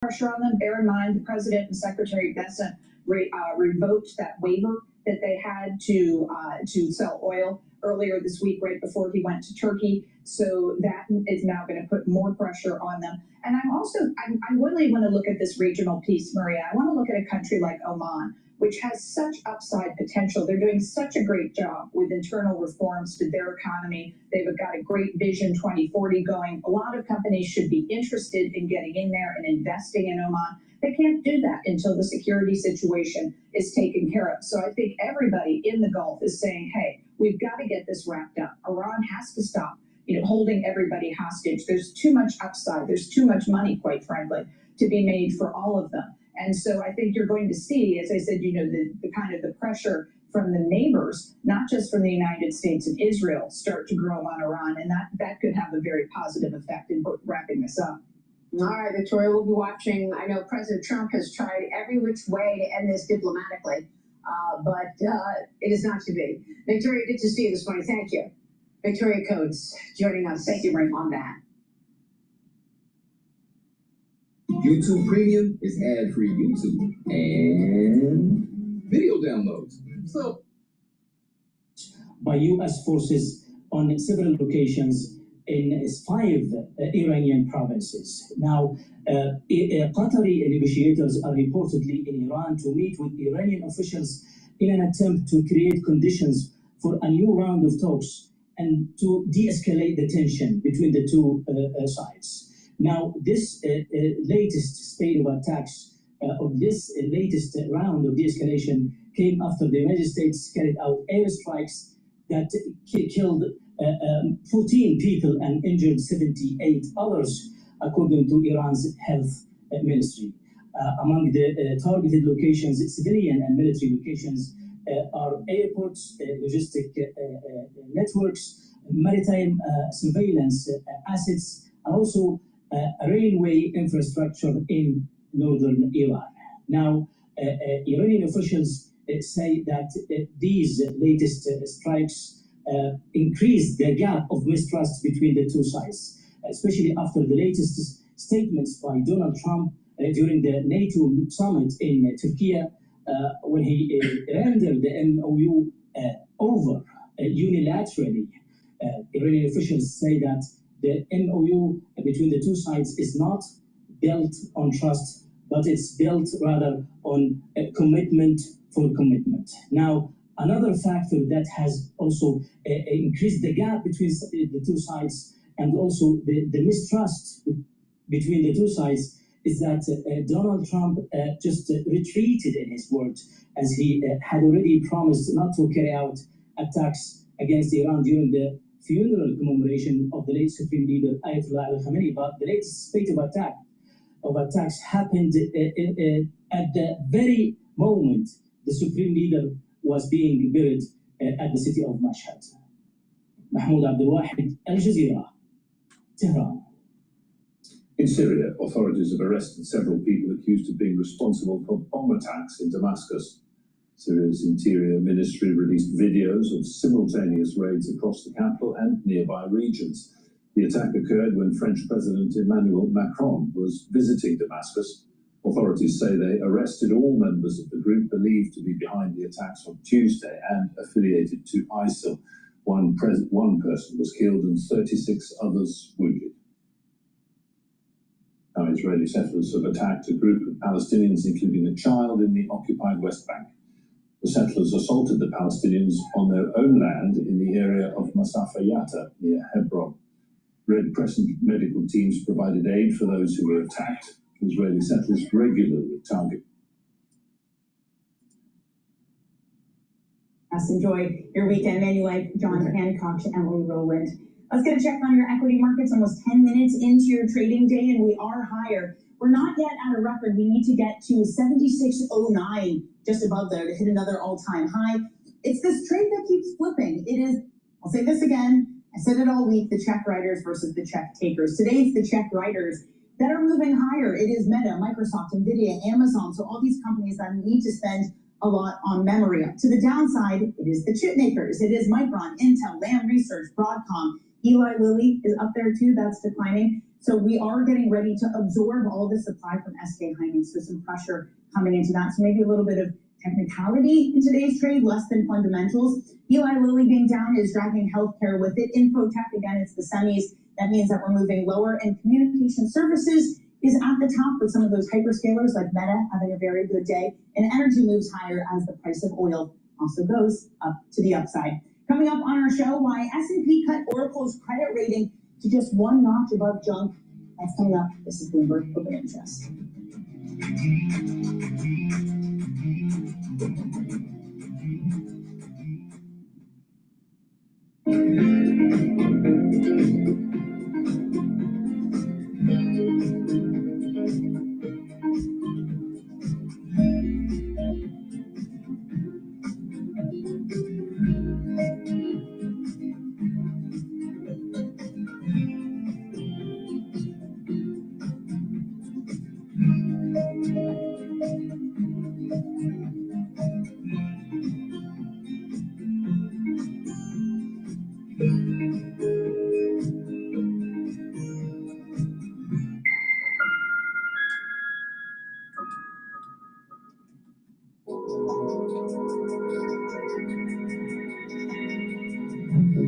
pressure on them. Bear in mind, the President and Secretary Bessa revoked that waiver that they had to sell oil earlier this week, right before he went to Turkey. So that is now going to put more pressure on them. And I really want to look at this regional piece, Maria. I want to look at a country like Oman, which has such upside potential. They're doing such a great job with internal reforms to their economy. They've got a great Vision 2040 going. A lot of companies should be interested in getting in there and investing in Oman. They can't do that until the security situation is taken care of. So I think everybody in the Gulf is saying, hey, we've got to get this wrapped up. Iran has to stop, holding everybody hostage. There's too much upside. There's too much money, quite frankly, to be made for all of them. And so I think you're going to see, as I said, the kind of the pressure from the neighbors, not just from the United States and Israel, start to grow on Iran. And that could have a very positive effect in wrapping this up. All right, Victoria, we'll be watching. I know President Trump has tried every which way to end this diplomatically, but it is not to be. Victoria, good to see you this morning. Thank you. Victoria Coates joining us. Thank you, Ray, on that. YouTube Premium is ad-free YouTube and video downloads. So, by U.S. forces on several locations in 5 Iranian provinces. Now, Qatari negotiators are reportedly in Iran to meet with Iranian officials in an attempt to create conditions for a new round of talks and to de-escalate the tension between the two sides. Now, this latest spate of attacks, of this latest round of de-escalation came after the United States carried out airstrikes that killed 14 people and injured 78 others, according to Iran's health ministry. Among the targeted locations, civilian and military locations, are airports, logistic networks, maritime surveillance assets, and also a railway infrastructure in northern Iran. Now, Iranian officials say that these latest strikes increased the gap of mistrust between the two sides, especially after the latest statements by Donald Trump during the NATO summit in Turkey, when he rendered the MOU over unilaterally. Iranian officials say that the MOU between the two sides is not built on trust, but it's built rather on a commitment for commitment. Now, another factor that has also increased the gap between the two sides and also the mistrust between the two sides is that Donald Trump just retreated in his word, as he had already promised not to carry out attacks against Iran during the funeral commemoration of the late Supreme Leader Ayatollah Ali Khamenei. But the latest spate of attacks happened at the very moment the Supreme Leader was being buried at the city of Mashhad. Mahmoud Abdul Wahid, Al Jazeera, Tehran. In Syria, authorities have arrested several people accused of being responsible for bomb attacks in Damascus. Syria's Interior Ministry released videos of simultaneous raids across the capital and nearby regions. The attack occurred when French President Emmanuel Macron was visiting Damascus. Authorities say they arrested all members of the group believed to be behind the attacks on Tuesday and affiliated to ISIL. One person was killed and 36 others wounded. Now, Israeli settlers have attacked a group of Palestinians, including a child, in the occupied West Bank. The settlers assaulted the Palestinians on their own land in the area of Masafa Yatta near Hebron. Red Crescent medical teams provided aid for those who were attacked. Israeli settlers regularly target. Let's enjoy your weekend. Manuel, John Hancock, and Emily Rowland. Let's get a check on your equity markets. Almost 10 minutes into your trading day, and we are higher. We're not yet at a record. We need to get to 76.09, just above there, to hit another all-time high. It's this trade that keeps flipping. It is, I'll say this again, I said it all week, the check writers versus the check takers. Today it's the check writers that are moving higher. It is Meta, Microsoft, NVIDIA, Amazon, so all these companies that need to spend a lot on memory. To the downside, it is the chip makers. It is Micron, Intel, Lam Research, Broadcom. Eli Lilly is up there too, that's declining. So we are getting ready to absorb all the supply from SK Hynix. So some pressure coming into that. So maybe a little bit of technicality in today's trade, less than fundamentals. Eli Lilly being down is dragging healthcare with it. Infotech, again, it's the semis. That means that we're moving lower. And communication services is at the top with some of those hyperscalers like Meta having a very good day. And energy moves higher as the price of oil also goes up to the upside. Coming up on our show, why S&P cut Oracle's credit rating to just one notch above junk. That's coming up. This is Bloomberg Open Interest.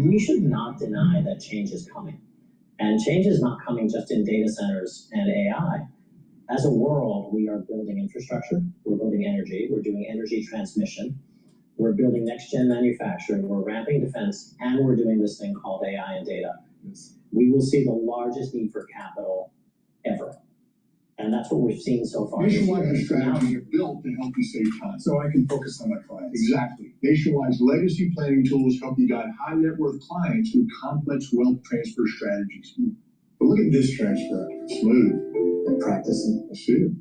We should not deny that change is coming. And change is not coming just in data centers and AI. As a world, we are building infrastructure, we're building energy, we're doing energy transmission, we're building next-gen manufacturing, we're ramping defense, and we're doing this thing called AI and data. We will see the largest need for capital ever. And that's what we've seen so far. Nationwide strategies are built to help you save time. So I can focus on my clients. Exactly. Nationwide's legacy planning tools help you guide high net worth clients through complex wealth transfer strategies. But look at this transfer. Smooth. And practicing. I see it.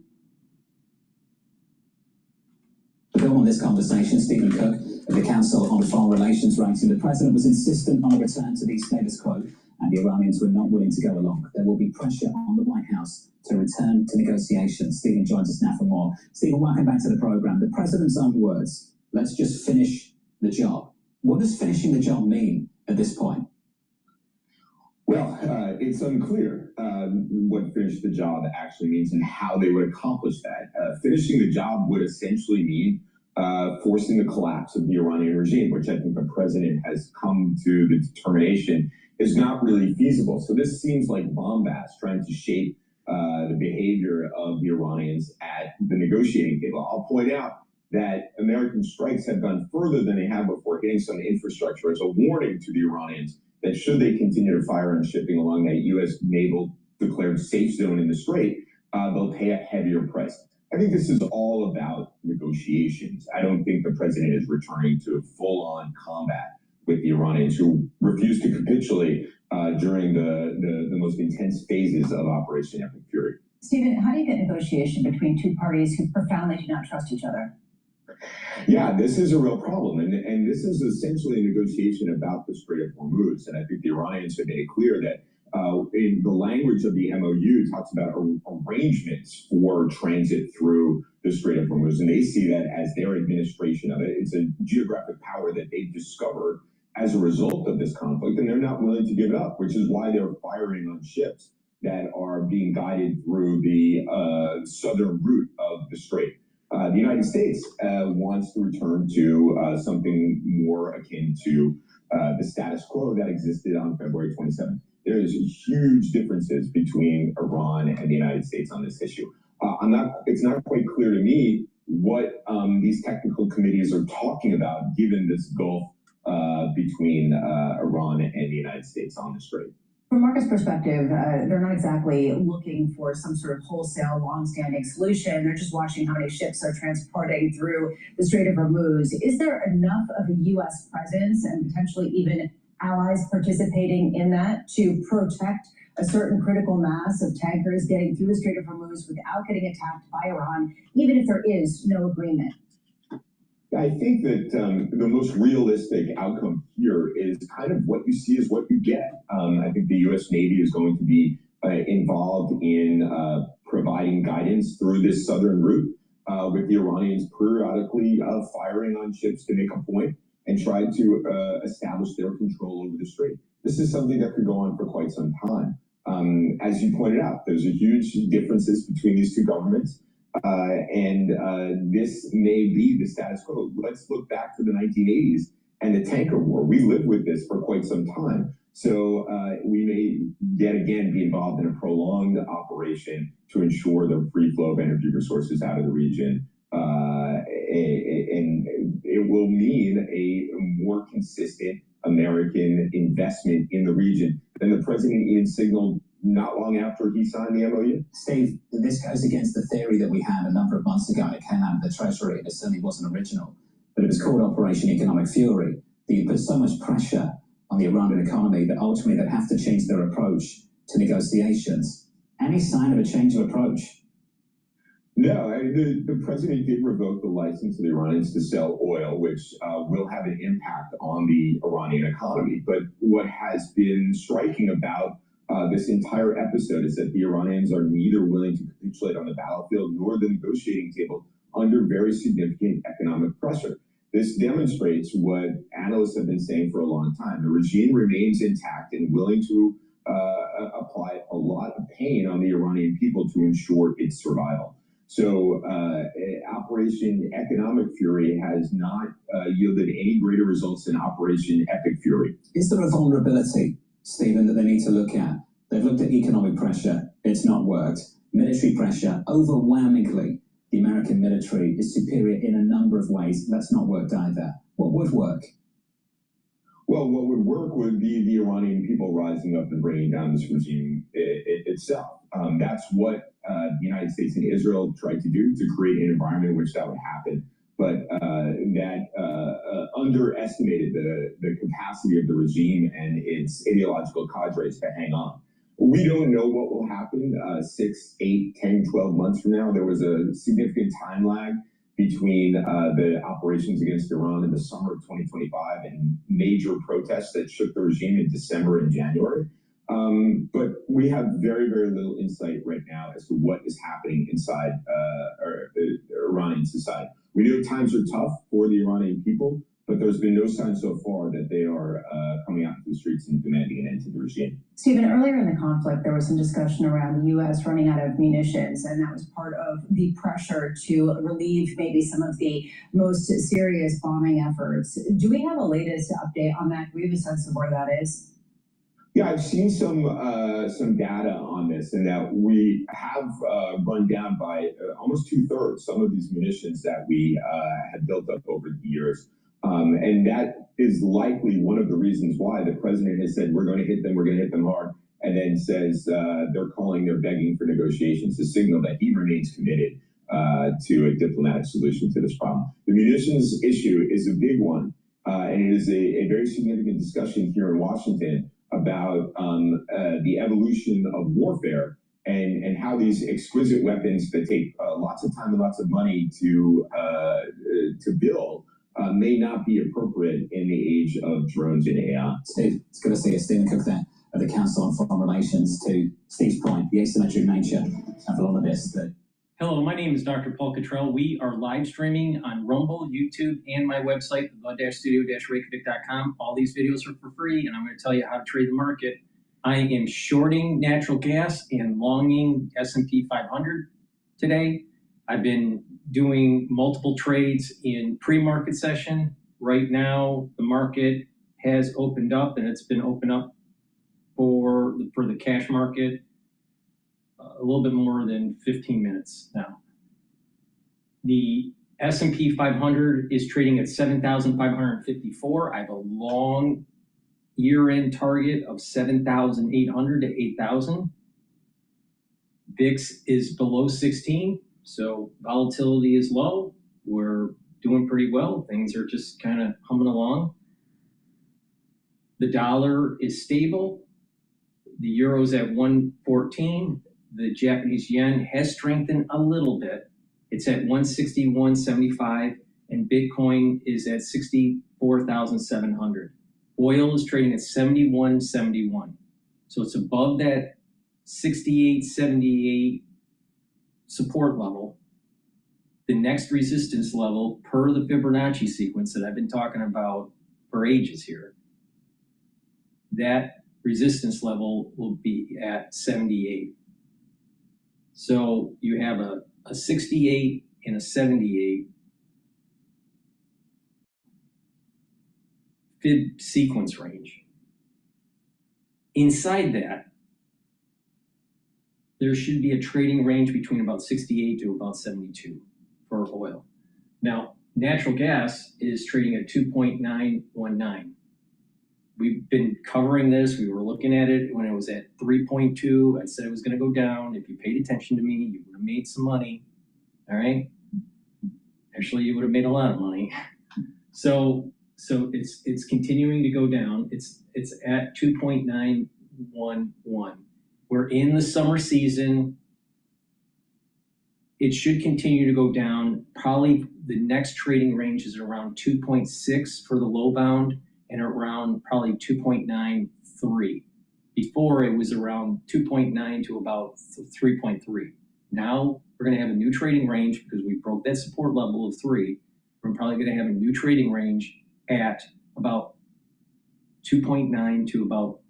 To build on this conversation, Stephen Cook of the Council on Foreign Relations writing, the president was insistent on a return to the status quo, and the Iranians were not willing to go along. There will be pressure on the White House to return to negotiations. Stephen joins us now for more. Stephen, welcome back to the program. The president's own words, let's just finish the job. What does finishing the job mean at this point? Well, it's unclear what finish the job actually means and how they would accomplish that. Finishing the job would essentially mean forcing the collapse of the Iranian regime, which I think the president has come to the determination is not really feasible. So this seems like bombast, trying to shape the behavior of the Iranians at the negotiating table. I'll point out that American strikes have gone further than they have before, hitting some infrastructure as a warning to the Iranians that should they continue to fire on shipping along that U.S. naval declared safe zone in the Strait, they'll pay a heavier price. I think this is all about negotiations. I don't think the president is returning to full-on combat with the Iranians, who refused to capitulate during the most intense phases of Operation Epic Fury. Stephen, how do you get negotiation between two parties who profoundly do not trust each other? Yeah, this is a real problem. And this is essentially a negotiation about the Strait of Hormuz. And I think the Iranians have made it clear that in the language of the MOU talks about arrangements for transit through the Strait of Hormuz. And they see that as their administration of it. It's a geographic power that they've discovered as a result of this conflict, and they're not willing to give it up, which is why they're firing on ships that are being guided through the southern route of the Strait. The United States wants to return to something more akin to the status quo that existed on February 27th. There is huge differences between Iran and the United States on this issue. It's not quite clear to me what these technical committees are talking about, given this gulf between Iran and the United States on the Strait. From Marcus' perspective, they're not exactly looking for some sort of wholesale, long-standing solution. They're just watching how many ships are transporting through the Strait of Hormuz. Is there enough of a U.S. presence and potentially even allies participating in that to protect a certain critical mass of tankers getting through the Strait of Hormuz without getting attacked by Iran, even if there is no agreement? I think that the most realistic outcome here is kind of what you see is what you get. I think the U.S. Navy is going to be involved in providing guidance through this southern route, with the Iranians periodically firing on ships to make a point and try to establish their control over the strait. This is something that could go on for quite some time. As you pointed out, there's a huge differences between these two governments, and this may be the status quo. Let's look back to the 1980s and the tanker war. We lived with this for quite some time. So we may yet again be involved in a prolonged operation to ensure the free flow of energy resources out of the region. And it will mean a more consistent American investment in the region than the president even signaled not long after he signed the MOU. Steve, this goes against the theory that we had a number of months ago, and it came out of the Treasury, and it certainly wasn't original, but it was called Operation Economic Fury. That you put so much pressure on the Iranian economy that ultimately they'd have to change their approach to negotiations. Any sign of a change of approach? No, the president did revoke the license of the Iranians to sell oil, which will have an impact on the Iranian economy. But what has been striking about this entire episode is that the Iranians are neither willing to capitulate on the battlefield nor the negotiating table under very significant economic pressure. This demonstrates what analysts have been saying for a long time. The regime remains intact and willing to apply a lot of pain on the Iranian people to ensure its survival. So Operation Economic Fury has not yielded any greater results than Operation Epic Fury. Is there a vulnerability, Stephen, that they need to look at? They've looked at economic pressure, it's not worked. Military pressure, overwhelmingly, the American military is superior in a number of ways. That's not worked either. What would work? Well, what would work would be the Iranian people rising up and bringing down this regime itself. That's what the United States and Israel tried to do to create an environment in which that would happen. But that underestimated the capacity of the regime and its ideological cadres to hang on. We don't know what will happen 6, 8, 10, 12 months from now. There was a significant time lag between the operations against Iran in the summer of 2025 and major protests that shook the regime in December and January. But we have very, very little insight right now as to what is happening inside Iranian society. We know times are tough for the Iranian people, but there's been no sign so far that they are coming out to the streets and demanding an end to the regime. Stephen, earlier in the conflict, there was some discussion around the U.S. running out of munitions, and that was part of the pressure to relieve maybe some of the most serious bombing efforts. Do we have a latest update on that? Do we have a sense of where that is? Yeah, I've seen some data on this, and that we have run down by almost 2/3 some of these munitions that we had built up over the years. And that is likely one of the reasons why the president has said, we're going to hit them hard, and then says they're begging for negotiations, to signal that he remains committed to a diplomatic solution to this problem. The munitions issue is a big one, and it is a very significant discussion here in Washington about the evolution of warfare and how these exquisite weapons that take lots of time and lots of money to build may not be appropriate in the age of drones and AI. Steve, it's good to see you. Stephen Cook there at the Council on Foreign Relations. To Steve's point, the asymmetric nature of a lot of this. Hello, my name is DrPaulCottrell. We are live streaming on Rumble, YouTube, and my website, the-studio-reykjavik.com. All these videos are for free, and I'm going to tell you how to trade the market. I am shorting natural gas and longing S&P 500 today. I've been doing multiple trades in pre-market session. Right now, the market has opened up, and it's been opened up for the cash market a little bit more than 15 minutes now. The S&P 500 is trading at 7,554. I have a long year-end target of 7,800 to 8,000. VIX is below 16, so volatility is low. We're doing pretty well. Things are just kind of humming along. The dollar is stable. The euro's at 114. The Japanese yen has strengthened a little bit. It's at 161.75, and Bitcoin is at 64,700. Oil is trading at 71.71. So it's above that 68.78 support level. The next resistance level, per the Fibonacci sequence that I've been talking about for ages here, that resistance level will be at 78. So you have a 68 and a 78 fib sequence range. Inside that, there should be a trading range between about 68 to about 72 for oil. Now, natural gas is trading at 2.919. We've been covering this. We were looking at it when it was at 3.2. I said it was going to go down. If you paid attention to me, you would have made some money. All right. Actually, you would have made a lot of money. So it's continuing to go down. It's at 2.911. We're in the summer season. It should continue to go down. Probably the next trading range is around 2.6 for the low bound and around probably 2.93. Before it was around 2.9 to about 3.3. Now we're going to have a new trading range because we broke that support level of 3. We're probably going to have a new trading range at about 2.9 to about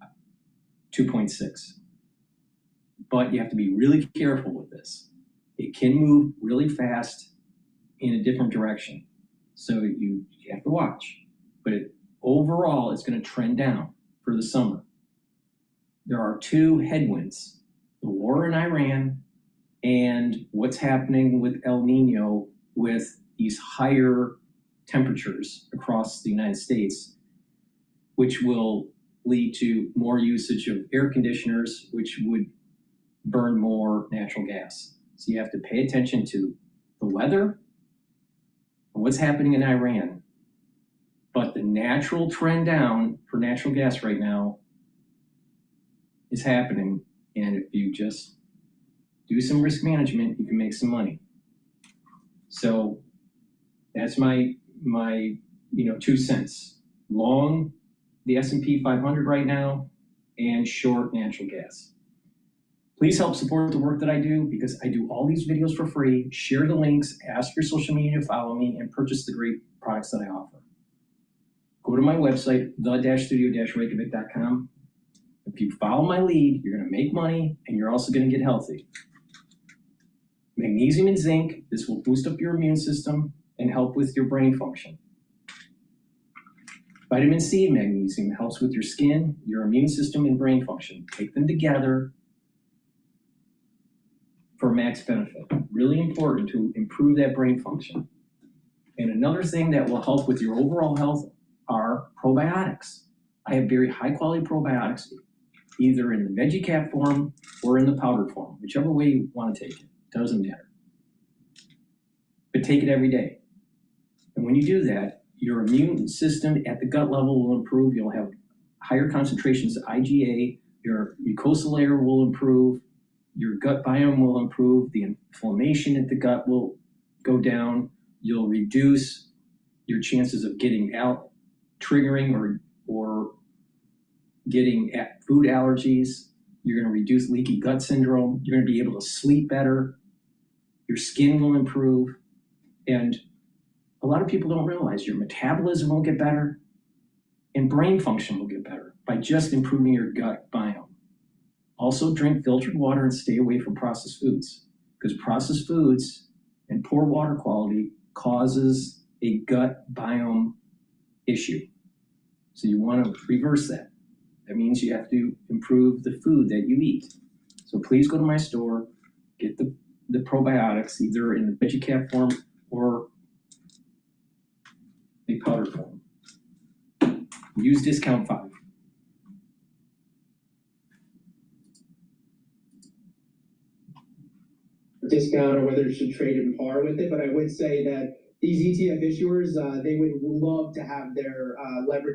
2.6. But you have to be really careful with this. It can move really fast in a different direction. So you have to watch. But overall, it's going to trend down for the summer. There are two headwinds, the war in Iran and what's happening with El Nino with these higher temperatures across the United States, which will lead to more usage of air conditioners, which would burn more natural gas. So you have to pay attention to the weather and what's happening in Iran. But the natural trend down for natural gas right now is happening. And if you just do some risk management, you can make some money. So that's my 2 cents. Long the S&P 500 right now and short natural gas. Please help support the work that I do because I do all these videos for free. Share the links, ask your social media to follow me, and purchase the great products that I offer. Go to my website, the-studio-reykjavik.com. If you follow my lead, you're going to make money and you're also going to get healthy. Magnesium and zinc, this will boost up your immune system and help with your brain function. Vitamin C and magnesium helps with your skin, your immune system, and brain function. Take them together for max benefit. Really important to improve that brain function. And another thing that will help with your overall health are probiotics. I have very high quality probiotics, either in the veggie cap form or in the powdered form, whichever way you want to take it, doesn't matter. But take it every day. And when you do that, your immune system at the gut level will improve. You'll have higher concentrations of IgA, your mucosal layer will improve, your gut biome will improve, the inflammation at the gut will go down, you'll reduce your chances of getting out, triggering or getting food allergies. You're going to reduce leaky gut syndrome. You're going to be able to sleep better. Your skin will improve. And a lot of people don't realize your metabolism will get better and brain function will get better by just improving your gut biome. Also drink filtered water and stay away from processed foods because processed foods and poor water quality causes a gut biome issue. So you want to reverse that. That means you have to improve the food that you eat. So please go to my store, get the probiotics either in the veggie cap form or the powder form. Use discount 5. Discount or whether it should trade in par with it, but I would say that these ETF issuers, they would love to have their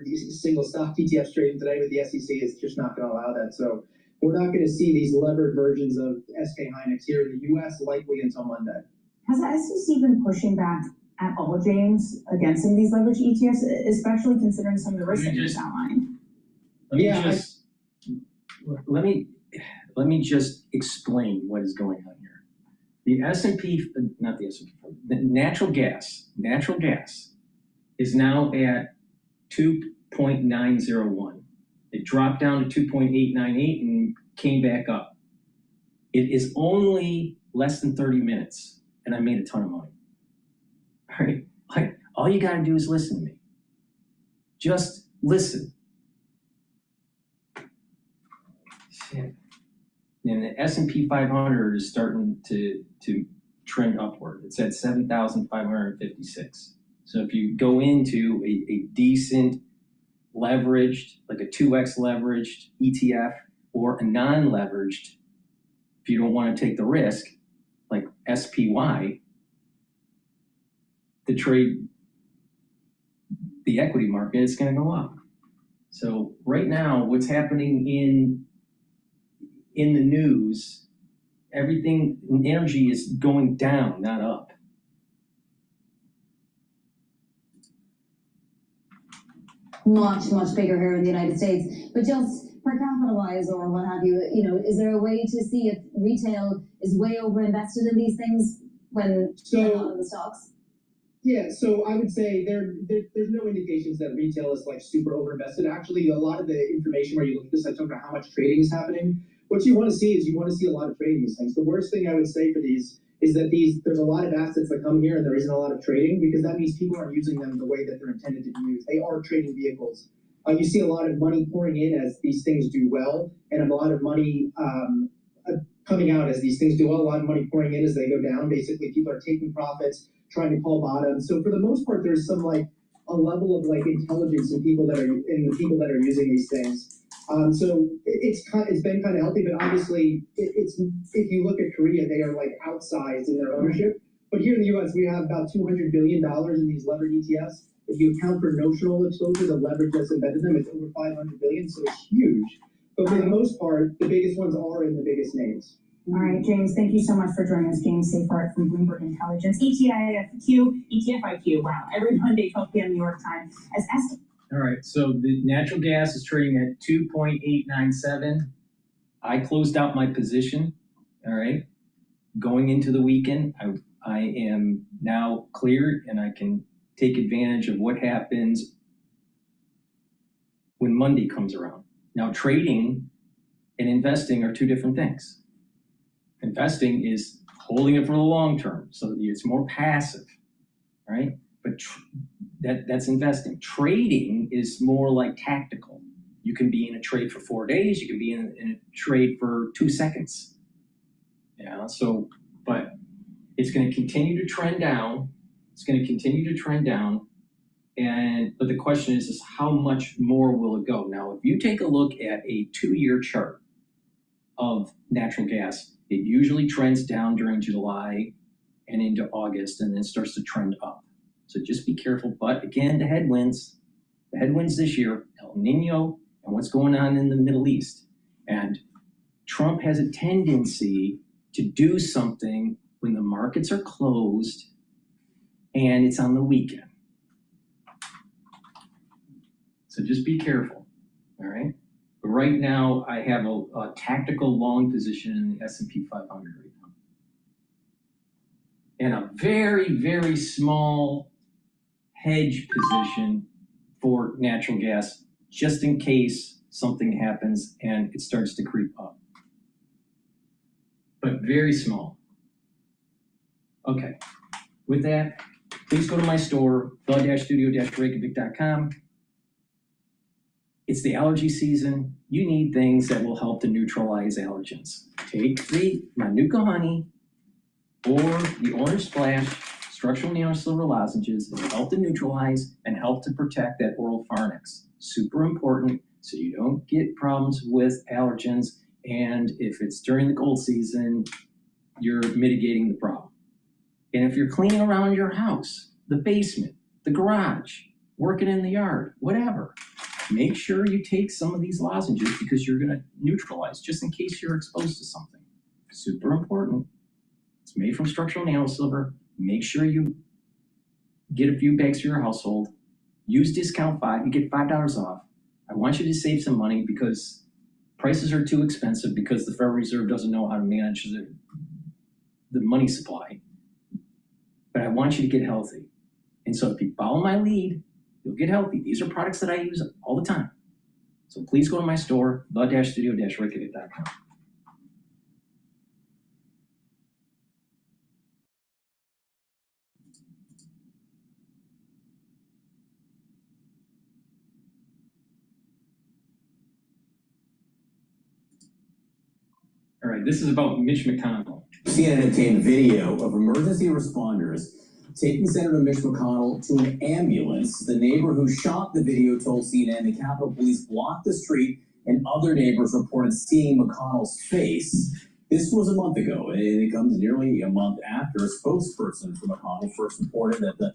these single stock ETFs trading today, but the SEC is just not going to allow that. So we're not going to see these levered versions of SK Hynix here in the US likely until Monday. Has the SEC been pushing back at all, James, against some of these leverage ETFs, especially considering some of the risks that you just outlined? Let me just explain what is going on here. The S&P, not the S&P, the natural gas is now at 2.901. It dropped down to 2.898 and came back up. It is only less than 30 minutes, and I made a ton of money. All right, like, all you gotta do is listen to me. Just listen. Shit. And the S&P 500 is starting to trend upward. It's at 7,556. So if you go into a decent leveraged, like a 2x leveraged ETF, or a non-leveraged, if you don't want to take the risk, like SPY, to trade the equity market, it's going to go up. So right now, what's happening in the news, everything, energy is going down, not up. Much bigger here in the United States, but just per capita wise or what have you, is there a way to see if retail is way over invested in these things when they're not in the stocks? Yeah, so I would say there's no indications that retail is like super overinvested. Actually, a lot of the information where you look at this, I talk about how much trading is happening. What you want to see is a lot of trading these things. The worst thing I would say for these is that there's a lot of assets that come here and there isn't a lot of trading, because that means people aren't using them the way that they're intended to be used. They are trading vehicles. You see a lot of money pouring in as these things do well, and a lot of money coming out as these things do well. A lot of money pouring in as they go down. Basically, people are taking profits, trying to call bottom. So for the most part, there's some like a level of like intelligence in the people that are using these things. So it's been kind of healthy, but obviously it's if you look at Korea, they are like outsized in their ownership. But here in the U.S., we have about $200 billion in these levered ETFs. If you account for notional exposure, the leverage that's embedded in them is over $500 billion, so it's huge. But for the most part, the biggest ones are in the biggest names. All right, James, thank you so much for joining us. James Safart from Bloomberg Intelligence. ETF IQ, wow, every Monday, 12 p.m. New York time. All right, so the natural gas is trading at 2.897. I closed out my position, all right? Going into the weekend, I am now cleared and I can take advantage of what happens when Monday comes around. Now, trading and investing are two different things. Investing is holding it for the long term, so it's more passive, right? But that's investing. Trading is more like tactical. You can be in a trade for 4 days. You can be in a trade for 2 seconds. Yeah. So, but it's going to continue to trend down. It's going to continue to trend down. But the question is how much more will it go? Now, if you take a look at a 2-year chart of natural gas, it usually trends down during July and into August, and then starts to trend up. So just be careful. But again, the headwinds this year, El Nino and what's going on in the Middle East. And Trump has a tendency to do something when the markets are closed and it's on the weekend. So just be careful, all right? But right now, I have a tactical long position in the S&P 500 right now. And a very, very small hedge position for natural gas, just in case something happens and it starts to creep up. But very small. Okay, with that, please go to my store, the-studio-reykjavik.com. It's the allergy season. You need things that will help to neutralize allergens. Take the Manuka honey or the orange splash structural nanosilver lozenges. It will help to neutralize and help to protect that oral pharynx. Super important so you don't get problems with allergens. And if it's during the cold season, you're mitigating the problem. And if you're cleaning around your house, the basement, the garage, working in the yard, whatever, make sure you take some of these lozenges because you're going to neutralize just in case you're exposed to something. Super important. It's made from structural nanosilver. Make sure you get a few bags for your household. Use discount 5. You get $5 off. I want you to save some money because prices are too expensive because the Federal Reserve doesn't know how to manage the money supply. But I want you to get healthy. And so if you follow my lead, you'll get healthy. These are products that I use all the time. So please go to my store, the-studio-reykjavik.com. All right, this is about Mitch McConnell. CNN obtained video of emergency responders taking Senator Mitch McConnell to an ambulance. The neighbor who shot the video told CNN the Capitol Police blocked the street and other neighbors reported seeing McConnell's face. This was a month ago, and it comes nearly a month after a spokesperson for McConnell first reported that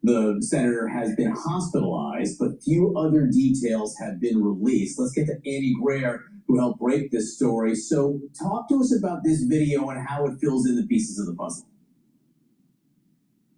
the senator has been hospitalized, but few other details have been released. Let's get to Andy Greer, who helped break this story. So talk to us about this video and how it fills in the pieces of the puzzle.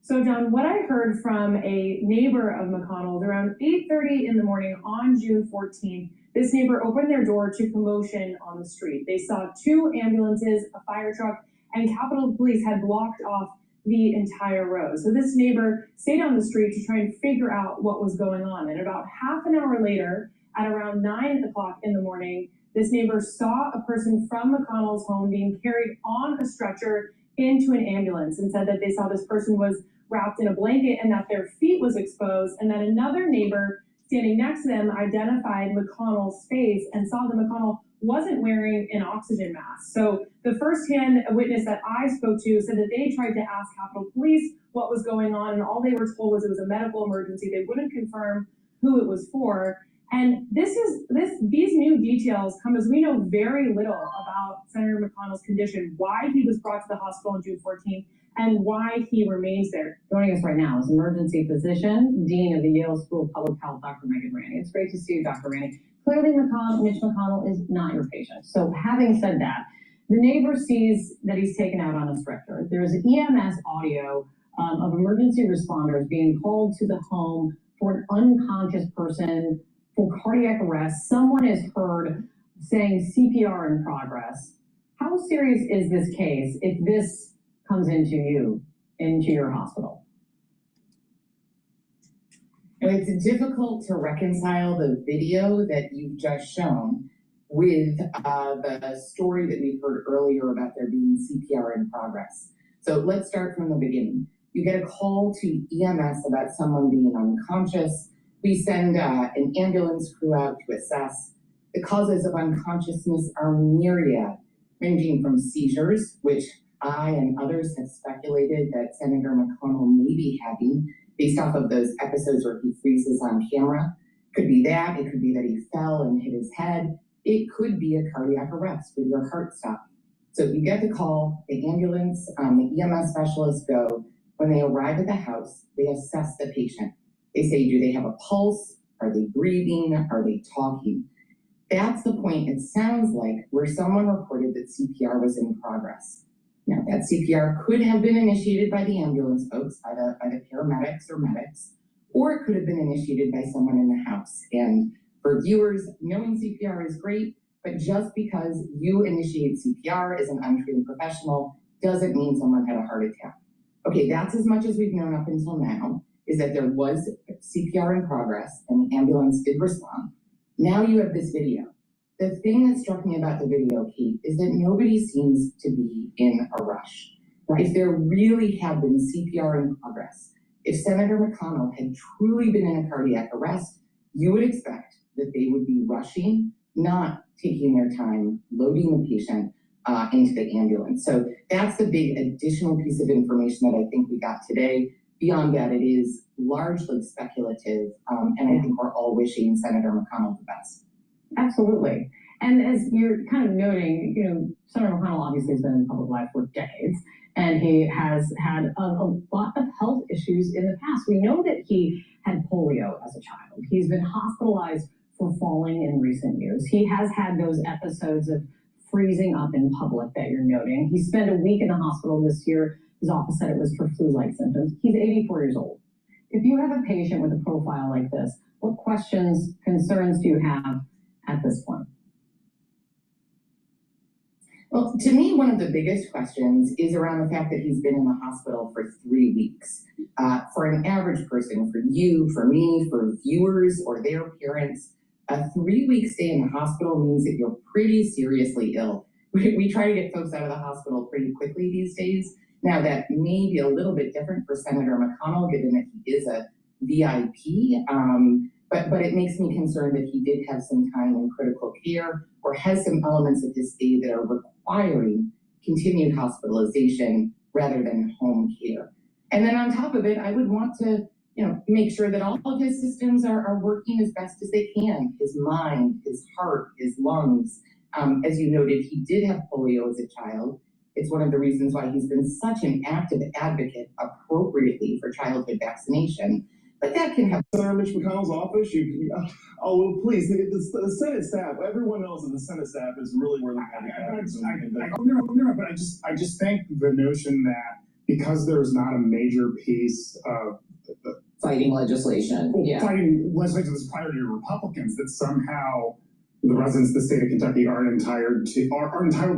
So John, what I heard from a neighbor of McConnell's around 8:30 in the morning on June 14th, this neighbor opened their door to commotion on the street. They saw 2 ambulances, a fire truck, and Capitol Police had blocked off the entire road. So this neighbor stayed on the street to try and figure out what was going on. And about half an hour later, at around 9 o'clock in the morning, this neighbor saw a person from McConnell's home being carried on a stretcher into an ambulance and said that they saw this person was wrapped in a blanket and that their feet was exposed, and that another neighbor standing next to them identified McConnell's face and saw that McConnell wasn't wearing an oxygen mask. So the firsthand witness that I spoke to said that they tried to ask Capitol Police what was going on, and all they were told was it was a medical emergency. They wouldn't confirm who it was for. And these new details come as we know very little about Senator McConnell's condition, why he was brought to the hospital on June 14th, and why he remains there. Joining us right now is emergency physician, Dean of the Yale School of Public Health, Dr. Megan Ranney. It's great to see you, Dr. Ranney. Clearly, Mitch McConnell is not your patient. So having said that, the neighbor sees that he's taken out on a stretcher. There's EMS audio of emergency responders being called to the home for an unconscious person for cardiac arrest. Someone is heard saying CPR in progress. How serious is this case if this comes into your hospital? And it's difficult to reconcile the video that you've just shown with the story that we heard earlier about there being CPR in progress. So let's start from the beginning. You get a call to EMS about someone being unconscious. We send an ambulance crew out to assess. The causes of unconsciousness are myriad, ranging from seizures, which I and others have speculated that Senator McConnell may be having based off of those episodes where he freezes on camera. Could be that. It could be that he fell and hit his head. It could be a cardiac arrest with your heart stopping. So you get the call, the ambulance, the EMS specialists go. When they arrive at the house, they assess the patient. They say, do they have a pulse? Are they breathing? Are they talking? That's the point, it sounds like, where someone reported that CPR was in progress. Now, that CPR could have been initiated by the ambulance folks, by the paramedics or medics, or it could have been initiated by someone in the house. And for viewers, knowing CPR is great, but just because you initiate CPR as an untrained professional doesn't mean someone had a heart attack. Okay, that's as much as we've known up until now, is that there was CPR in progress and the ambulance did respond. Now you have this video. The thing that struck me about the video, Kate, is that nobody seems to be in a rush. If there really had been CPR in progress, if Senator McConnell had truly been in a cardiac arrest, you would expect that they would be rushing, not taking their time, loading the patient into the ambulance. So that's the big additional piece of information that I think we got today. Beyond that, it is largely speculative, and I think we're all wishing Senator McConnell the best. Absolutely. And as you're kind of noting, Senator McConnell obviously has been in public life for decades, and he has had a lot of health issues in the past. We know that he had polio as a child. He's been hospitalized for falling in recent years. He has had those episodes of freezing up in public that you're noting. He spent a week in the hospital this year. His office said it was for flu-like symptoms. He's 84 years old. If you have a patient with a profile like this, what questions, concerns do you have at this point? Well, to me, one of the biggest questions is around the fact that he's been in the hospital for 3 weeks. For an average person, for you, for me, for viewers or their parents, A 3-week stay in the hospital means that you're pretty seriously ill. We try to get folks out of the hospital pretty quickly these days. Now, that may be a little bit different for Senator McConnell, given that he is a VIP, but it makes me concerned that he did have some time in critical care or has some elements of his stay that are requiring continued hospitalization rather than home care. And then on top of it, I would want to make sure that all of his systems are working as best as they can. His mind, his heart, his lungs. As you noted, he did have polio as a child. It's one of the reasons why he's been such an active advocate appropriately for childhood vaccination. But that can have. Senator Mitch McConnell's office, oh, well, please, the Senate staff, everyone else in the Senate staff is really where but I just think the notion that because there's not a major piece of fighting legislation, fighting legislation that's priority to Republicans, that somehow the residents of the state of Kentucky are entitled to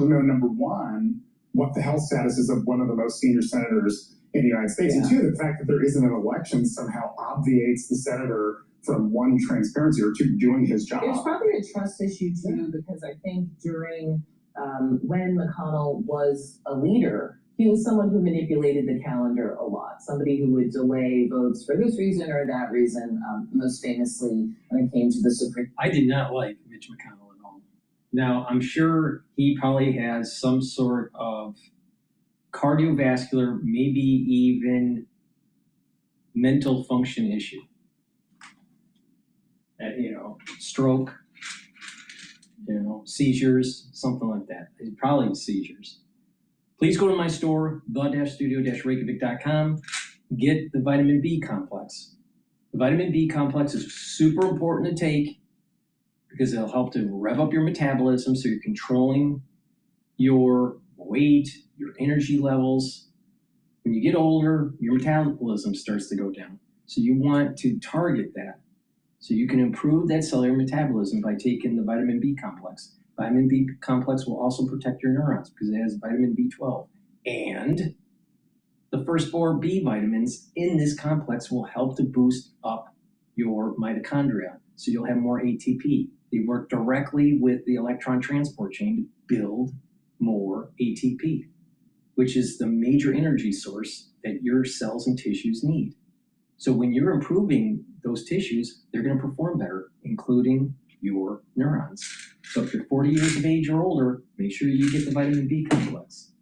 know, number one, what the health status is of one of the most senior senators in the United States, and two, the fact that there isn't an election somehow obviates the senator from one, transparency, or two, doing his job. There's probably a trust issue too, because I think during when McConnell was a leader, he was someone who manipulated the calendar a lot. Somebody who would delay votes for this reason or that reason. Most famously, when it came to the Supreme. I did not like Mitch McConnell at all. Now, I'm sure he probably has some sort of cardiovascular, maybe even mental function issue. Stroke, seizures, something like that. Probably seizures. Please go to my store, the-studio-reykjavik.com. Get the vitamin B complex. The vitamin B complex is super important to take because it'll help to rev up your metabolism so you're controlling your weight, your energy levels. When you get older, your metabolism starts to go down. So you want to target that. So you can improve that cellular metabolism by taking the vitamin B complex. Vitamin B complex will also protect your neurons because it has vitamin B12. And the first 4 B vitamins in this complex will help to boost up your mitochondria. So you'll have more ATP. They work directly with the electron transport chain to build more ATP, which is the major energy source that your cells and tissues need. So when you're improving those tissues, they're going to perform better, including your neurons. So if you're 40 years of age or older, make sure you get the vitamin B complex.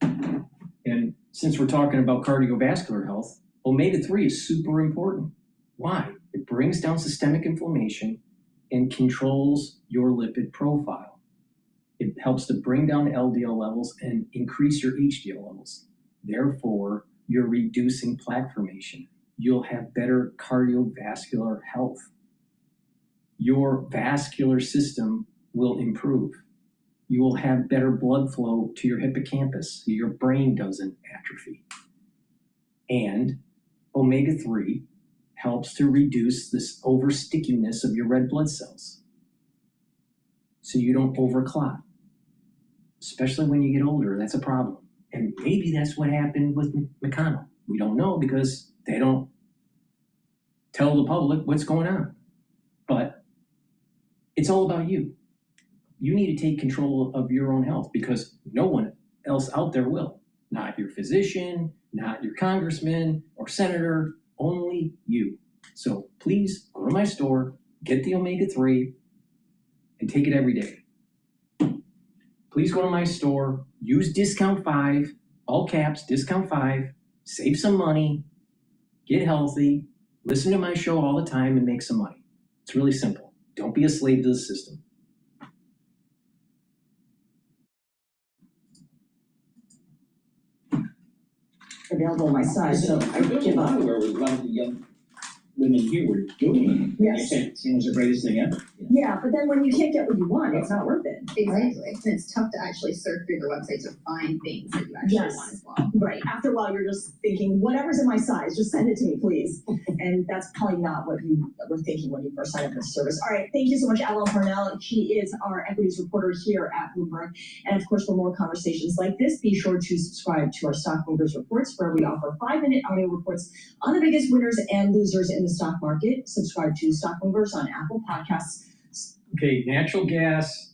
And since we're talking about cardiovascular health, omega-3 is super important. Why? It brings down systemic inflammation and controls your lipid profile. It helps to bring down LDL levels and increase your HDL levels. Therefore, you're reducing plaque formation. You'll have better cardiovascular health. Your vascular system will improve. You will have better blood flow to your hippocampus so your brain doesn't atrophy. And omega-3 helps to reduce this over stickiness of your red blood cells so you don't overclot. Especially when you get older, that's a problem. And maybe that's what happened with McConnell. We don't know because they don't tell the public what's going on. But it's all about you. You need to take control of your own health because no one else out there will. Not your physician, not your congressman or senator, only you. So please go to my store, get the omega-3, and take it every day. Please go to my store, use discount 5, all caps, discount 5, save some money, get healthy, listen to my show all the time and make some money. It's really simple. Don't be a slave to the system. Available in my size, so I give up. Where a lot of the young women here were doing it. Yes. It was the greatest thing ever. Yeah, but then when you can't get what you want, it's not worth it. Exactly. And it's tough to actually surf through their website to find things that you actually want as well. Right. After a while, you're just thinking, whatever's in my size, just send it to me, please. And that's probably not what you were thinking when you first signed up for the service. All right. Thank you so much, Alan Parnell. She is our equities reporter here at Bloomberg. And of course, for more conversations like this, be sure to subscribe to our Stock Movers Reports, where we offer 5-minute audio reports on the biggest winners and losers in the the stock market. Subscribe to Stock Movers on Apple Podcasts. Okay, natural gas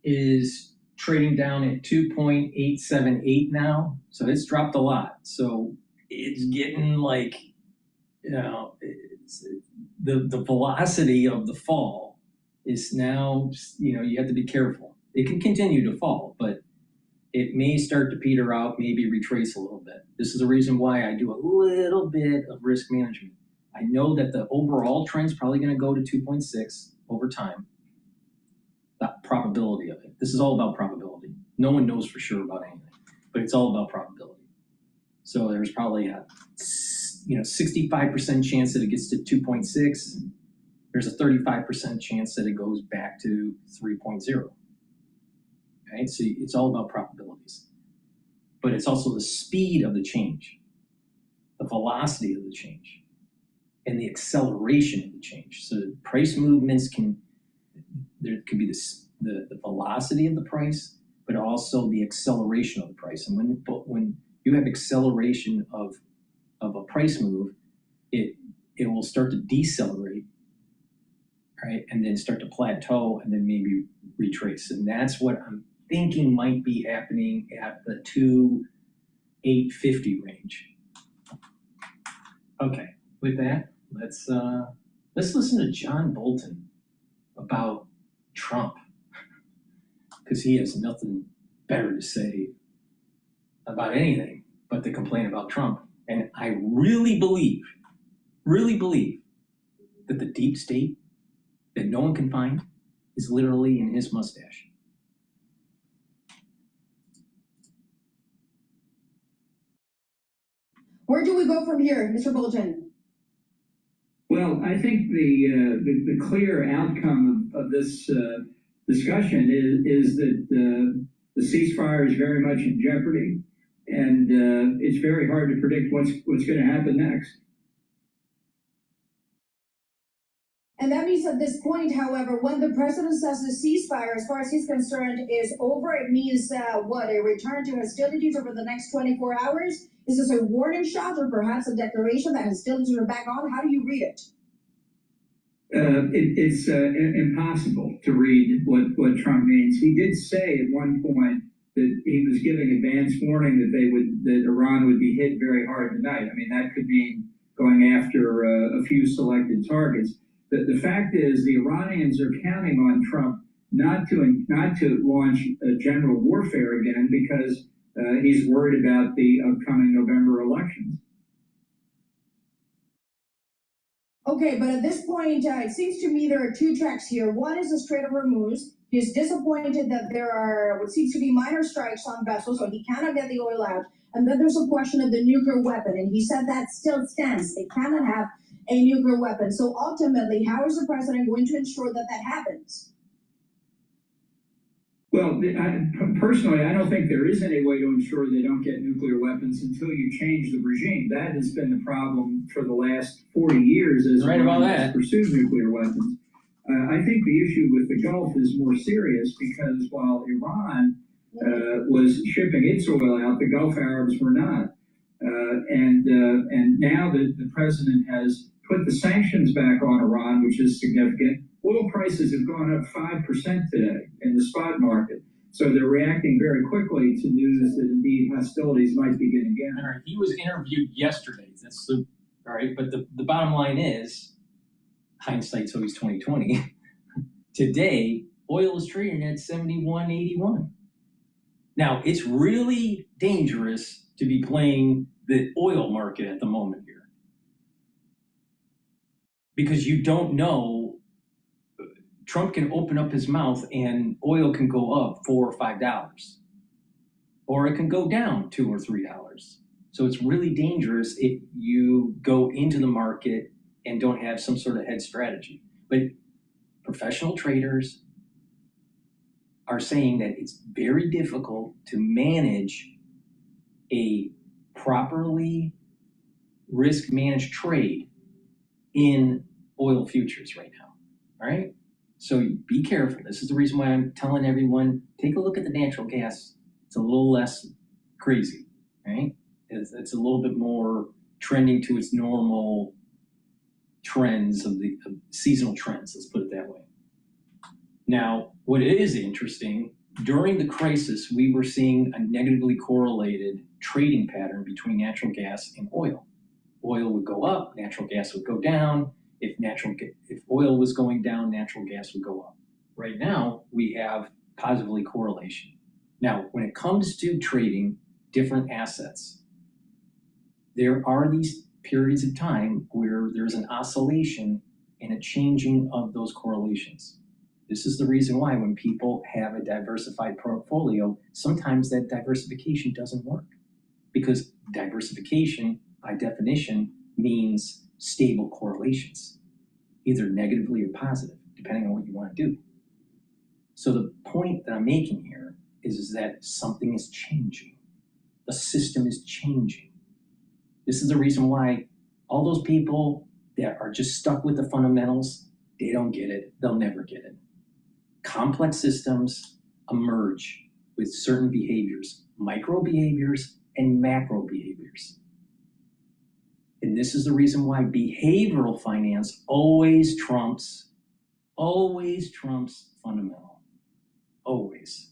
is trading down at 2.878 now, so it's dropped a lot. So it's getting like, the velocity of the fall is now, you have to be careful. It can continue to fall, but it may start to peter out, maybe retrace a little bit. This is the reason why I do a little bit of risk management. I know that the overall trend's probably going to go to 2.6 over time. The probability of it. This is all about probability. No one knows for sure about anything, but it's all about probability. So there's probably a 65% chance that it gets to 2.6. There's a 35% chance that it goes back to 3.0. Okay, so it's all about probabilities. But it's also the speed of the change, the velocity of the change, and the acceleration of the change. So price movements there can be the velocity of the price, but also the acceleration of the price. And when you have acceleration of a price move, it will start to decelerate, right? And then start to plateau and then maybe retrace. And that's what I'm thinking might be happening at the 2,850 range. Okay, with that, let's listen to John Bolton about Trump, because he has nothing better to say about anything but to complain about Trump. And I really believe that the deep state that no one can find is literally in his mustache. Where do we go from here, Mr. Bolton? Well, I think the clear outcome of this discussion is that the ceasefire is very much in jeopardy, and it's very hard to predict what's going to happen next. And that means at this point, however, when the president says the ceasefire, as far as he's concerned, is over, it means a return to hostilities over the next 24 hours? Is this a warning shot or perhaps a declaration that hostilities are back on? How do you read it? It's impossible to read what Trump means. He did say at one point that he was giving advance warning that Iran would be hit very hard tonight. I mean, that could mean going after a few selected targets. The fact is, the Iranians are counting on Trump not to launch a general warfare again because he's worried about the upcoming November elections. Okay, but at this point, it seems to me there are two tracks here. One is the Strait of Hormuz. He's disappointed that there are what seems to be minor strikes on vessels, so he cannot get the oil out. And then there's a question of the nuclear weapon, and he said that still stands. They cannot have a nuclear weapon. So ultimately, how is the president going to ensure that that happens? Well, personally, I don't think there is any way to ensure they don't get nuclear weapons until you change the regime. That has been the problem for the last 40 years as Iran has pursued nuclear weapons. I think the issue with the Gulf is more serious because while Iran was shipping its oil out, the Gulf Arabs were not. And now that the president has put the sanctions back on Iran, which is significant, oil prices have gone up 5% today in the spot market. So they're reacting very quickly to news that indeed hostilities might begin again. All right, he was interviewed yesterday. All right, but the bottom line is, hindsight's always 20/20. Today, oil is trading at 71.81. Now, it's really dangerous to be playing the oil market at the moment here, because you don't know. Trump can open up his mouth and oil can go up $4 or $5, or it can go down $2 or $3. So it's really dangerous if you go into the market and don't have some sort of hedge strategy. But professional traders are saying that it's very difficult to manage a properly risk managed trade in oil futures right now. All right? So be careful. This is the reason why I'm telling everyone, take a look at the natural gas. It's a little less crazy, right? It's a little bit more trending to its normal trends of seasonal trends, let's put it that way. Now, what is interesting, during the crisis, we were seeing a negatively correlated trading pattern between natural gas and oil. Oil would go up, natural gas would go down. If oil was going down, natural gas would go up. Right now, we have positively correlation. Now, when it comes to trading different assets, there are these periods of time where there's an oscillation and a changing of those correlations. This is the reason why when people have a diversified portfolio, sometimes that diversification doesn't work, because diversification, by definition, means stable correlations, either negatively or positive, depending on what you want to do. So the point that I'm making here is that something is changing. The system is changing. This is the reason why all those people that are just stuck with the fundamentals, they don't get it. They'll never get it. Complex systems emerge with certain behaviors, micro behaviors and macro behaviors. And this is the reason why behavioral finance always trumps fundamental, always.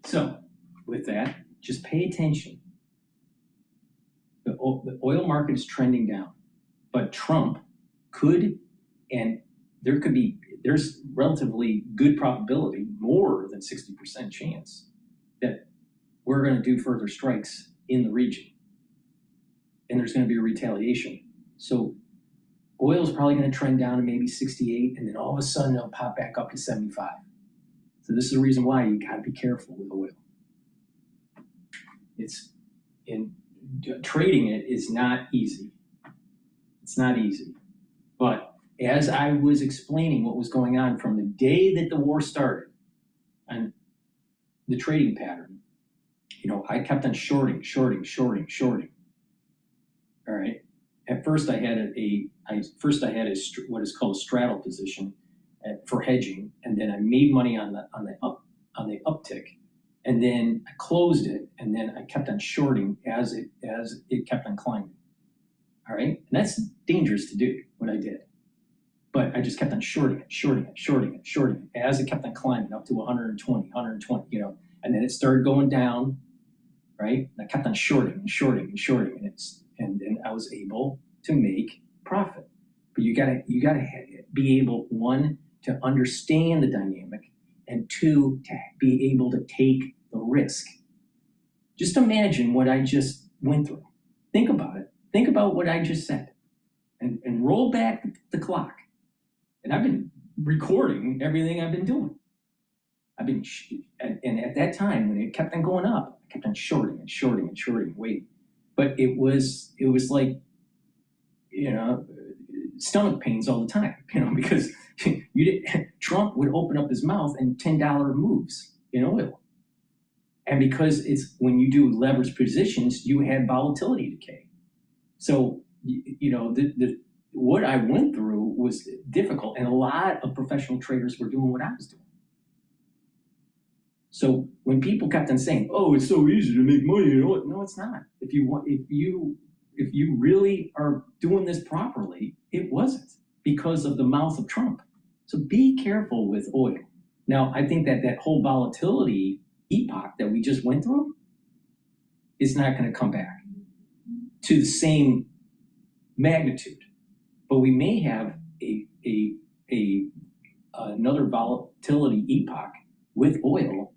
So with that, just pay attention. The oil market is trending down, but Trump could, and there's relatively good probability, more than 60% chance, that we're going to do further strikes in the region. And there's going to be a retaliation. So oil is probably going to trend down to maybe 68, and then all of a sudden it'll pop back up to 75. So this is the reason why you got to be careful with oil. Trading it is not easy. It's not easy. But as I was explaining what was going on from the day that the war started and the trading pattern, I kept on shorting. All right. At first, I had what is called a straddle position for hedging, and then I made money on the uptick, and then I closed it, and then I kept on shorting as it kept on climbing. All right, and that's dangerous to do, what I did, but I just kept on shorting it as it kept on climbing up to 120, and then it started going down, right? And I kept on shorting, and then I was able to make profit. But you gotta be able, one, to understand the dynamic, and two, to be able to take the risk. Just imagine what I just went through. Think about it. Think about what I just said, and roll back the clock. And I've been recording everything I've been doing. And at that time, when it kept on going up, I kept on shorting, waiting. But it was like, stomach pains all the time, because Trump would open up his mouth and $10 moves in oil. And because it's when you do leveraged positions, you had volatility decay. So, what I went through was difficult, and a lot of professional traders were doing what I was doing. So when people kept on saying, "Oh, it's so easy to make money," no, it's not. If you really are doing this properly, it wasn't, because of the mouth of Trump. So be careful with oil. Now, I think that whole volatility epoch that we just went through is not going to come back to the same magnitude, but we may have another volatility epoch with oil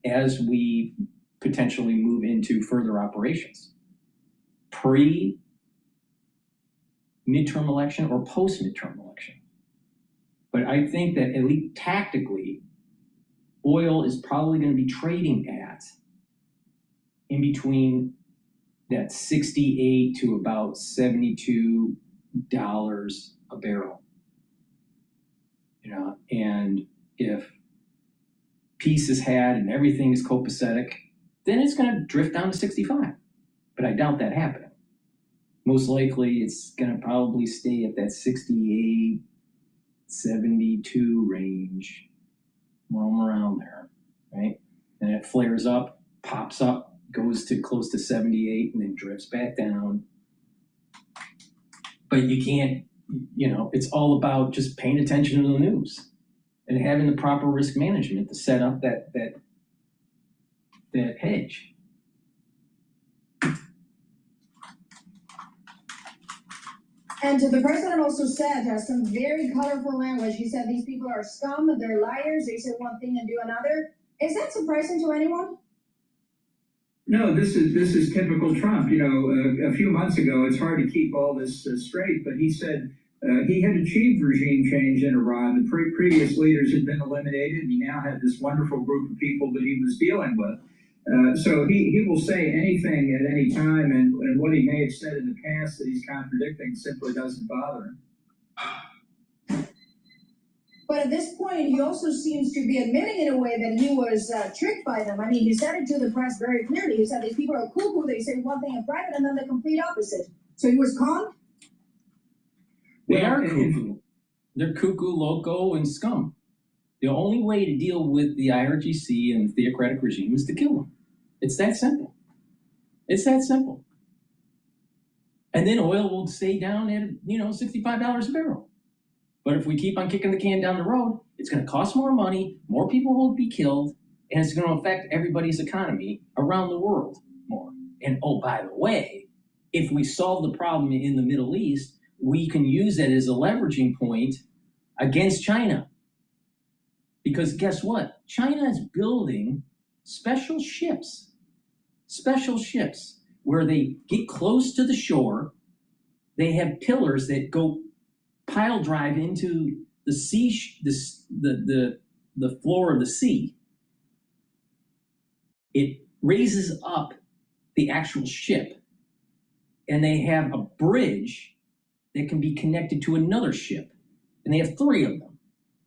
as we potentially move into further operations, pre-midterm election or post-midterm election. But I think that at least tactically, oil is probably going to be trading at in between that 68 to about $72 a barrel. And if peace is had and everything is copacetic, then it's going to drift down to 65. But I doubt that happening. Most likely, it's going to probably stay at that 68, 72 range, roam around there, right? And it flares up, pops up, goes to close to 78, and then drifts back down. But you can't, it's all about just paying attention to the news and having the proper risk management to set up that hedge. And the president also said some very colorful language. He said these people are scum, they're liars, they say one thing and do another. Is that surprising to anyone? No, this is typical Trump. A few months ago, it's hard to keep all this straight, but he said he had achieved regime change in Iran. The previous leaders had been eliminated, and he now had this wonderful group of people that he was dealing with. So he will say anything at any time, and what he may have said in the past that he's contradicting simply doesn't bother him. But at this point, he also seems to be admitting in a way that he was tricked by them. I mean, he said it to the press very clearly. He said these people are cuckoo, they say one thing in private and then the complete opposite. So he was calm? They are cuckoo. They're cuckoo, loco, and scum. The only way to deal with the IRGC and the theocratic regime is to kill them. It's that simple. It's that simple. And then oil will stay down at, $65 a barrel. But if we keep on kicking the can down the road, it's going to cost more money, more people will be killed, and it's going to affect everybody's economy around the world more. And oh, by the way, if we solve the problem in the Middle East, we can use it as a leveraging point against China. Because guess what? China is building special ships where they get close to the shore. They have pillars that go pile drive into the sea, the floor of the sea. It raises up the actual ship, and they have a bridge that can be connected to another ship, and they have 3 of them.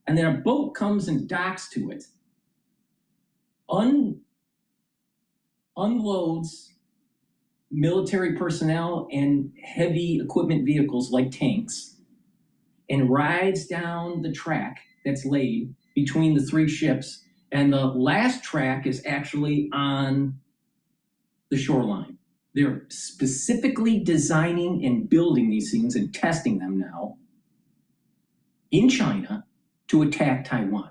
And then a boat comes and docks to it, unloads military personnel and heavy equipment vehicles like tanks, and rides down the track that's laid between the 3 ships. And the last track is actually on the shoreline. They're specifically designing and building these things and testing them now in China to attack Taiwan.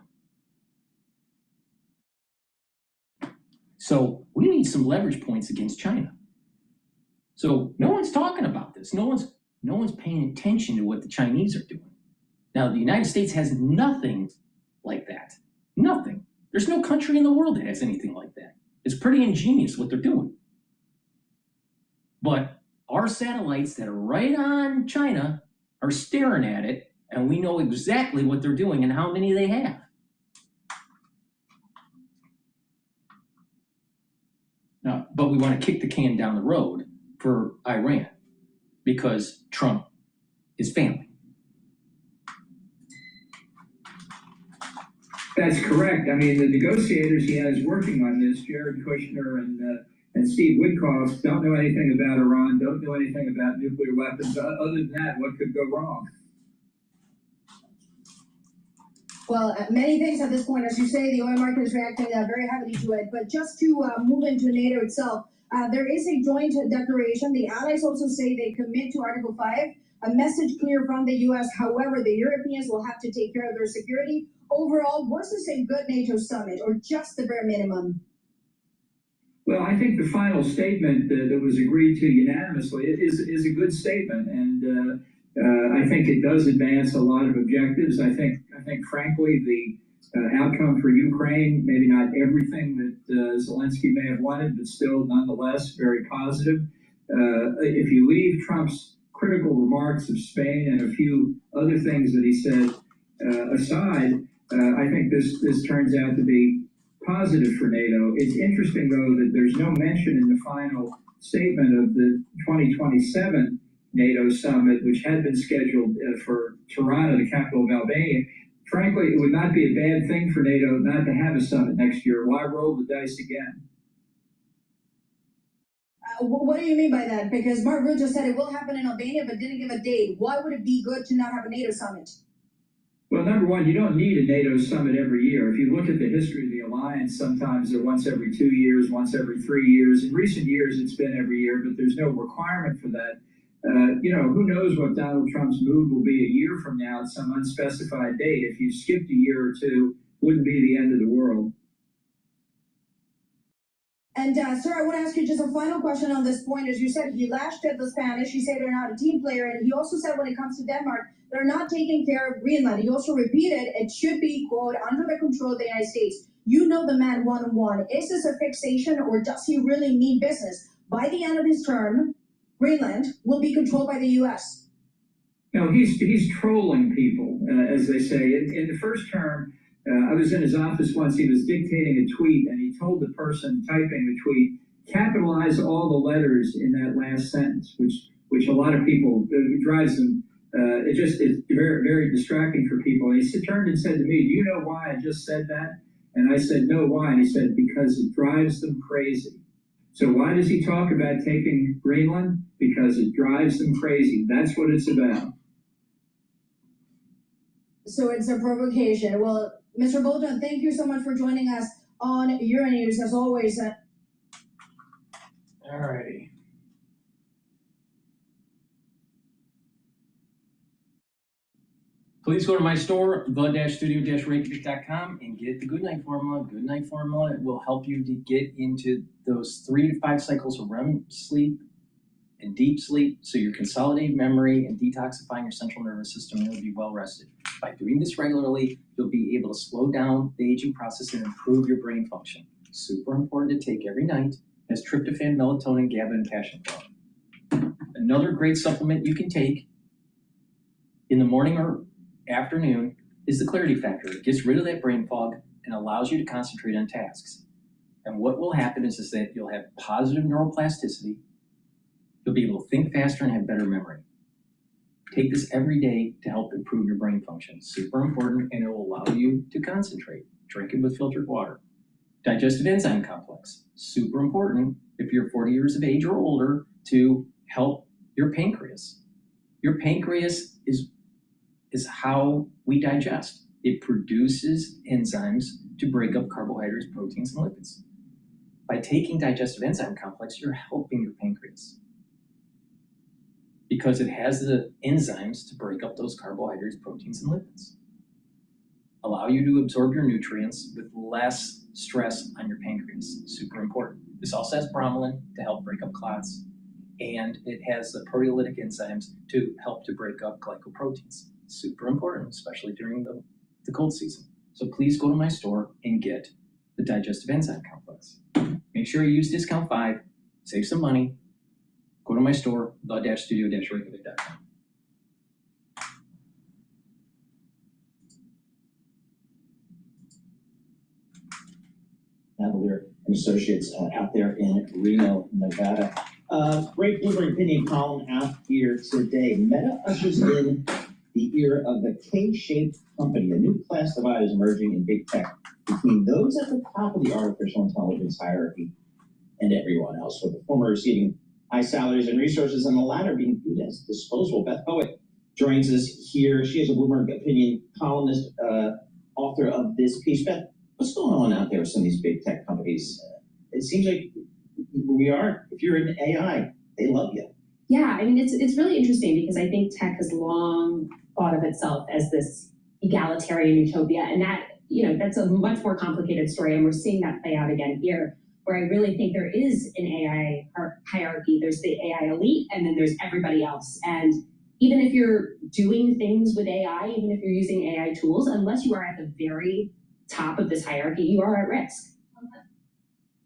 So we need some leverage points against China. So no one's talking about this. No one's paying attention to what the Chinese are doing. Now, the United States has nothing like that. Nothing. There's no country in the world that has anything like that. It's pretty ingenious what they're doing. But our satellites that are right on China are staring at it, and we know exactly what they're doing and how many they have. Now, but we want to kick the can down the road for Iran because Trump is family. That's correct. I mean, the negotiators he has working on this, Jared Kushner and Steve Witkoff, don't know anything about Iran, don't know anything about nuclear weapons. Other than that, what could go wrong? Well, many things at this point. As you say, the oil market is reacting very heavily to it. But just to move into NATO itself, there is a joint declaration. The allies also say they commit to Article 5, a message clear from the U.S. However, the Europeans will have to take care of their security. Overall, was this a good NATO summit or just the bare minimum? Well, I think the final statement that was agreed to unanimously is a good statement, and I think it does advance a lot of objectives. I think frankly, the outcome for Ukraine, maybe not everything that Zelensky may have wanted, but still nonetheless very positive. If you leave Trump's critical remarks of Spain and a few other things that he said aside, I think this turns out to be positive for NATO. It's interesting, though, that there's no mention in the final statement of the 2027 NATO summit, which had been scheduled for Tirana, the capital of Albania. Frankly, it would not be a bad thing for NATO not to have a summit next year. Why roll the dice again? What do you mean by that? Because Mark Rutte just said it will happen in Albania, but didn't give a date. Why would it be good to not have a NATO summit? Well, number one, you don't need a NATO summit every year. If you look at the history of the alliance, sometimes they're once every 2 years, once every 3 years. In recent years, it's been every year, but there's no requirement for that. Who knows what Donald Trump's mood will be a year from now at some unspecified date. If you skipped a year or two, wouldn't be the end of the world. And sir, I want to ask you just a final question on this point. As you said, he lashed at the Spanish. He said they're not a team player. And he also said when it comes to Denmark, they're not taking care of Greenland. He also repeated it should be, quote, under the control of the United States. You know the man one-on-one. Is this a fixation or does he really mean business? By the end of his term, Greenland will be controlled by the U.S. No, he's trolling people, as they say. In the first term, I was in his office once. He was dictating a tweet, and he told the person typing the tweet, capitalize all the letters in that last sentence, which a lot of people, it drives them. It just is very, very distracting for people. And he turned and said to me, do you know why I just said that? And I said, no, why? And he said, because it drives them crazy. So why does he talk about taking Greenland? Because it drives them crazy. That's what it's about. So it's a provocation. Well, Mr. Bolton, thank you so much for joining us on Euronews, as always. All righty. Please go to my store, the-studio-reykjavik.com, and get the Goodnight Formula. Goodnight Formula will help you to get into those 3 to 5 cycles of REM sleep and deep sleep, so you're consolidating memory and detoxifying your central nervous system, and you'll be well rested. By doing this regularly, you'll be able to slow down the aging process and improve your brain function. Super important to take every night. It has tryptophan, melatonin, GABA, and passion flower. Another great supplement you can take in the morning or afternoon is the Clarity Factor. It gets rid of that brain fog and allows you to concentrate on tasks. And what will happen is that you'll have positive neuroplasticity. You'll be able to think faster and have better memory. Take this every day to help improve your brain function. Super important, and it will allow you to concentrate. Drink it with filtered water. Digestive enzyme complex. Super important if you're 40 years of age or older to help your pancreas. Your pancreas is how we digest. It produces enzymes to break up carbohydrates, proteins, and lipids. By taking digestive enzyme complex, you're helping your pancreas because it has the enzymes to break up those carbohydrates, proteins, and lipids. Allow you to absorb your nutrients with less stress on your pancreas. Super important. This also has bromelain to help break up clots, and it has the proteolytic enzymes to help to break up glycoproteins. Super important, especially during the cold season. So please go to my store and get the digestive enzyme complex. Make sure you use discount 5, save some money. Go to my store, the-studio-reykjavik.com. Navalier and Associates out there in Reno, Nevada. Great Bloomberg opinion column out here today. Meta ushers in the era of the K-shaped company. A new class divide is emerging in big tech between those at the top of the artificial intelligence hierarchy and everyone else, with the former receiving high salaries and resources and the latter being viewed as disposable. Beth Poet joins us here. She is a Bloomberg opinion columnist, author of this piece. Beth, what's going on out there with some of these big tech companies? It seems like if you're in AI, they love you. Yeah, I mean, it's really interesting because I think tech has long thought of itself as this egalitarian utopia, and that's a much more complicated story, and we're seeing that play out again here, where I really think there is an AI hierarchy. There's the AI elite, and then there's everybody else. And even if you're doing things with AI, even if you're using AI tools, unless you are at the very top of this hierarchy, you are at risk.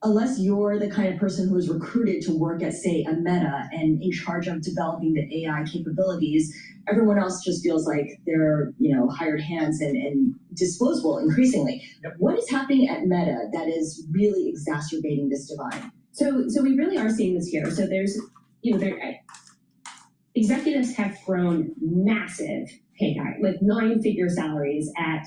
Unless you're the kind of person who is recruited to work at, say, a Meta and in charge of developing the AI capabilities, everyone else just feels like they're, hired hands and disposable increasingly. Yep. What is happening at Meta that is really exacerbating this divide? So we really are seeing this here. So there's, executives have thrown massive pay cut, like 9-figure salaries at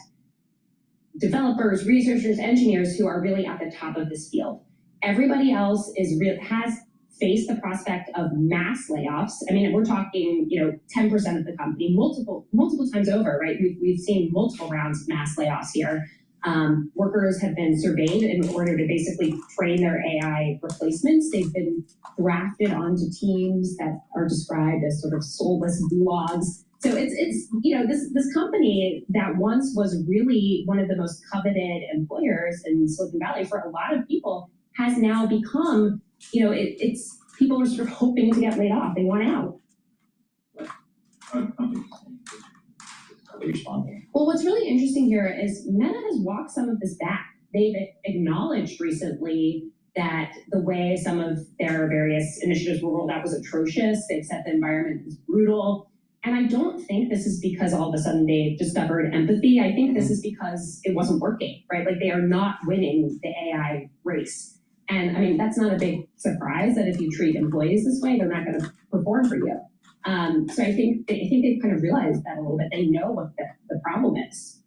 developers, researchers, engineers who are really at the top of this field. Everybody else has faced the prospect of mass layoffs. I mean, we're talking, 10% of the company, multiple times over, right? We've seen multiple rounds of mass layoffs here. Workers have been surveyed in order to basically train their AI replacements. They've been drafted onto teams that are described as sort of soulless gulags. So it's this company that once was really one of the most coveted employers in Silicon Valley for a lot of people has now become, it's people are sort of hoping to get laid off. They want out. Well, what's really interesting here is Meta has walked some of this back. They've acknowledged recently that the way some of their various initiatives were rolled out was atrocious. They've said the environment is brutal. And I don't think this is because all of a sudden they discovered empathy. I think this is because it wasn't working, right? Like they are not winning the AI race. And I mean, that's not a big surprise that if you treat employees this way, they're not going to perform for you. So I think they've kind of realized that a little bit. They know what the problem is.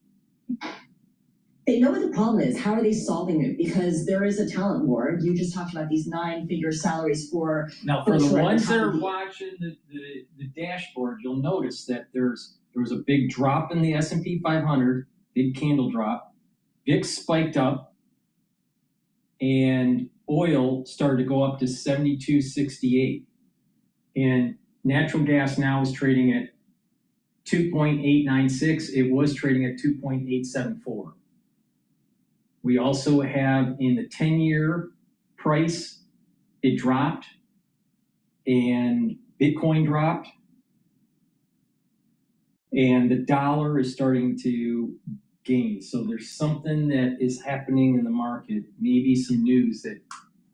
They know what the problem is. How are they solving it? Because there is a talent war. You just talked about these 9-figure salaries for... Now, for the ones that are watching the dashboard, you'll notice that there was a big drop in the S&P 500, big candle drop. VIX spiked up, and oil started to go up to 72.68. And natural gas now is trading at 2.896. It was trading at 2.874. We also have in the 10-year price, it dropped, and Bitcoin dropped, and the dollar is starting to gain. So there's something that is happening in the market, maybe some news that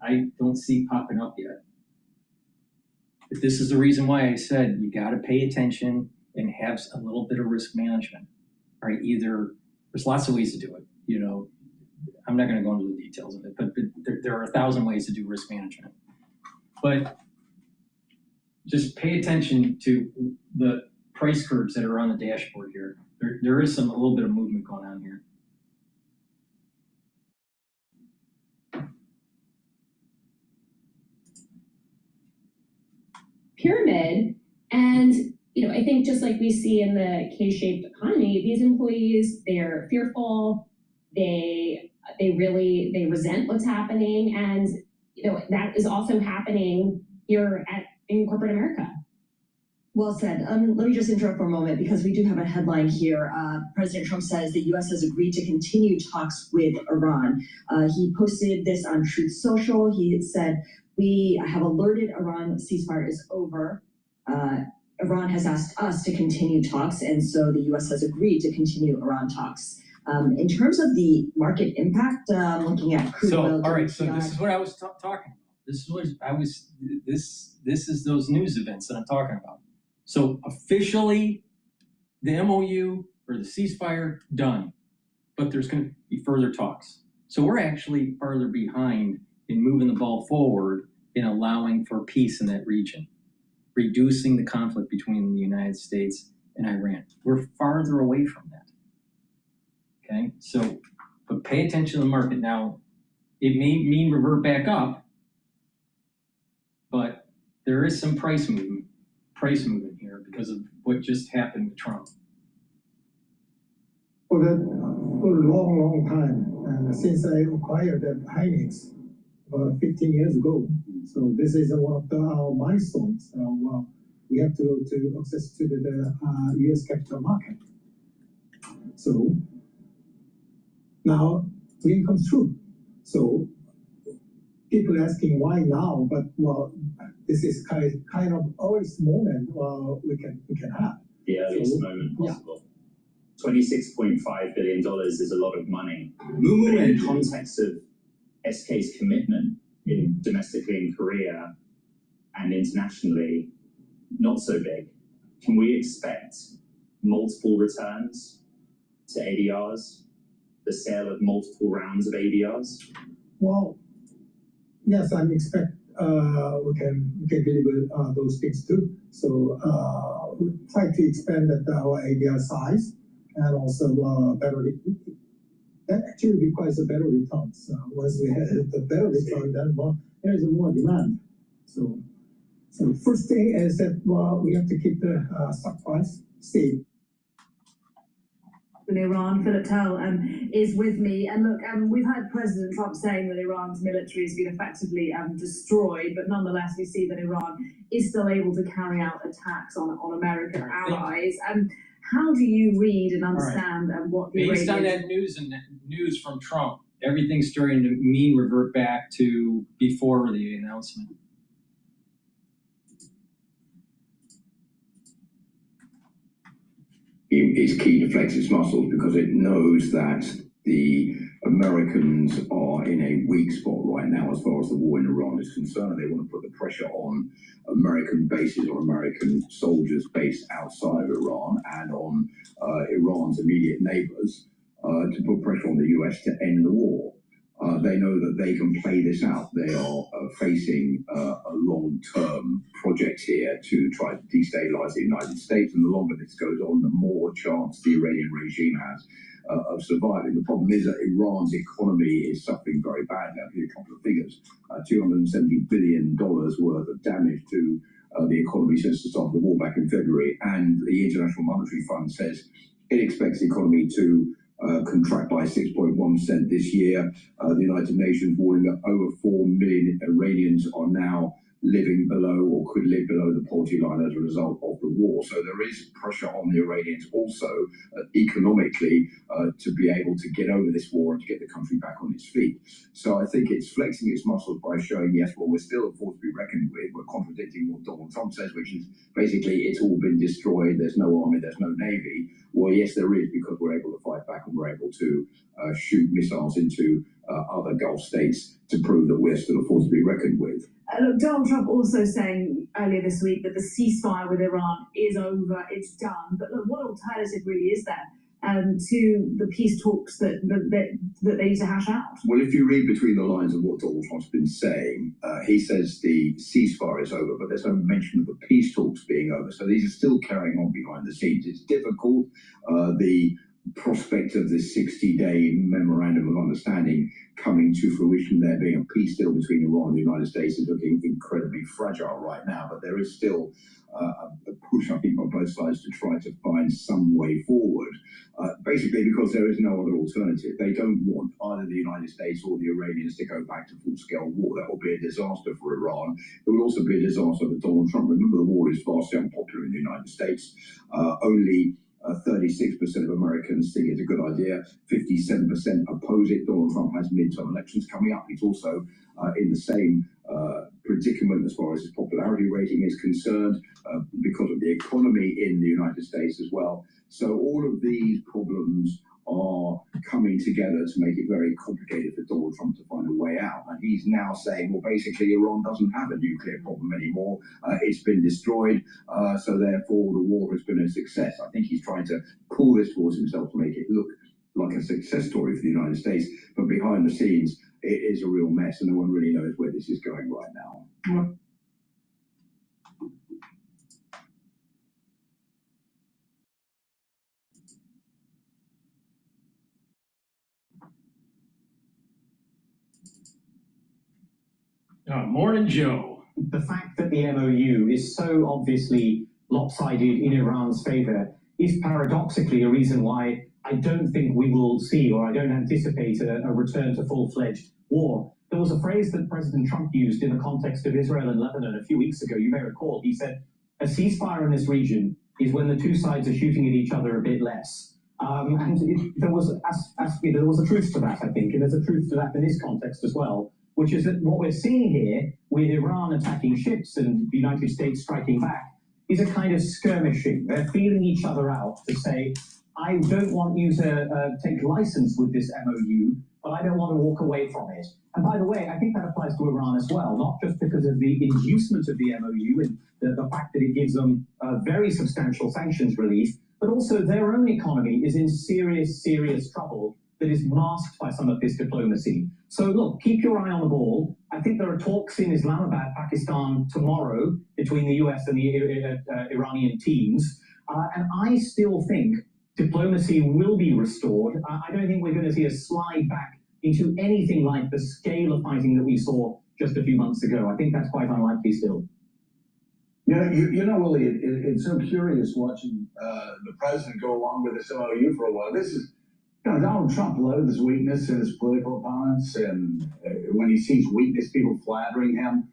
I don't see popping up yet. But this is the reason why I said you got to pay attention and have a little bit of risk management. All right, either there's lots of ways to do it. I'm not going to go into the details of it, but there are 1,000 ways to do risk management. But just pay attention to the price curves that are on the dashboard here. There is a little bit of movement going on here. Pyramid, and I think just like we see in the K-shaped economy, these employees, they're fearful, they resent what's happening, and that is also happening here in corporate America. Well said. Let me just interrupt for a moment because we do have a headline here. President Trump says the U.S. has agreed to continue talks with Iran. He posted this on Truth Social. He said, "We have alerted Iran ceasefire is over. Iran has asked us to continue talks, and so the U.S. has agreed to continue Iran talks." In terms of the market impact, looking at crude oil. All right. So this is what I was talking about. This is those news events that I'm talking about. So officially, the MOU or the ceasefire done, but there's going to be further talks. So we're actually farther behind in moving the ball forward in allowing for peace in that region, reducing the conflict between the United States and Iran. We're farther away from that. Okay, so, but pay attention to the market. Now, it may mean revert back up, but there is some price movement here because of what just happened with Trump. For a long time, and since I acquired that Hynix about 15 years ago, so this is one of our milestones. We have to access to the U.S. capital market. So now dream comes true. So people asking why now, but this is kind of earliest moment we can have. The earliest moment possible. $26.5 billion is a lot of money. But in the context of SK's commitment domestically in Korea and internationally, not so big. Can we expect multiple returns to ADRs? The sale of multiple rounds of ADRs? Well, yes, I expect we can deliver those things too. So we try to expand our ADR size and also better. That actually requires a better return. So once we have the better return, then there is more demand. So first thing is that we have to keep the stock price stable. in Iran. Philip Tell is with me. And look, we've had President Trump saying that Iran's military has been effectively destroyed, but nonetheless we see that Iran is still able to carry out attacks on American allies. How do you read and understand what the based on that news from Trump, everything's starting to mean revert back to before the announcement. It's key to flex its muscles because it knows that the Americans are in a weak spot right now as far as the war in Iran is concerned. They want to put the pressure on American bases or American soldiers based outside of Iran and on Iran's immediate neighbors to put pressure on the US to end the war. They know that they can play this out. They are facing a long-term project here to try to destabilize the United States, and the longer this goes on, the more chance the Iranian regime has of surviving. The problem is that Iran's economy is suffering very badly. I'll give you a couple of figures. $270 billion worth of damage to the economy since the start of the war back in February, and the International Monetary Fund says it expects the economy to contract by 6.1% this year. The United Nations warning that over 4 million Iranians are now living below or could live below the poverty line as a result of the war. So there is pressure on the Iranians also economically to be able to get over this war and to get the country back on its feet. So I think it's flexing its muscles by showing, yes, well, we're still a force to be reckoned with. We're contradicting what Donald Trump says, which is basically it's all been destroyed. There's no army, there's no navy. Well, yes, there is, because we're able to fight back and we're able to shoot missiles into other Gulf states to prove that we're still a force to be reckoned with. Look, Donald Trump also saying earlier this week that the ceasefire with Iran is over, it's done. But look, what alternative really is there to the peace talks that they need to hash out? Well, if you read between the lines of what Donald Trump's been saying, he says the ceasefire is over, but there's no mention of the peace talks being over. So these are still carrying on behind the scenes. It's difficult. The prospect of this 60-day memorandum of understanding coming to fruition, there being a peace deal between Iran and the United States, is looking incredibly fragile right now. But there is still a push, I think, on both sides to try to find some way forward, basically because there is no other alternative. They don't want either the United States or the Iranians to go back to full-scale war. That will be a disaster for Iran. It would also be a disaster for Donald Trump. Remember, the war is vastly unpopular in the United States. Only 36% of Americans think it's a good idea. 57% oppose it. Donald Trump has midterm elections coming up. He's also in the same predicament as far as his popularity rating is concerned because of the economy in the United States as well. So all of these problems are coming together to make it very complicated for Donald Trump to find a way out. And he's now saying, well, basically, Iran doesn't have a nuclear problem anymore. It's been destroyed. So therefore, the war has been a success. I think he's trying to pull this towards himself to make it look like a success story for the United States. But behind the scenes, it is a real mess, and no one really knows where this is going right now. Morning, Joe. The fact that the MOU is so obviously lopsided in Iran's favor is paradoxically a reason why I don't think we will see, or I don't anticipate, a return to full-fledged war. There was a phrase that President Trump used in the context of Israel and Lebanon a few weeks ago. You may recall, he said, a ceasefire in this region is when the two sides are shooting at each other a bit less. There was a truth to that, I think, and there's a truth to that in this context as well, which is that what we're seeing here with Iran attacking ships and the United States striking back is a kind of skirmishing. They're feeling each other out to say, I don't want you to take license with this MOU, but I don't want to walk away from it. And by the way, I think that applies to Iran as well, not just because of the inducement of the MOU and the fact that it gives them very substantial sanctions relief, but also their own economy is in serious, serious trouble that is masked by some of this diplomacy. So look, keep your eye on the ball. I think there are talks in Islamabad, Pakistan tomorrow between the US and the Iranian teams. And I still think diplomacy will be restored. I don't think we're going to see a slide back into anything like the scale of fighting that we saw just a few months ago. I think that's quite unlikely still. Willie, it's so curious watching the president go along with this MOU for a while. This is, Donald Trump loathes weakness in his political opponents, and when he sees weakness, people flattering him,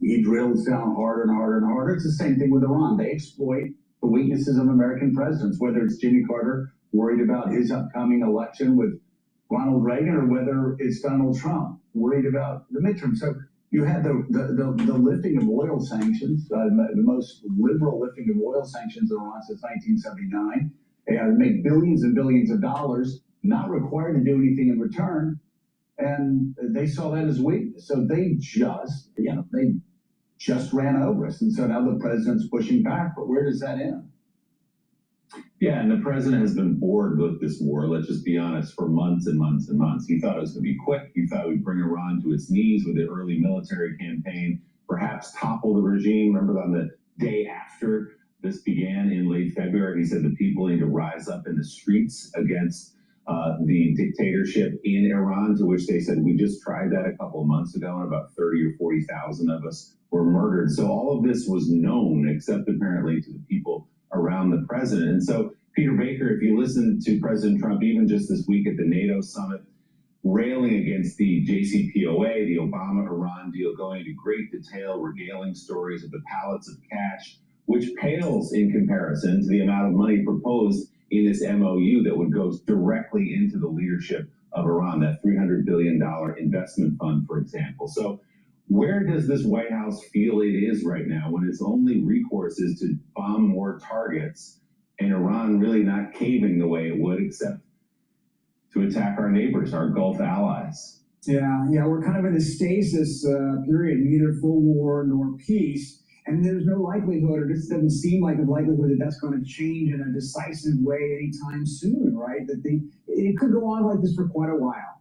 he drills down harder and harder and harder. It's the same thing with Iran. They exploit the weaknesses of American presidents, whether it's Jimmy Carter worried about his upcoming election with Ronald Reagan, or whether it's Donald Trump worried about the midterm. So you had the lifting of oil sanctions, the most liberal lifting of oil sanctions in Iran since 1979. They make billions and billions of dollars, not required to do anything in return, and they saw that as weakness. So they just ran over us, and so now the president's pushing back. But where does that end? Yeah, and the president has been bored with this war, let's just be honest, for months and months and months. He thought it was going to be quick. He thought it would bring Iran to its knees with the early military campaign, perhaps topple the regime. Remember, on the day after this began in late February, he said the people need to rise up in the streets against the dictatorship in Iran, to which they said, we just tried that a couple of months ago, and about 30 or 40,000 of us were murdered. So all of this was known, except apparently to the people around the president. And so, Peter Baker, if you listen to President Trump, even just this week at the NATO summit, railing against the JCPOA, the Obama-Iran deal, going into great detail, regaling stories of the pallets of cash, which pales in comparison to the amount of money proposed in this MOU that would go directly into the leadership of Iran, that $300 billion investment fund, for example. So where does this White House feel it is right now when its only recourse is to bomb more targets, and Iran really not caving the way it would, except to attack our neighbors, our Gulf allies? Yeah, we're kind of in a stasis period, neither full war nor peace. And there's no likelihood, or this doesn't seem like a likelihood, that that's going to change in a decisive way anytime soon, right? It could go on like this for quite a while.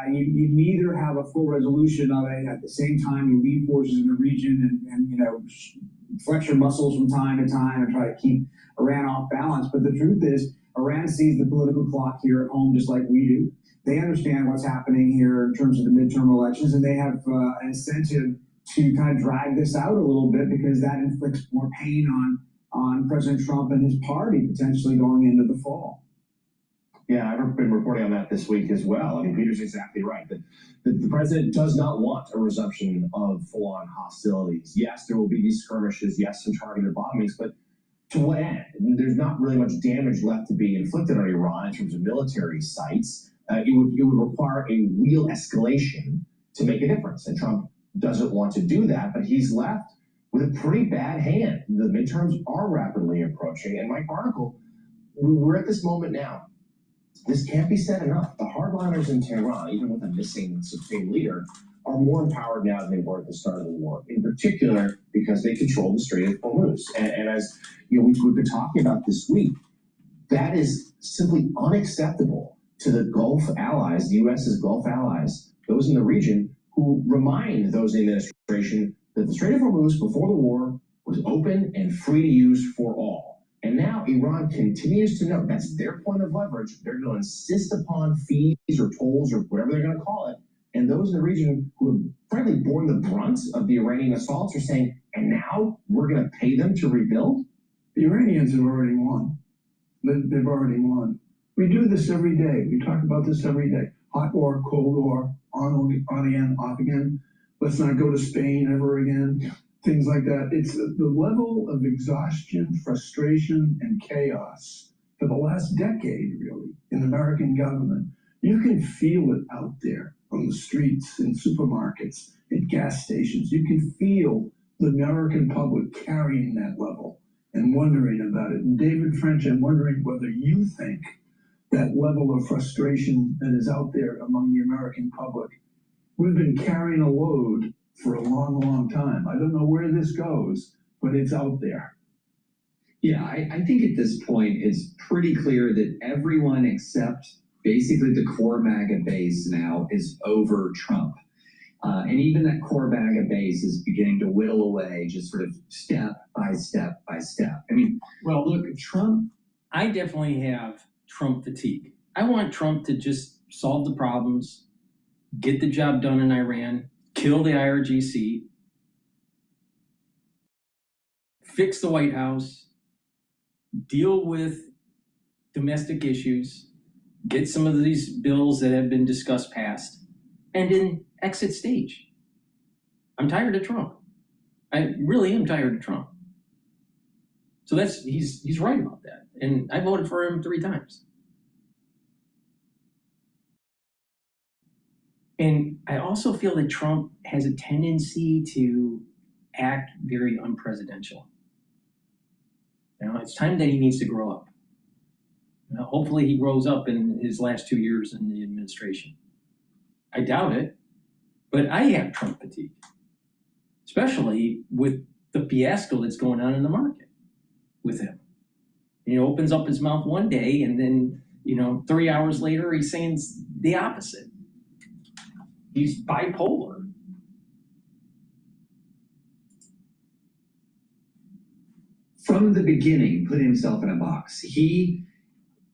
You neither have a full resolution of it, at the same time you leave forces in the region and flex your muscles from time to time and try to keep Iran off balance. But the truth is, Iran sees the political clock here at home just like we do. They understand what's happening here in terms of the midterm elections, and they have an incentive to kind of drag this out a little bit, because that inflicts more pain on President Trump and his party potentially going into the fall. Yeah, I've been reporting on that this week as well. I mean, Peter's exactly right. The president does not want a resumption of full-on hostilities. Yes, there will be these skirmishes. Yes, some targeted bombings, but to what end? There's not really much damage left to be inflicted on Iran in terms of military sites. It would require a real escalation to make a difference, and Trump doesn't want to do that, but he's left with a pretty bad hand. The midterms are rapidly approaching, and Mike Article, we're at this moment now. This can't be said enough. The hardliners in Tehran, even with a missing supreme leader, are more empowered now than they were at the start of the war, in particular because they control the Strait of Hormuz. And as we've been talking about this week, that is simply unacceptable to the Gulf allies, the U.S.'s Gulf allies, those in the region, who remind those in the administration that the Strait of Hormuz before the war was open and free to use for all. And now Iran continues to know that's their point of leverage. They're going to insist upon fees or tolls or whatever they're going to call it. And those in the region who have frankly borne the brunt of the Iranian assaults are saying, and now we're going to pay them to rebuild? The Iranians have already won. They've already won. We do this every day. We talk about this every day. Hot war, cold war, on again, off again. Let's not go to Spain ever again. Things like that. It's the level of exhaustion, frustration, and chaos for the last decade, really, in American government. You can feel it out there on the streets, in supermarkets, at gas stations. You can feel the American public carrying that level and wondering about it. And David French, I'm wondering whether you think that level of frustration that is out there among the American public. We've been carrying a load for a long, long time. I don't know where this goes, but it's out there. Yeah, I think at this point it's pretty clear that everyone except basically the core MAGA base now is over Trump. And even that core MAGA base is beginning to whittle away, just sort of step by step by step. I mean, well, look, Trump, I definitely have Trump fatigue. I want Trump to just solve the problems, get the job done in Iran, kill the IRGC, fix the White House, deal with domestic issues, get some of these bills that have been discussed passed, and then exit stage. I'm tired of Trump. I really am tired of Trump. So he's right about that. And I voted for him 3 times. And I also feel that Trump has a tendency to act very unpresidential. You know, it's time that he needs to grow up. You know, hopefully he grows up in his last 2 years in the administration. I doubt it, but I have Trump fatigue, especially with the fiasco that's going on in the market with him. And he opens up his mouth one day and then, 3 hours later, he's saying the opposite. He's bipolar. From the beginning, put himself in a box. He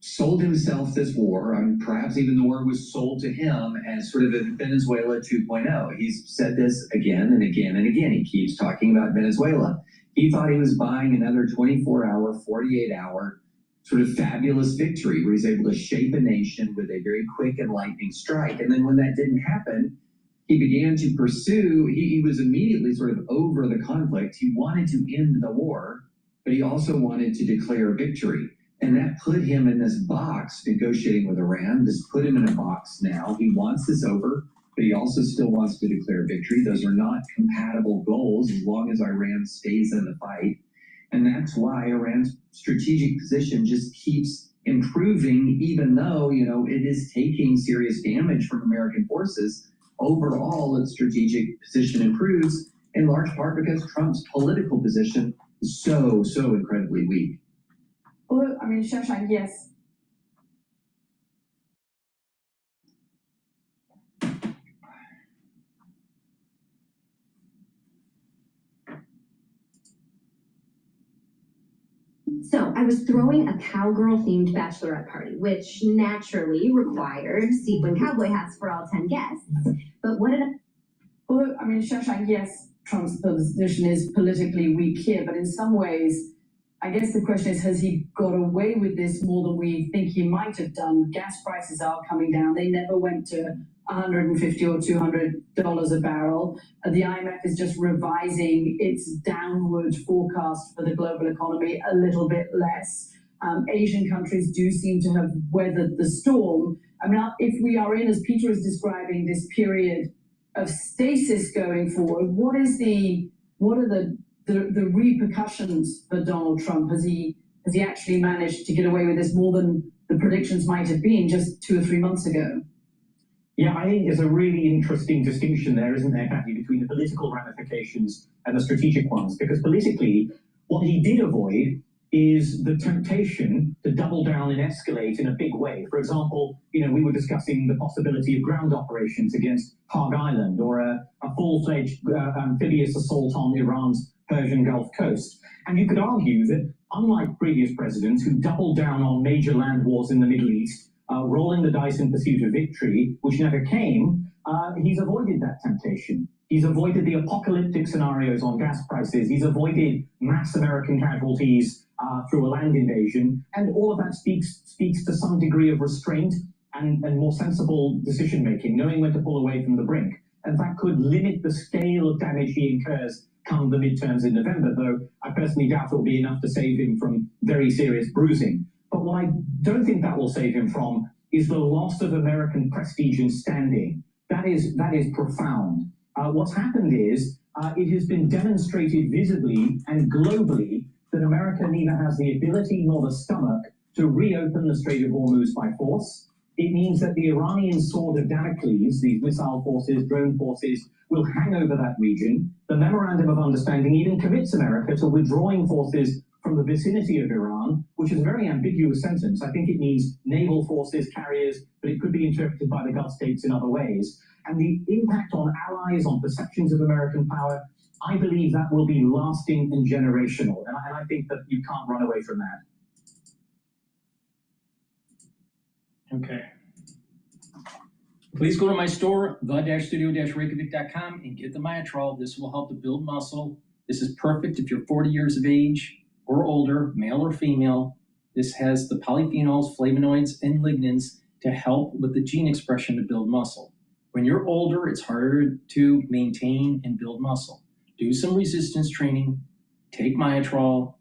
sold himself this war, and perhaps even the war was sold to him as sort of a Venezuela 2.0. He's said this again and again and again. He keeps talking about Venezuela. He thought he was buying another 24-hour, 48-hour sort of fabulous victory where he's able to shape a nation with a very quick and lightning strike. And then when that didn't happen, he began to pursue, he was immediately sort of over the conflict. He wanted to end the war, but he also wanted to declare victory. And that put him in this box negotiating with Iran. This put him in a box now. He wants this over, but he also still wants to declare victory. Those are not compatible goals as long as Iran stays in the fight. And that's why Iran's strategic position just keeps improving, even though, it is taking serious damage from American forces. Overall, its strategic position improves, in large part because Trump's political position is so incredibly weak. Well, Shashank, yes. So I was throwing a cowgirl-themed bachelorette party, which naturally required sequin cowboy hats for all 10 guests. But what did I... Well, Shashank, yes, Trump's position is politically weak here, but in some ways, I guess the question is, has he got away with this more than we think he might have done? Gas prices are coming down. They never went to $150 or $200 a barrel. The IMF is just revising its downward forecast for the global economy a little bit less. Asian countries do seem to have weathered the storm. If we are in, as Peter is describing, this period of stasis going forward, what are the repercussions for Donald Trump? Has he actually managed to get away with this more than the predictions might have been just 2 or 3 months ago? Yeah, I think there's a really interesting distinction there, isn't there, Kathy, between the political ramifications and the strategic ones? Because politically, what he did avoid is the temptation to double down and escalate in a big way. For example, we were discussing the possibility of ground operations against Harangue Island or a full-fledged amphibious assault on Iran's Persian Gulf coast. And you could argue that, unlike previous presidents who doubled down on major land wars in the Middle East, rolling the dice in pursuit of victory, which never came, he's avoided that temptation. He's avoided the apocalyptic scenarios on gas prices. He's avoided mass American casualties through a land invasion. And all of that speaks to some degree of restraint and more sensible decision-making, knowing when to pull away from the brink. And that could limit the scale of damage he incurs come the midterms in November, though I personally doubt it will be enough to save him from very serious bruising. But what I don't think that will save him from is the loss of American prestige and standing. That is profound. What's happened is it has been demonstrated visibly and globally that America neither has the ability nor the stomach to reopen the Strait of Hormuz by force. It means that the Iranian sword of Damocles, these missile forces, drone forces, will hang over that region. The Memorandum of Understanding even commits America to withdrawing forces from the vicinity of Iran, which is a very ambiguous sentence. I think it means naval forces, carriers, but it could be interpreted by the Gulf states in other ways. And the impact on allies, on perceptions of American power, I believe that will be lasting and generational. And I think that you can't run away from that. Okay. Please go to my store, the-studio-reykjavik.com, and get the Miatrol. This will help to build muscle. This is perfect if you're 40 years of age or older, male or female. This has the polyphenols, flavonoids, and lignans to help with the gene expression to build muscle. When you're older, it's harder to maintain and build muscle. Do some resistance training, take Myotrol,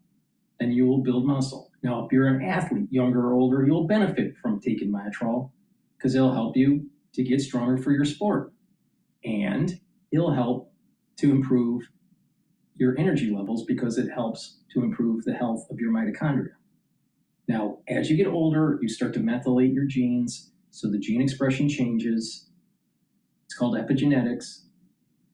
and you will build muscle. Now, if you're an athlete, younger or older, you'll benefit from taking Myotrol because it'll help you to get stronger for your sport. And it'll help to improve your energy levels because it helps to improve the health of your mitochondria. Now, as you get older, you start to methylate your genes, so the gene expression changes. It's called epigenetics,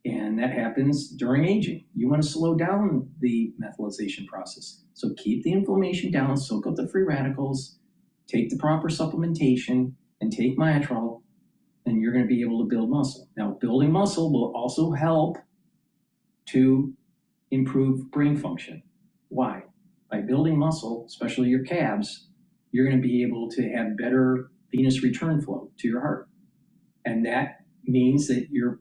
and that happens during aging. You want to slow down the methylation process. So keep the inflammation down, soak up the free radicals, take the proper supplementation, and take Myotrol, and you're going to be able to build muscle. Now, building muscle will also help to improve brain function. Why? By building muscle, especially your calves, you're going to be able to have better venous return flow to your heart. And that means that your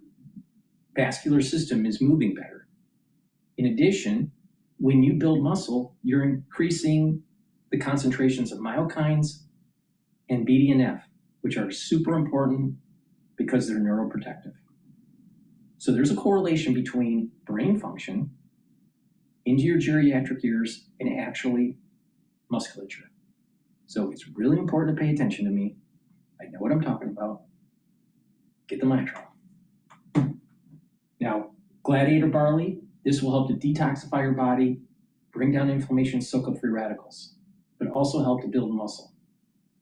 vascular system is moving better. In addition, when you build muscle, you're increasing the concentrations of myokines and BDNF, which are super important because they're neuroprotective. So there's a correlation between brain function into your geriatric years and actually musculature. So it's really important to pay attention to me. I know what I'm talking about. Get the Myotrol. Now, gladiator barley, this will help to detoxify your body, bring down inflammation, soak up free radicals, but also help to build muscle.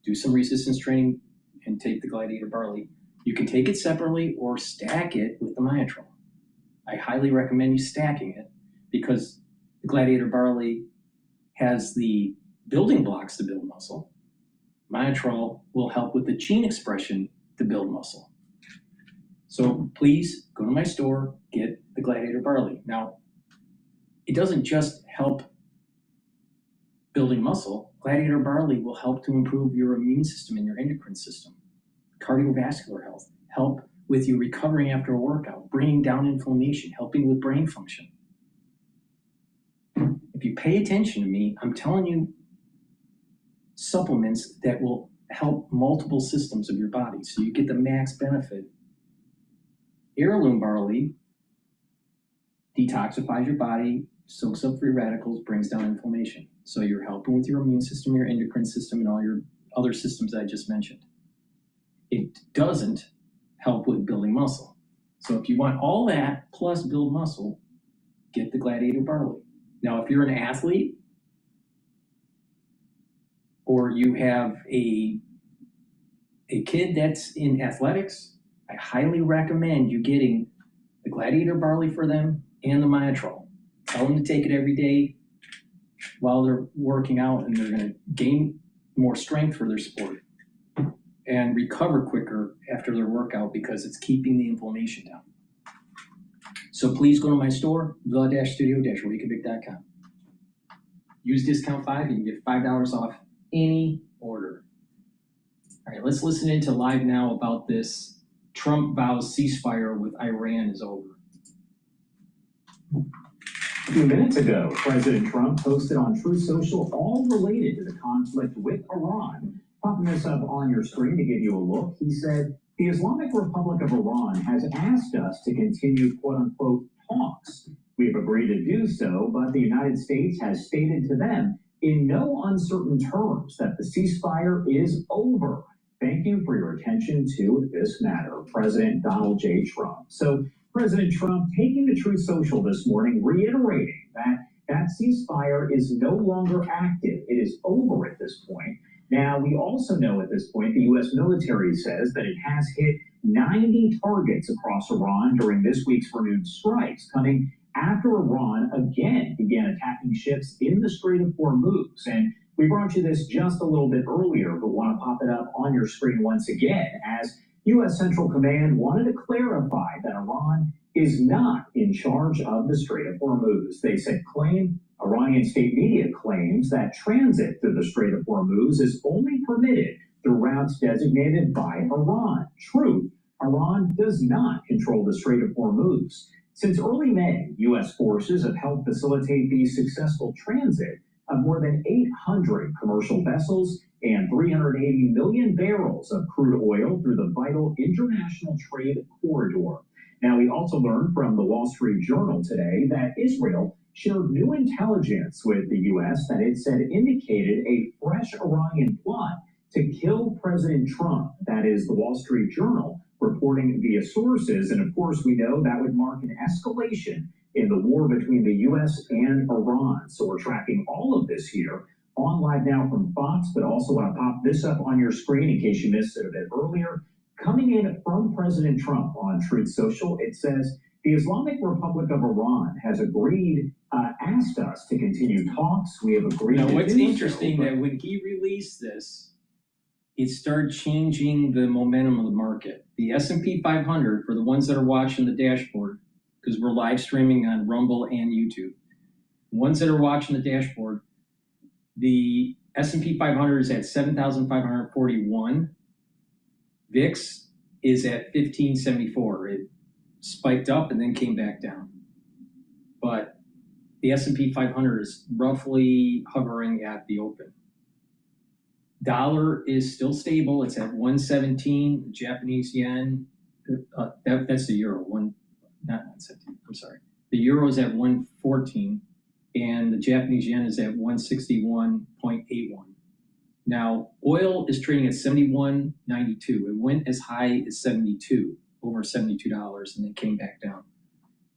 Do some resistance training and take the gladiator barley. You can take it separately or stack it with the Myotrol. I highly recommend you stacking it because the gladiator barley has the building blocks to build muscle. Myotrol will help with the gene expression to build muscle. So please go to my store, get the gladiator barley. Now, it doesn't just help building muscle. Gladiator barley will help to improve your immune system and your endocrine system, cardiovascular health, help with you recovering after a workout, bringing down inflammation, helping with brain function. If you pay attention to me, I'm telling you supplements that will help multiple systems of your body so you get the max benefit. Heirloom barley detoxifies your body, soaks up free radicals, brings down inflammation. So you're helping with your immune system, your endocrine system, and all your other systems I just mentioned. It doesn't help with building muscle. So if you want all that plus build muscle, get the gladiator barley. Now, if you're an athlete or you have a kid that's in athletics, I highly recommend you getting the gladiator barley for them and the Myotrol. Tell them to take it every day while they're working out, and they're going to gain more strength for their sport and recover quicker after their workout because it's keeping the inflammation down. So please go to my store, the-studio-reykjavik.com. Use discount 5 and you get $5 off any order. All right, let's listen into live now about this Trump vows ceasefire with Iran is over. A few minutes ago, President Trump posted on Truth Social all related to the conflict with Iran. Popping this up on your screen to give you a look, he said, the Islamic Republic of Iran has asked us to continue quote-unquote talks. We have agreed to do so, but the United States has stated to them in no uncertain terms that the ceasefire is over. Thank you for your attention to this matter, President Donald J. Trump. So President Trump taking to Truth Social this morning, reiterating that ceasefire is no longer active. It is over at this point. Now, we also know at this point the U.S. military says that it has hit 90 targets across Iran during this week's renewed strikes, coming after Iran again began attacking ships in the Strait of Hormuz. And we brought you this just a little bit earlier, but want to pop it up on your screen once again, as U.S. Central Command wanted to clarify that Iran is not in charge of the Strait of Hormuz. They said Iranian state media claims that transit through the Strait of Hormuz is only permitted through routes designated by Iran. Truth, Iran does not control the Strait of Hormuz. Since early May, U.S. forces have helped facilitate the successful transit of more than 800 commercial vessels and 380 million barrels of crude oil through the vital international trade corridor. Now, we also learned from the Wall Street Journal today that Israel shared new intelligence with the U.S. that it said indicated a fresh Iranian plot to kill President Trump. That is the Wall Street Journal reporting via sources. And of course, we know that would mark an escalation in the war between the U.S. and Iran. So we're tracking all of this here on Live Now from Fox, but also want to pop this up on your screen in case you missed it a bit earlier. Coming in from President Trump on Truth Social, it says, the Islamic Republic of Iran has asked us to continue talks. We have agreed Now, to what's do interesting so, that when he released this, it started changing the momentum of the market. The S&P 500, for the ones that are watching the dashboard, because we're live streaming on Rumble and YouTube, the ones that are watching the dashboard, the S&P 500 is at 7,541. VIX is at 1574. It spiked up and then came back down. But the S&P 500 is roughly hovering at the open. Dollar is still stable. It's at 117. The Japanese yen, that's the euro. Not 117. I'm sorry. The euro is at 114, and the Japanese yen is at 161.81. Now, oil is trading at 71.92. It went as high as 72, over $72, and then came back down.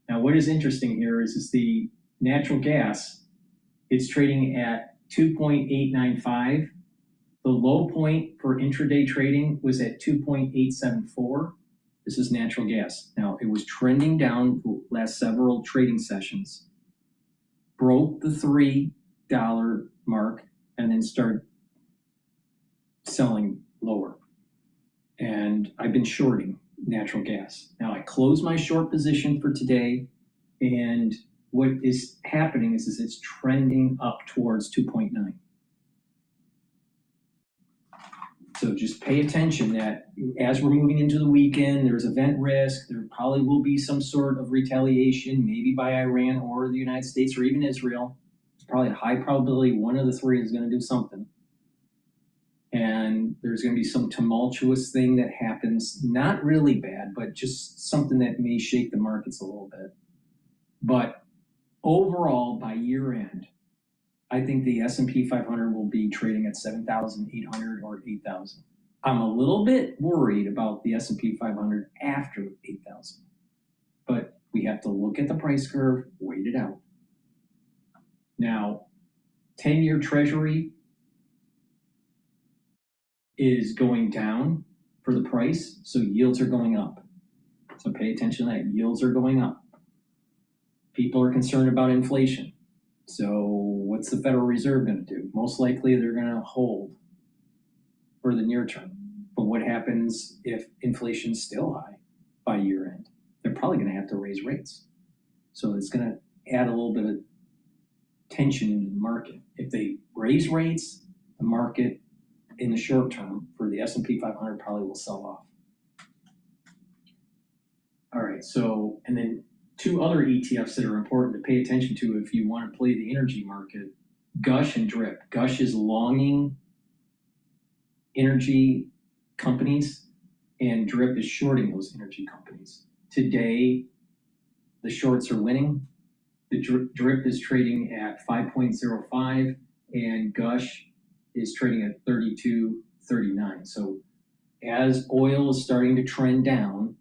Now, what is interesting here is the natural gas. It's trading at 2.895. The low point for intraday trading was at 2.874. This is natural gas. Now, it was trending down the last several trading sessions, broke the $3 mark, and then started selling lower. And I've been shorting natural gas. Now, I closed my short position for today, and what is happening is it's trending up towards 2.9. So just pay attention that as we're moving into the weekend, there's event risk. There probably will be some sort of retaliation, maybe by Iran or the United States or even Israel. It's probably a high probability one of the three is going to do something. And there's going to be some tumultuous thing that happens, not really bad, but just something that may shake the markets a little bit. But overall, by year end, I think the S&P 500 will be trading at 7,800 or 8,000. I'm a little bit worried about the S&P 500 after 8,000, but we have to look at the price curve, wait it out. Now, 10-year Treasury is going down for the price, so yields are going up. So pay attention to that. Yields are going up. People are concerned about inflation. So what's the Federal Reserve going to do? Most likely they're going to hold for the near term. But what happens if inflation's still high by year end? They're probably going to have to raise rates. So it's going to add a little bit of tension into the market. If they raise rates, the market in the short term for the S&P 500 probably will sell off. All right, so, and then two other ETFs that are important to pay attention to if you want to play the energy market, Gush and DRIP. Gush is longing energy companies, and DRIP is shorting those energy companies. Today, the shorts are winning. The DRIP is trading at 5.05, and Gush is trading at 32.39. So as oil is starting to trend down,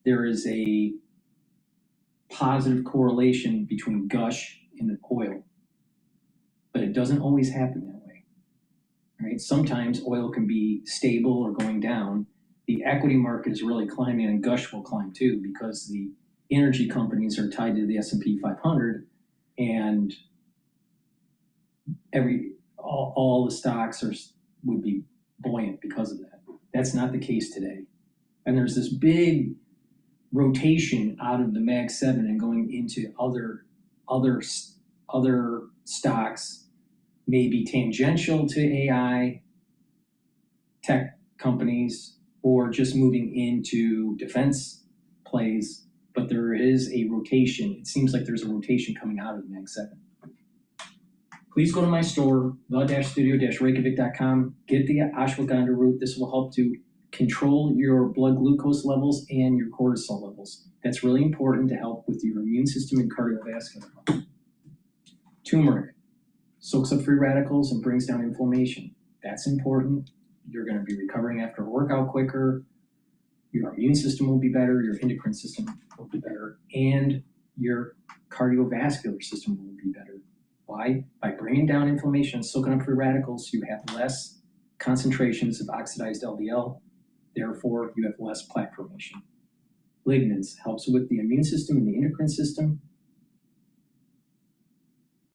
there is a positive correlation between Gush and oil, but it doesn't always happen that way, right? Sometimes oil can be stable or going down. The equity market is really climbing, and Gush will climb too because the energy companies are tied to the S&P 500, and all the stocks would be buoyant because of that. That's not the case today, and there's this big rotation out of the Mag 7 and going into other stocks, maybe tangential to AI tech companies, or just moving into defense plays but there is a rotation. It seems like there's a rotation coming out of the Mag 7. Please go to my store, the-studio-reykjavik.com. Get the ashwagandha root. This will help to control your blood glucose levels and your cortisol levels. That's really important to help with your immune system and cardiovascular health. Turmeric soaks up free radicals and brings down inflammation. That's important. You're going to be recovering after a workout quicker. Your immune system will be better. Your endocrine system will be better. And your cardiovascular system will be better. Why? By bringing down inflammation and soaking up free radicals, you have less concentrations of oxidized LDL. Therefore, you have less plaque formation. Lignans helps with the immune system and the endocrine system.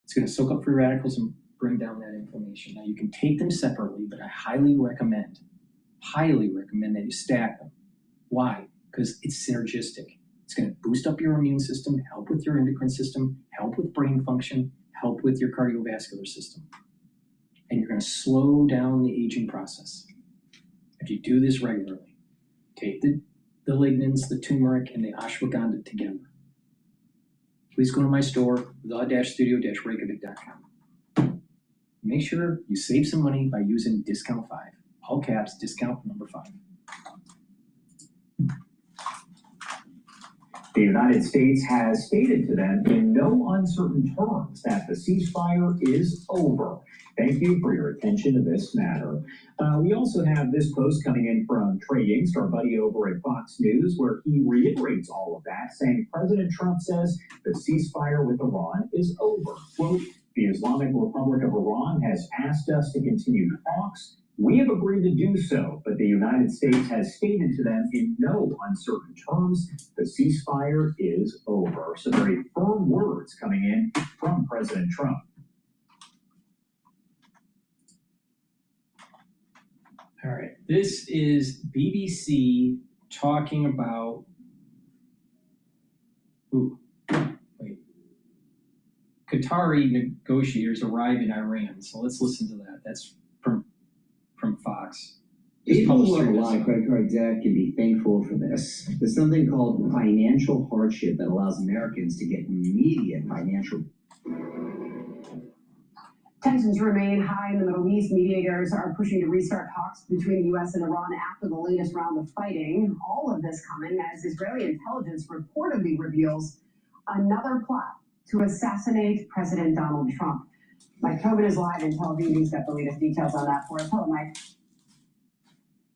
It's going to soak up free radicals and bring down that inflammation. Now, you can take them separately, but I highly recommend that you stack them. Why? Because it's synergistic. It's going to boost up your immune system, help with your endocrine system, help with brain function, help with your cardiovascular system. And you're going to slow down the aging process. If you do this regularly, take the lignans, the turmeric, and the ashwagandha together. Please go to my store, the-studio-reykjavik.com. Make sure you save some money by using discount 5. All caps, discount number 5. The United States has stated to them in no uncertain terms that the ceasefire is over. Thank you for your attention to this matter. We also have this post coming in from Trey Yingst, our buddy over at Fox News, where he reiterates all of that, saying President Trump says the ceasefire with Iran is over. Quote, the Islamic Republic of Iran has asked us to continue talks. We have agreed to do so, but the United States has stated to them in no uncertain terms the ceasefire is over. So very firm words coming in from President Trump. All right, this is BBC talking about, Qatari negotiators arrive in Iran. So let's listen to that. That's from Fox. People who have a lot of credit card debt can be thankful for this. There's something called financial hardship that allows Americans to get immediate financial. Tensions remain high in the Middle East. Mediators are pushing to restart talks between the U.S. and Iran after the latest round of fighting. All of this coming as Israeli intelligence reportedly reveals another plot to assassinate President Donald Trump. Mike Tobin is live in Tel Aviv. He's got the latest details on that for us. Hello, Mike.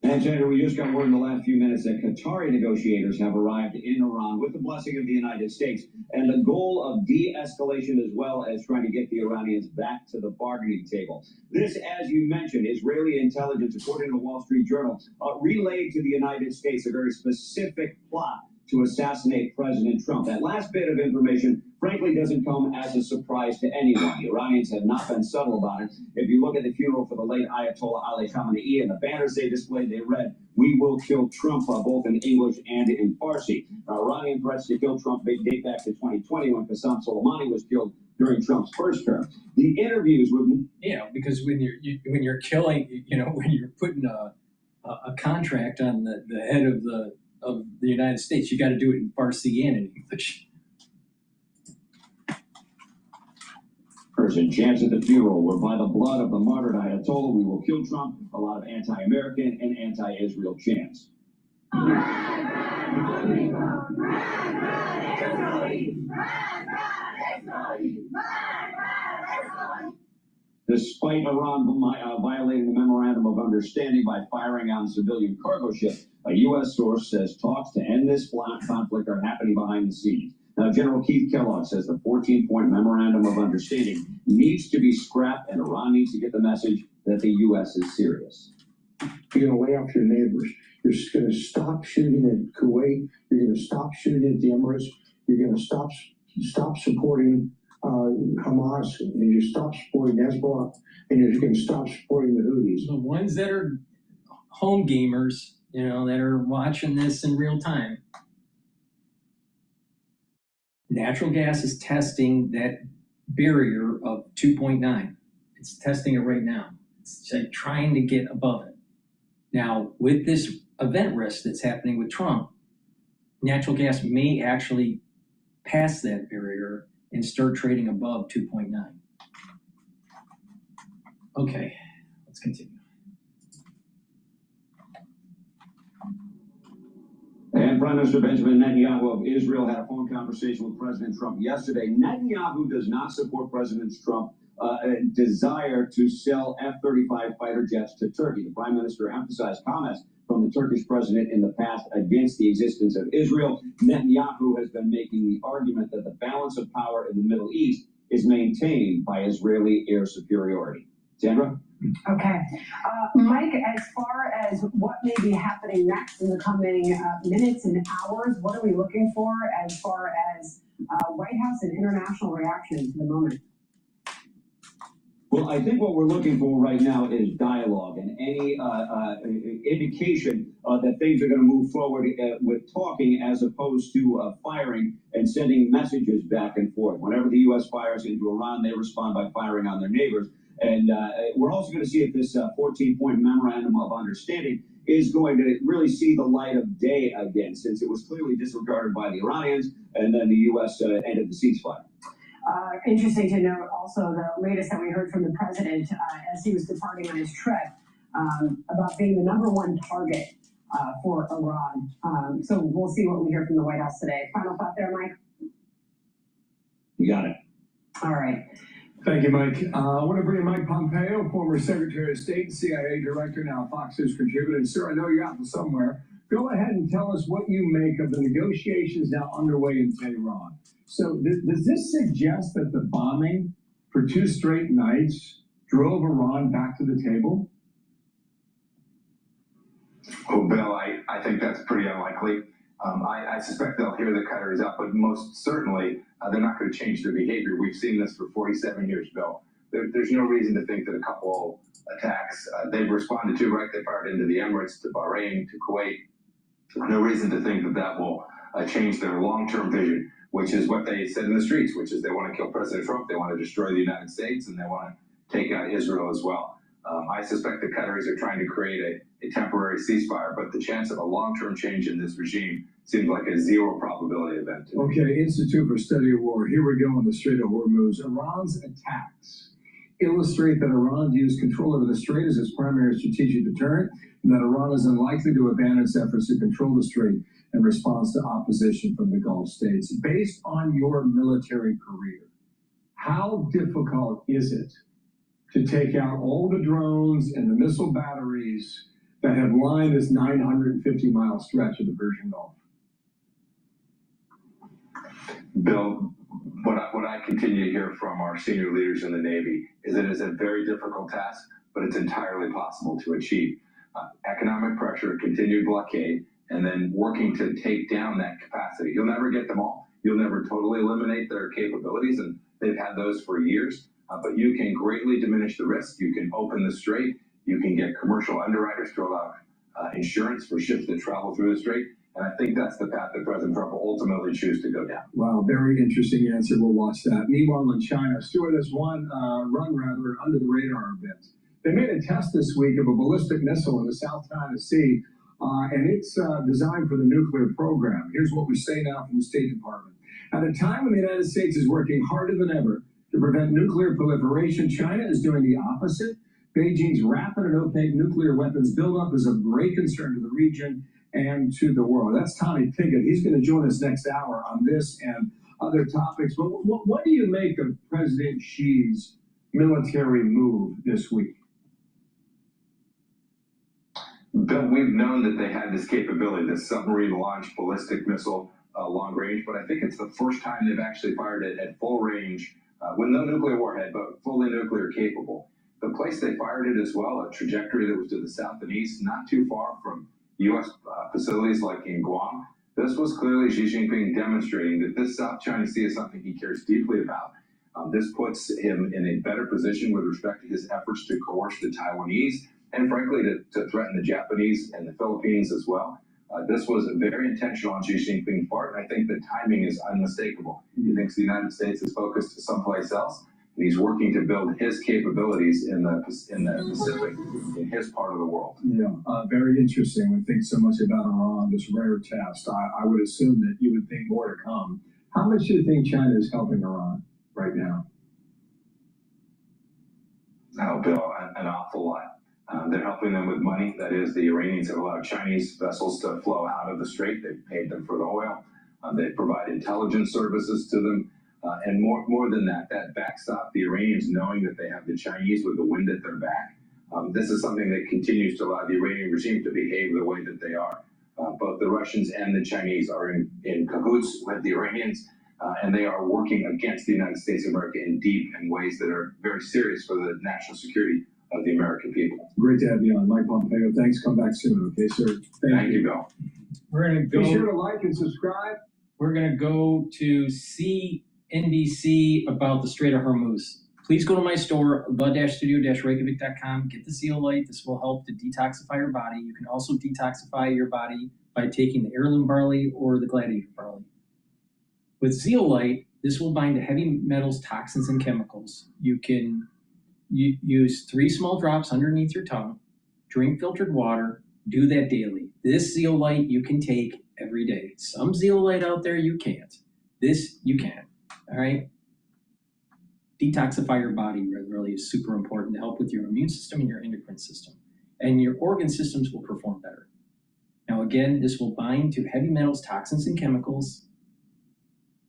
And Sandra, we just got word in the last few minutes that Qatari negotiators have arrived in Iran with the blessing of the United States and the goal of de-escalation as well as trying to get the Iranians back to the bargaining table. This, as you mentioned, Israeli intelligence, according to the Wall Street Journal, relayed to the United States a very specific plot to assassinate President Trump. That last bit of information, frankly, doesn't come as a surprise to anyone. The Iranians have not been subtle about it. If you look at the funeral for the late Ayatollah Ali Khamenei and the banners they displayed, they read, "We will kill Trump," both in English and in Farsi. Iranian threats to kill Trump date back to 2020 when Qasem Soleimani was killed during Trump's first term. The interviews with... because when you're killing, when you're putting a contract on the head of the United States, you got to do it in Farsi and in English. Person chants at the funeral were, by the blood of the martyred Ayatollah, we will kill Trump. A lot of anti-American and anti-Israel chants. Despite Iran violating the memorandum of understanding by firing on civilian cargo ships, a U.S. source says talks to end this conflict are happening behind the scenes. Now, General Keith Kellogg says the 14-point memorandum of understanding needs to be scrapped, and Iran needs to get the message that the U.S. is serious. You're going to lay off your neighbors. You're going to stop shooting at Kuwait. You're going to stop shooting at the Emirates. You're going to stop supporting Hamas, and you stop supporting Hezbollah, and you're going to stop supporting the Houthis. The ones that are home gamers, that are watching this in real time. Natural gas is testing that barrier of 2.9. It's testing it right now. It's like trying to get above it. Now, with this event risk that's happening with Trump, natural gas may actually pass that barrier and start trading above 2.9. Okay, let's continue. And Prime Minister Benjamin Netanyahu of Israel had a phone conversation with President Trump yesterday. Netanyahu does not support President Trump's desire to sell F-35 fighter jets to Turkey. The Prime Minister emphasized comments from the Turkish president in the past against the existence of Israel. Netanyahu has been making the argument that the balance of power in the Middle East is maintained by Israeli air superiority. Sandra? Okay. Mike, as far as what may be happening next in the coming minutes and hours, what are we looking for as far as White House and international reaction to the moment? Well, I think what we're looking for right now is dialogue and any indication that things are going to move forward with talking as opposed to firing and sending messages back and forth. Whenever the U.S. fires into Iran, they respond by firing on their neighbors. And we're also going to see if this 14-point memorandum of understanding is going to really see the light of day again, since it was clearly disregarded by the Iranians, and then the U.S. ended the ceasefire. Interesting to note also the latest that we heard from the president as he was departing on his trip about being the #1 target for Iran. So we'll see what we hear from the White House today. Final thought there, Mike? You got it. All right. Thank you, Mike. I want to bring in Mike Pompeo, former Secretary of State and CIA Director, now Fox News contributor. And sir, I know you're out somewhere. Go ahead and tell us what you make of the negotiations now underway in Tehran. So does this suggest that the bombing for 2 straight nights drove Iran back to the table? Well, Bill, I think that's pretty unlikely. I suspect they'll hear the Qataris out, but most certainly they're not going to change their behavior. We've seen this for 47 years, Bill. There's no reason to think that a couple attacks they've responded to, right? They fired into the Emirates, to Bahrain, to Kuwait. No reason to think that that will change their long-term vision, which is what they said in the streets, which is they want to kill President Trump, they want to destroy the United States, and they want to take out Israel as well. I suspect the Qataris are trying to create a temporary ceasefire, but the chance of a long-term change in this regime seems like a 0 probability event. Okay, Institute for Study of War. Here we go on the Strait of Hormuz. Iran's attacks illustrate that Iran views control over the strait as its primary strategic deterrent, and that Iran is unlikely to abandon its efforts to control the strait in response to opposition from the Gulf states. Based on your military career, how difficult is it to take out all the drones and the missile batteries that have lined this 950-mile stretch of the Persian Gulf? Bill, what I continue to hear from our senior leaders in the Navy is that it is a very difficult task, but it's entirely possible to achieve. Economic pressure, continued blockade, and then working to take down that capacity. You'll never get them all. You'll never totally eliminate their capabilities, and they've had those for years. But you can greatly diminish the risk. You can open the strait. You can get commercial underwriters to allow insurance for ships that travel through the strait. And I think that's the path that President Trump will ultimately choose to go down. Wow, very interesting answer. We'll watch that. Meanwhile, in China, Stewardess One run under the radar a bit. They made a test this week of a ballistic missile in the South China Sea, and it's designed for the nuclear program. Here's what we say now from the State Department. At a time when the United States is working harder than ever to prevent nuclear proliferation, China is doing the opposite. Beijing's rapid and opaque nuclear weapons buildup is of great concern to the region and to the world. That's Tommy Pigott. He's going to join us next hour on this and other topics. But what do you make of President Xi's military move this week? Bill, we've known that they had this capability, this submarine-launched ballistic missile long range, but I think it's the first time they've actually fired it at full range with no nuclear warhead, but fully nuclear capable. The place they fired it as well, a trajectory that was to the south and east, not too far from U.S. facilities like in Guam. This was clearly Xi Jinping demonstrating that this South China Sea is something he cares deeply about. This puts him in a better position with respect to his efforts to coerce the Taiwanese and, frankly, to threaten the Japanese and the Philippines as well. This was very intentional on Xi Jinping's part, and I think the timing is unmistakable. He thinks the United States is focused someplace else. and he's working to build his capabilities in the Pacific, in his part of the world. Yeah, very interesting. We think so much about Iran, this rare test. I would assume that you would think more to come. How much do you think China is helping Iran right now? Oh, Bill, an awful lot. They're helping them with money. That is, the Iranians have allowed Chinese vessels to flow out of the strait. They've paid them for the oil. They provide intelligence services to them. And more than that, that backstop the Iranians knowing that they have the Chinese with the wind at their back. This is something that continues to allow the Iranian regime to behave the way that they are. Both the Russians and the Chinese are in cahoots with the Iranians, and they are working against the United States of America in ways that are very serious for the national security of the American people. Great to have you on. Mike Pompeo, thanks. Come back soon, okay, sir? Thank you, Bill. We're going to go. Be sure to like and subscribe. We're going to go to CNBC about the Strait of Hormuz. Please go to my store, the-studio-reykjavik.com. Get the zeolite. This will help to detoxify your body. You can also detoxify your body by taking the heirloom barley or the gladiator barley. With zeolite, this will bind to heavy metals, toxins, and chemicals. You can use 3 small drops underneath your tongue, drink filtered water, do that daily. This zeolite you can take every day. Some zeolite out there you can't. This you can, all right? Detoxify your body really is super important to help with your immune system and your endocrine system. And your organ systems will perform better. Now again, this will bind to heavy metals, toxins, and chemicals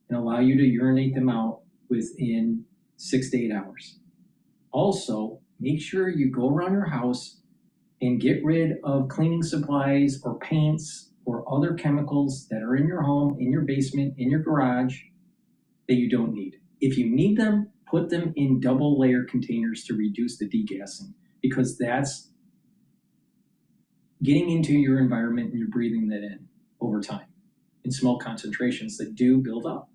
and allow you to urinate them out within 6 to 8 hours. Also, make sure you go around your house and get rid of cleaning supplies or paints or other chemicals that are in your home, in your basement, in your garage that you don't need. If you need them, put them in double layer containers to reduce the degassing, because that's getting into your environment and you're breathing that in over time in small concentrations that do build up.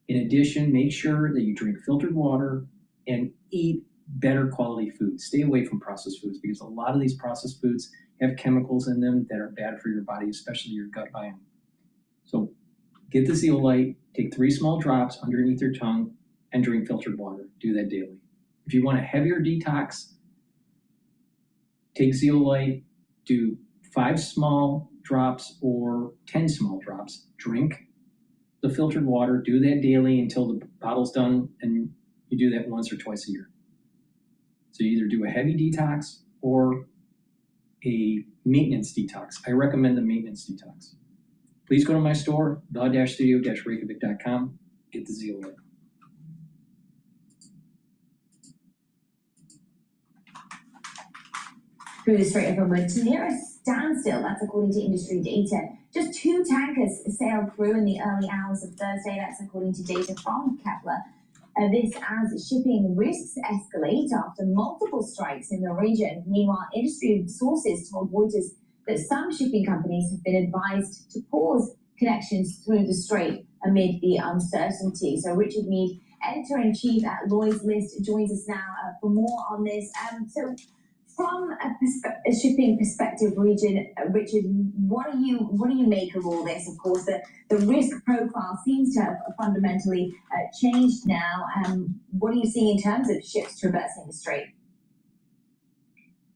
In addition, make sure that you drink filtered water and eat better quality food. Stay away from processed foods, because a lot of these processed foods have chemicals in them that are bad for your body, especially your gut biome. So get the zeolite, take 3 small drops underneath your tongue, and drink filtered water. Do that daily. If you want a heavier detox, take zeolite, do 5 small drops or 10 small drops. Drink the filtered water, do that daily until the bottle's done, and you do that once or twice a year. So you either do a heavy detox or a maintenance detox. I recommend the maintenance detox. Please go to my store, the-studio-reykjavik.com. Get the zeolite. Through the Strait of Hormuz, near a standstill, that's according to industry data. Just 2 tankers sailed through in the early hours of Thursday, that's according to data from Kepler. This as shipping risks escalate after multiple strikes in the region. Meanwhile, industry sources told Reuters that some shipping companies have been advised to pause connections through the strait amid the uncertainty. So Richard Mead, editor-in-chief at Lloyd's List, joins us now for more on this. So from a shipping perspective, Richard, what do you make of all this? Of course, the risk profile seems to have fundamentally changed now. What are you seeing in terms of ships traversing the strait?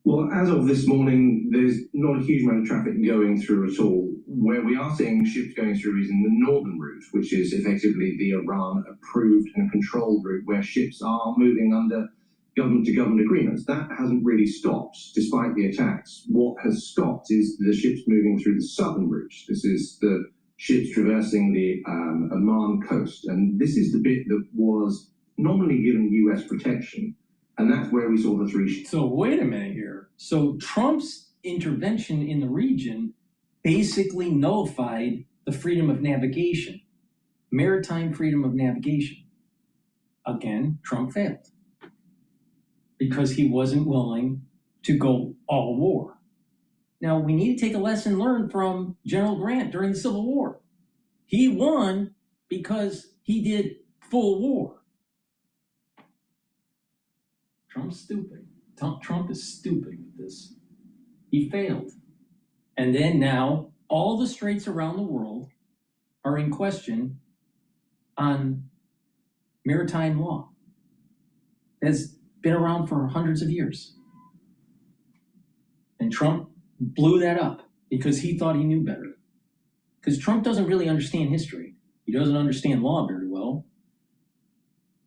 Well, as of this morning, there's not a huge amount of traffic going through at all. Where we are seeing ships going through is in the northern route, which is effectively the Iran-approved and controlled route, where ships are moving under government-to-government agreements. That hasn't really stopped, despite the attacks. What has stopped is the ships moving through the southern route. This is the ships traversing the Oman coast, and this is the bit that was nominally given U.S. protection, and that's where we saw the 3 ships. So wait a minute here. So Trump's intervention in the region basically nullified the freedom of navigation, maritime freedom of navigation. Again, Trump failed, because he wasn't willing to go all war. Now, we need to take a lesson learned from General Grant during the Civil War. He won because he did full war. Trump's stupid. Trump is stupid with this. He failed. And then now, all the straits around the world are in question on maritime law. has been around for hundreds of years. And Trump blew that up because he thought he knew better. Because Trump doesn't really understand history. He doesn't understand law very well.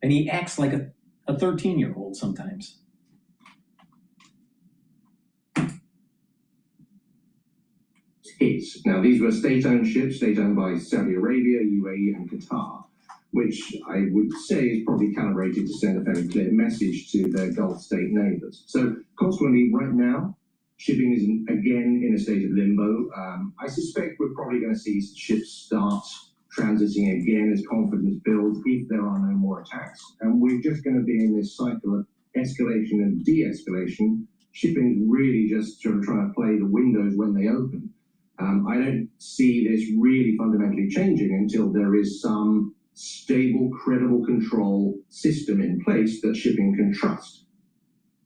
And he acts like a 13-year-old sometimes. Hits. Now, these were state-owned ships, state-owned by Saudi Arabia, UAE, and Qatar, which I would say is probably calibrated to send a very clear message to their Gulf state neighbors. So, consequently, right now, shipping is again in a state of limbo. I suspect we're probably going to see ships start transiting again as confidence builds if there are no more attacks. And we're just going to be in this cycle of escalation and de-escalation. Shipping is really just sort of trying to play the windows when they open. I don't see this really fundamentally changing until there is some stable, credible control system in place that shipping can trust.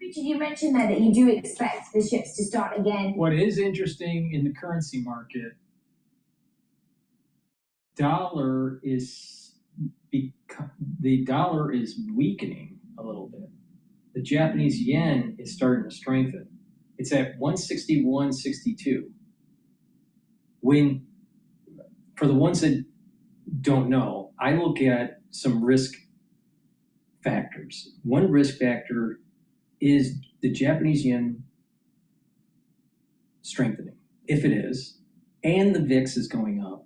Richard, you mentioned there that you do expect the ships to start again. What is interesting in the currency market, the dollar is weakening a little bit. The Japanese yen is starting to strengthen. It's at 161.62. When, for the ones that don't know, I look at some risk factors. One risk factor is the Japanese yen strengthening. If it is, and the VIX is going up,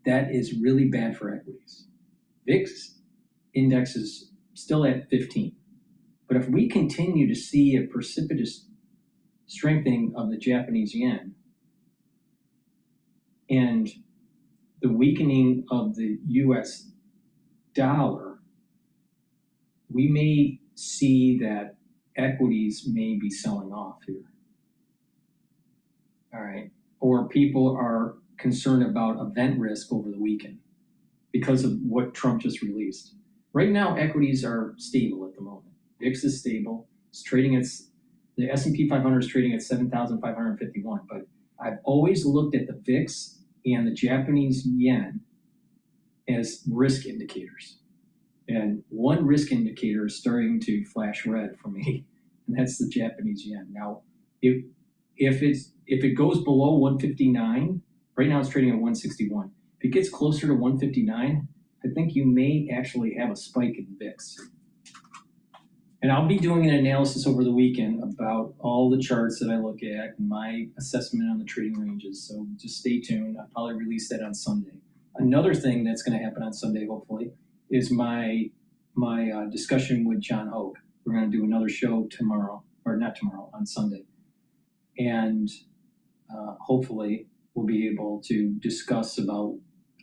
that is really bad for equities. VIX index is still at 15. But if we continue to see a precipitous strengthening of the Japanese yen and the weakening of the US dollar, we may see that equities may be selling off here. All right. Or people are concerned about event risk over the weekend because of what Trump just released. Right now, equities are stable at the moment. VIX is stable. It's trading at, the S&P 500 is trading at 7,551. But I've always looked at the VIX and the Japanese yen as risk indicators. And one risk indicator is starting to flash red for me, and that's the Japanese yen. Now, if it goes below 159, right now it's trading at 161. If it gets closer to 159, I think you may actually have a spike in the VIX. And I'll be doing an analysis over the weekend about all the charts that I look at and my assessment on the trading ranges. So just stay tuned. I'll probably release that on Sunday. Another thing that's going to happen on Sunday, hopefully, is my discussion with John Hogue. We're going to do another show tomorrow, or not tomorrow, on Sunday. And hopefully we'll be able to discuss about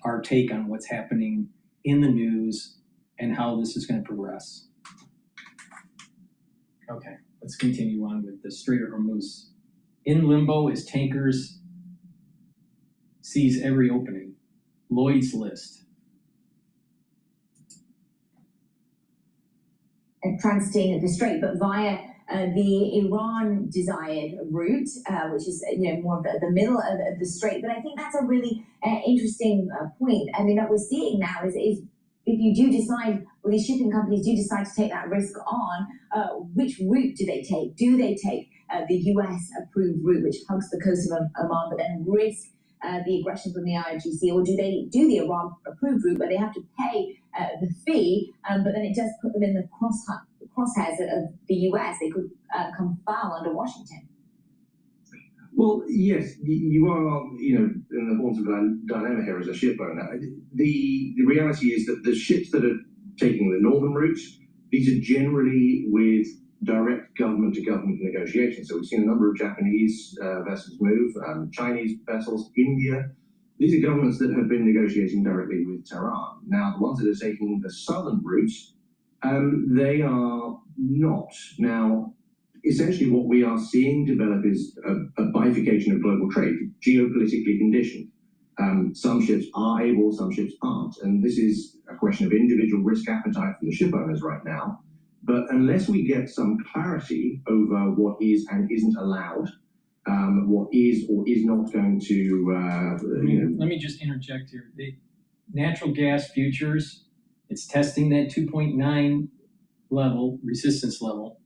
our take on what's happening in the news and how this is going to progress. Okay, let's continue on with the Strait of Hormuz. In limbo as tankers seize every opening. Lloyd's List. Transiting the strait, but via the Iran-desired route, which is more of the middle of the strait. But I think that's a really interesting point. I mean, that we're seeing now is if you do decide, or these shipping companies do decide to take that risk on, which route do they take? Do they take the US-approved route, which hugs the coast of Oman, but then risk the aggression from the IRGC, or do they do the Iran-approved route where they have to pay the fee, but then it does put them in the crosshairs of the US? They could come foul under Washington. Well, yes, you are, in the horns of a dilemma here as a ship owner. The reality is that the ships that are taking the northern route, these are generally with direct government-to-government negotiations. So we've seen a number of Japanese vessels move, Chinese vessels, India. These are governments that have been negotiating directly with Tehran. Now, the ones that are taking the southern route, they are not. Now, essentially what we are seeing develop is a bifurcation of global trade, geopolitically conditioned. Some ships are able, some ships aren't. And this is a question of individual risk appetite for the ship owners right now. But unless we get some clarity over what is and isn't allowed, what is or is not going to, Let me just interject here. The natural gas futures, it's testing that 2.9 level, resistance level.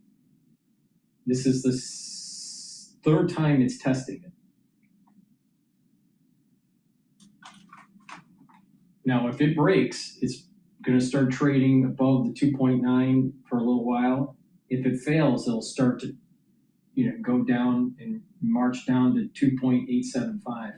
This is the third time it's testing it. Now, if it breaks, it's going to start trading above the 2.9 for a little while. If it fails, it'll start to, go down and march down to 2.875.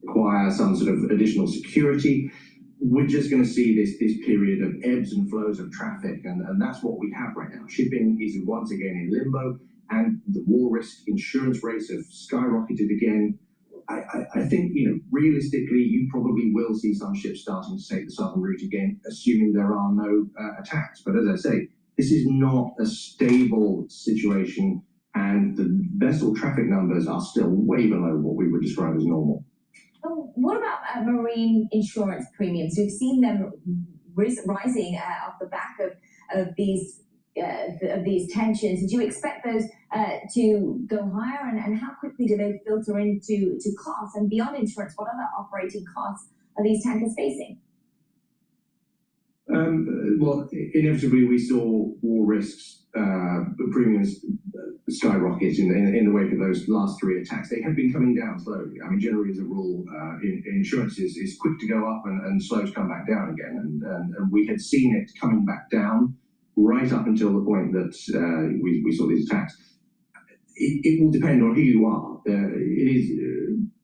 Require some sort of additional security. We're just going to see this period of ebbs and flows of traffic, and that's what we have right now. Shipping is once again in limbo, and the war risk insurance rates have skyrocketed again. I think, realistically, you probably will see some ships starting to take the southern route again, assuming there are no attacks. But as I say, this is not a stable situation, and the vessel traffic numbers are still way below what we would describe as normal. Oh, what about marine insurance premiums? We've seen them rising off the back of these tensions. Do you expect those to go higher, and how quickly do they filter into costs? And beyond insurance, what other operating costs are these tankers facing? Well, inevitably we saw war risks, premiums skyrocket in the wake of those last three attacks. They have been coming down slowly. I mean, generally as a rule, insurance is quick to go up and slow to come back down again. And we had seen it coming back down right up until the point that we saw these attacks. It will depend on who you are. It is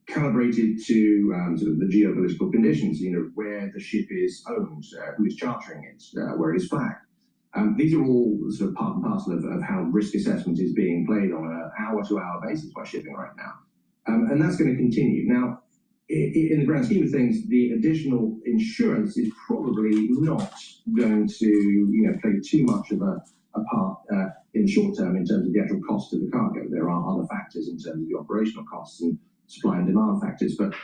calibrated to sort of the geopolitical conditions, where the ship is owned, who is chartering it, where it is flagged. These are all sort of part and parcel of how risk assessment is being played on an hour-to-hour basis by shipping right now. And that's going to continue. Now, in the grand scheme of things, the additional insurance is probably not going to play too much of a part in the short term in terms of the actual cost of the cargo. There are other factors in terms of the operational costs and supply and demand factors. But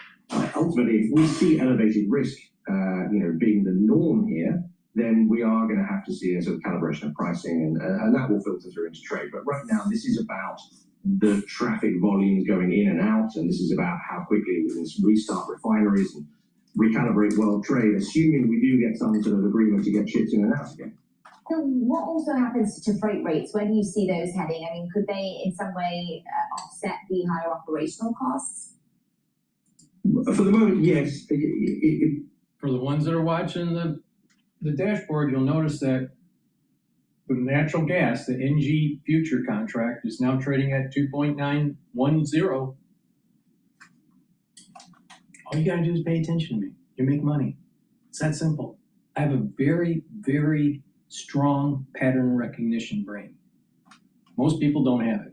ultimately, if we see elevated risk being the norm here, then we are going to have to see a sort of calibration of pricing, and that will filter through into trade. But right now, this is about the traffic volumes going in and out, and this is about how quickly we can restart refineries and recalibrate world trade, assuming we do get some sort of agreement to get ships in and out again. So what also happens to freight rates? Where do you see those heading? I mean, could they in some way offset the higher operational costs? For the moment, yes. For the ones that are watching the dashboard, you'll notice that for natural gas, the NG future contract is now trading at 2.910. All you gotta do is pay attention to me. You make money. It's that simple. I have a very, very strong pattern recognition brain. Most people don't have it.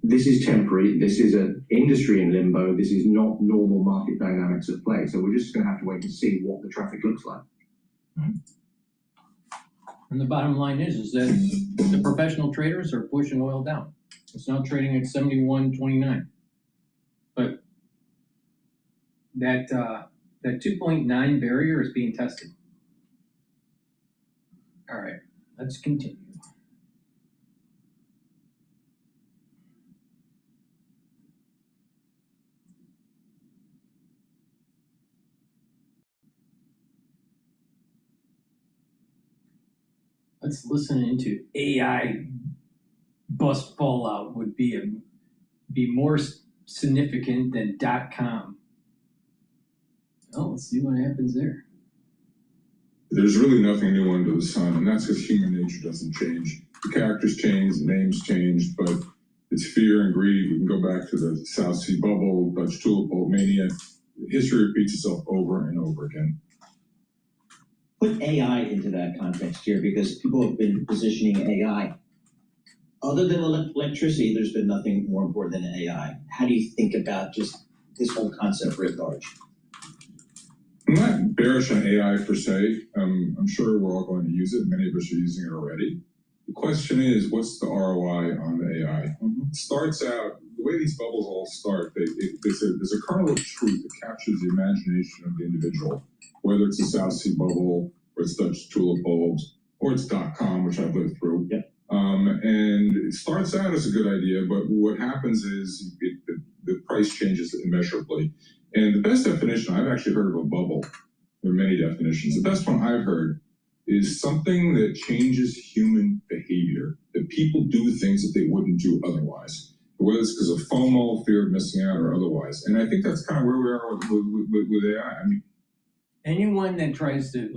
This is temporary. This is an industry in limbo. This is not normal market dynamics at play. So we're just going to have to wait and see what the traffic looks like. And the bottom line is that the professional traders are pushing oil down. It's now trading at 71.29. But that 2.9 barrier is being tested. All right, let's continue. Let's listen into AI bust fallout would be more significant than .com. Oh, let's see what happens there. There's really nothing new under the sun, and that's because human nature doesn't change. The characters change, the names change, but it's fear and greed. We can go back to the South Sea bubble, Dutch tulip bulb mania. History repeats itself over and over again. Put AI into that context here, because people have been positioning AI. Other than electricity, there's been nothing more important than AI. How do you think about just this whole concept writ large? I'm not bearish on AI per se. I'm sure we're all going to use it. Many of us are using it already. The question is, what's the ROI on the AI? It starts out, the way these bubbles all start, there's a kernel of truth that captures the imagination of the individual, whether it's a South Sea bubble or it's Dutch tulip bulbs, or it's .com, which I've lived through. Yep. And it starts out as a good idea, but what happens is the price changes immeasurably. And the best definition, I've actually heard of a bubble. There are many definitions. The best one I've heard is something that changes human behavior, that people do things that they wouldn't do otherwise, whether it's because of FOMO, fear of missing out, or otherwise. And I think that's kind of where we are with AI. I mean, anyone that tries to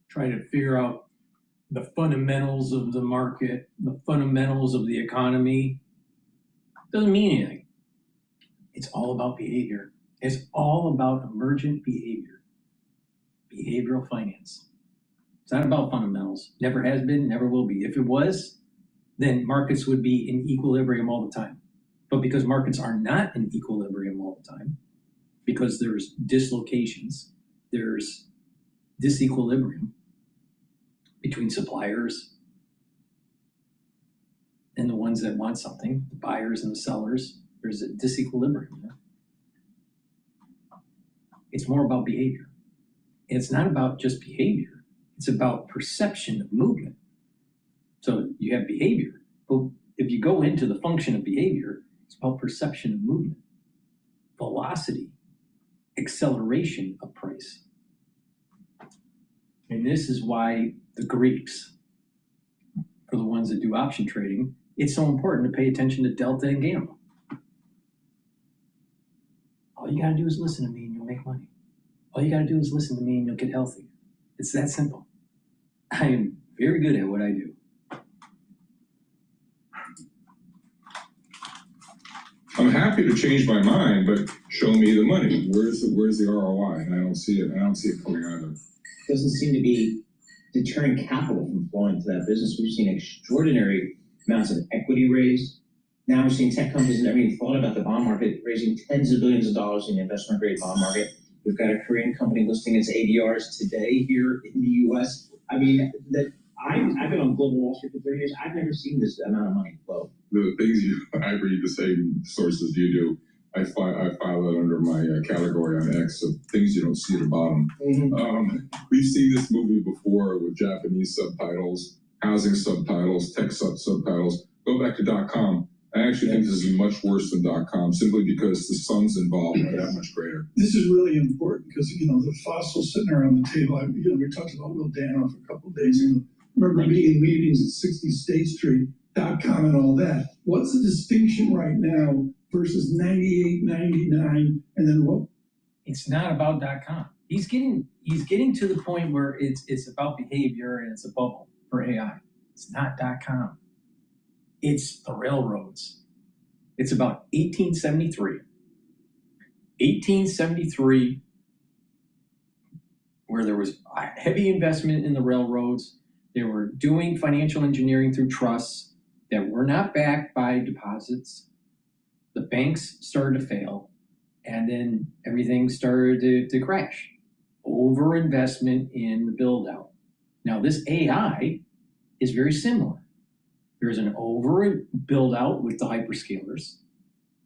try to figure out the fundamentals of the market, the fundamentals of the economy, doesn't mean anything. It's all about behavior. It's all about emergent behavior, behavioral finance. It's not about fundamentals. Never has been, never will be. If it was, then markets would be in equilibrium all the time. But because markets are not in equilibrium all the time, because there's dislocations, there's disequilibrium between suppliers and the ones that want something, the buyers and the sellers, there's a disequilibrium there. It's more about behavior. And it's not about just behavior. It's about perception of movement. So you have behavior, but if you go into the function of behavior, it's about perception of movement, velocity, acceleration of price. And this is why the Greeks, for the ones that do option trading, it's so important to pay attention to delta and gamma. All you gotta do is listen to me and you'll make money. All you gotta do is listen to me and you'll get healthy. It's that simple. I am very good at what I do. I'm happy to change my mind, but show me the money. Where's the ROI? And I don't see it. I don't see it coming either. Doesn't seem to be deterring capital from flowing to that business. We've seen extraordinary amounts of equity raised. Now we're seeing tech companies that never even thought about the bond market raising tens of billions of dollars in the investment grade bond market. We've got a Korean company listing its ADRs today here in the U.S. I mean, I've been on global Wall Street for 30 years. I've never seen this amount of money flow. The things I read the same sources you do. I file it under my category on X of things you don't see at the bottom. We've seen this movie before with Japanese subtitles, housing subtitles, tech subtitles. Go back to .com. I actually think this is much worse than .com, simply because the sun's involved are that much greater. This is really important because, the fossils sitting around the table, we talked about Will Danoff a couple of days ago. Remember being in meetings at 60 State Street, .com and all that. What's the distinction right now versus 98, 99, and then what? It's not about .com. He's getting to the point where it's about behavior and it's a bubble for AI. It's not .com. It's the railroads. It's about 1873. 1873, where there was heavy investment in the railroads. They were doing financial engineering through trusts that were not backed by deposits. The banks started to fail, and then everything started to crash. Overinvestment in the build-out. Now, this AI is very similar. There's an over build-out with the hyperscalers.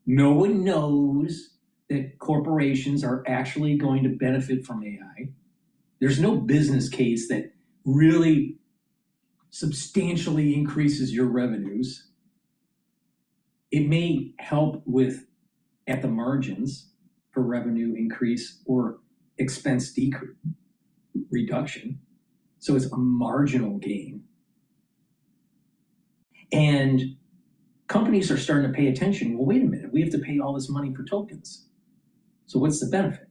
No one knows that corporations are actually going to benefit from AI. There's no business case that really substantially increases your revenues. It may help with at the margins for revenue increase or expense reduction. So it's a marginal gain. And companies are starting to pay attention. Well, wait a minute, we have to pay all this money for tokens. So what's the benefit?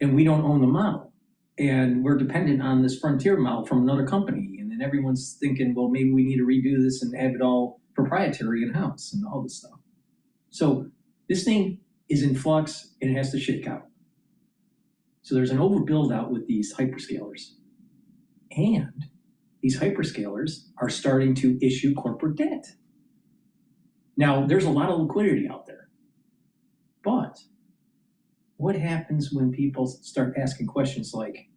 And we don't own the model. And we're dependent on this frontier model from another company. And then everyone's thinking, well, maybe we need to redo this and have it all proprietary in-house and all this stuff. So this thing is in flux and it has to shake out. So there's an overbuild out with these hyperscalers. And these hyperscalers are starting to issue corporate debt. Now, there's a lot of liquidity out there. But what happens when people start asking questions like,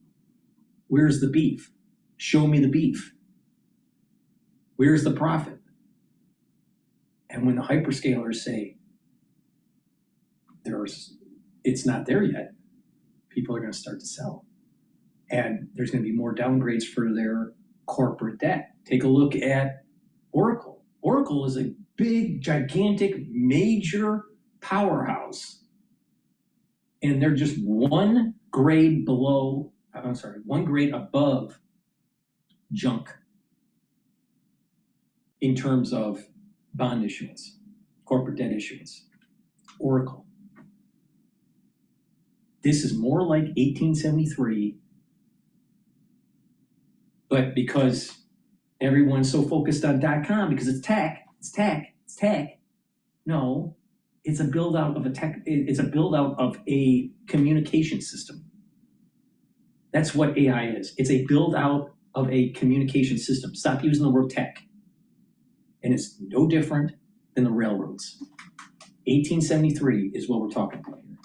where's the beef? Show me the beef. Where's the profit? And when the hyperscalers say, it's not there yet, people are going to start to sell. And there's going to be more downgrades for their corporate debt. Take a look at Oracle. Oracle is a big, gigantic, major powerhouse. And they're just one grade above junk in terms of bond issuance, corporate debt issuance. Oracle. This is more like 1873, but because everyone's so focused on .com because it's tech, no, it's a build out of a communication system. That's what AI is. It's a build out of a communication system. Stop using the word tech. And it's no different than the railroads. 1873 is what we're talking about here.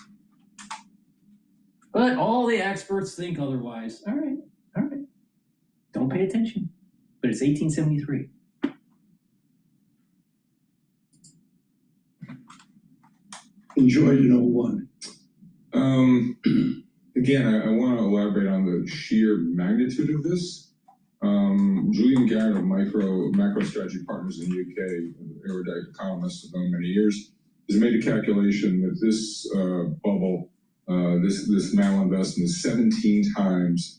But all the experts think otherwise. All right. Don't pay attention. But it's 1873. Enjoyed in 01. Again, I want to elaborate on the sheer magnitude of this. Julian Garrett of Macro Strategy Partners in the UK, erudite economist, have known many years, has made a calculation that this bubble, this malinvestment is 17 times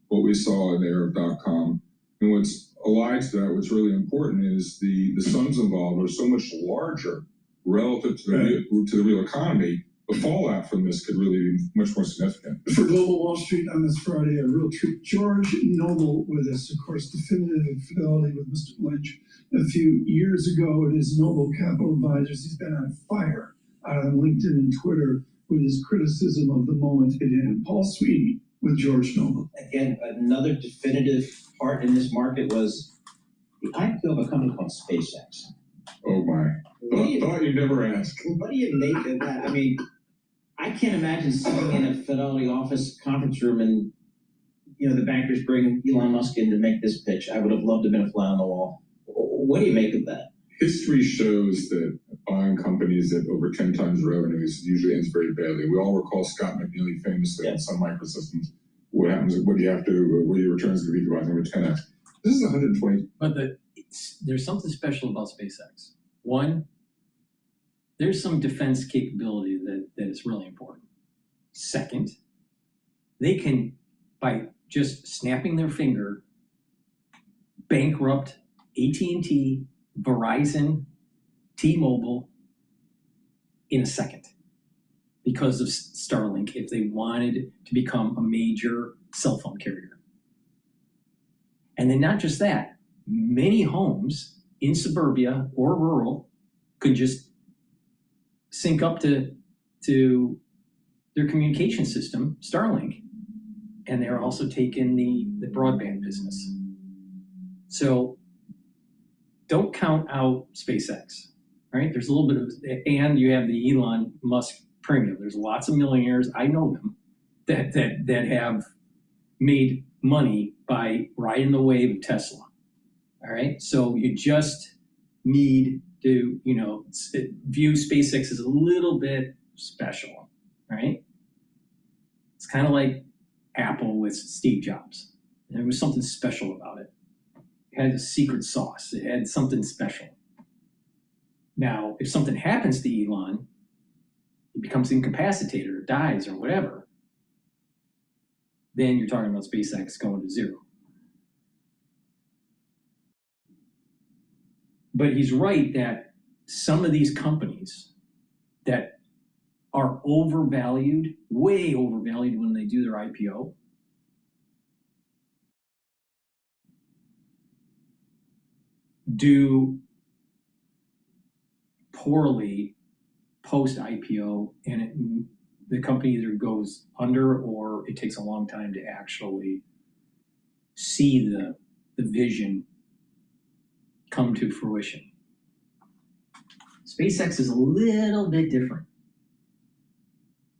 what we in the era of .com. And what's allied to that, what's really important is the sums involved are so much larger relative to the real economy. The fallout from this could really be much more significant. For Global Wall Street on this Friday, a real treat. George Noble with us, of course, definitive fidelity with Mr. Lynch. A few years ago at his Noble Capital Advisors, he's been on fire on LinkedIn and Twitter with his criticism of the moment it in. Paul Sweeney with George Noble. Again, another definitive part in this market was the IPO of a company called SpaceX. Oh my. Thought you'd never ask. What do you make of that? I mean, I can't imagine sitting in a Fidelity office conference room and, the bankers bring Elon Musk in to make this pitch. I would have loved to have been a fly on the wall. What do you make of that? History shows that buying companies at over 10 times revenues usually ends very badly. We all recall Scott McNeely famously on Sun Microsystems. What happens? What do you have to? What are your returns going to be if you buy them at 10x? This is 120. But there's something special about SpaceX. One, there's some defense capability that is really important. Second, they can, by just snapping their finger, bankrupt AT&T, Verizon, T-Mobile in a second because of Starlink if they wanted to become a major cell phone carrier. And then not just that, many homes in suburbia or rural could just sync up to their communication system, Starlink, and they're also taking the broadband business. So don't count out SpaceX, right? There's a little bit of, and you have the Elon Musk premium. There's lots of millionaires, I know them, that have made money by riding the wave of Tesla, all right? So you just need to, view SpaceX as a little bit special, right? It's kind of like Apple with Steve Jobs. There was something special about it. It had a secret sauce. It had something special. Now, if something happens to Elon, he becomes incapacitated or dies or whatever, then you're talking about SpaceX going to zero. But he's right that some of these companies that are overvalued, way overvalued when they do their IPO, do poorly post-IPO, and the company either goes under or it takes a long time to actually see the vision come to fruition. SpaceX is a little bit different.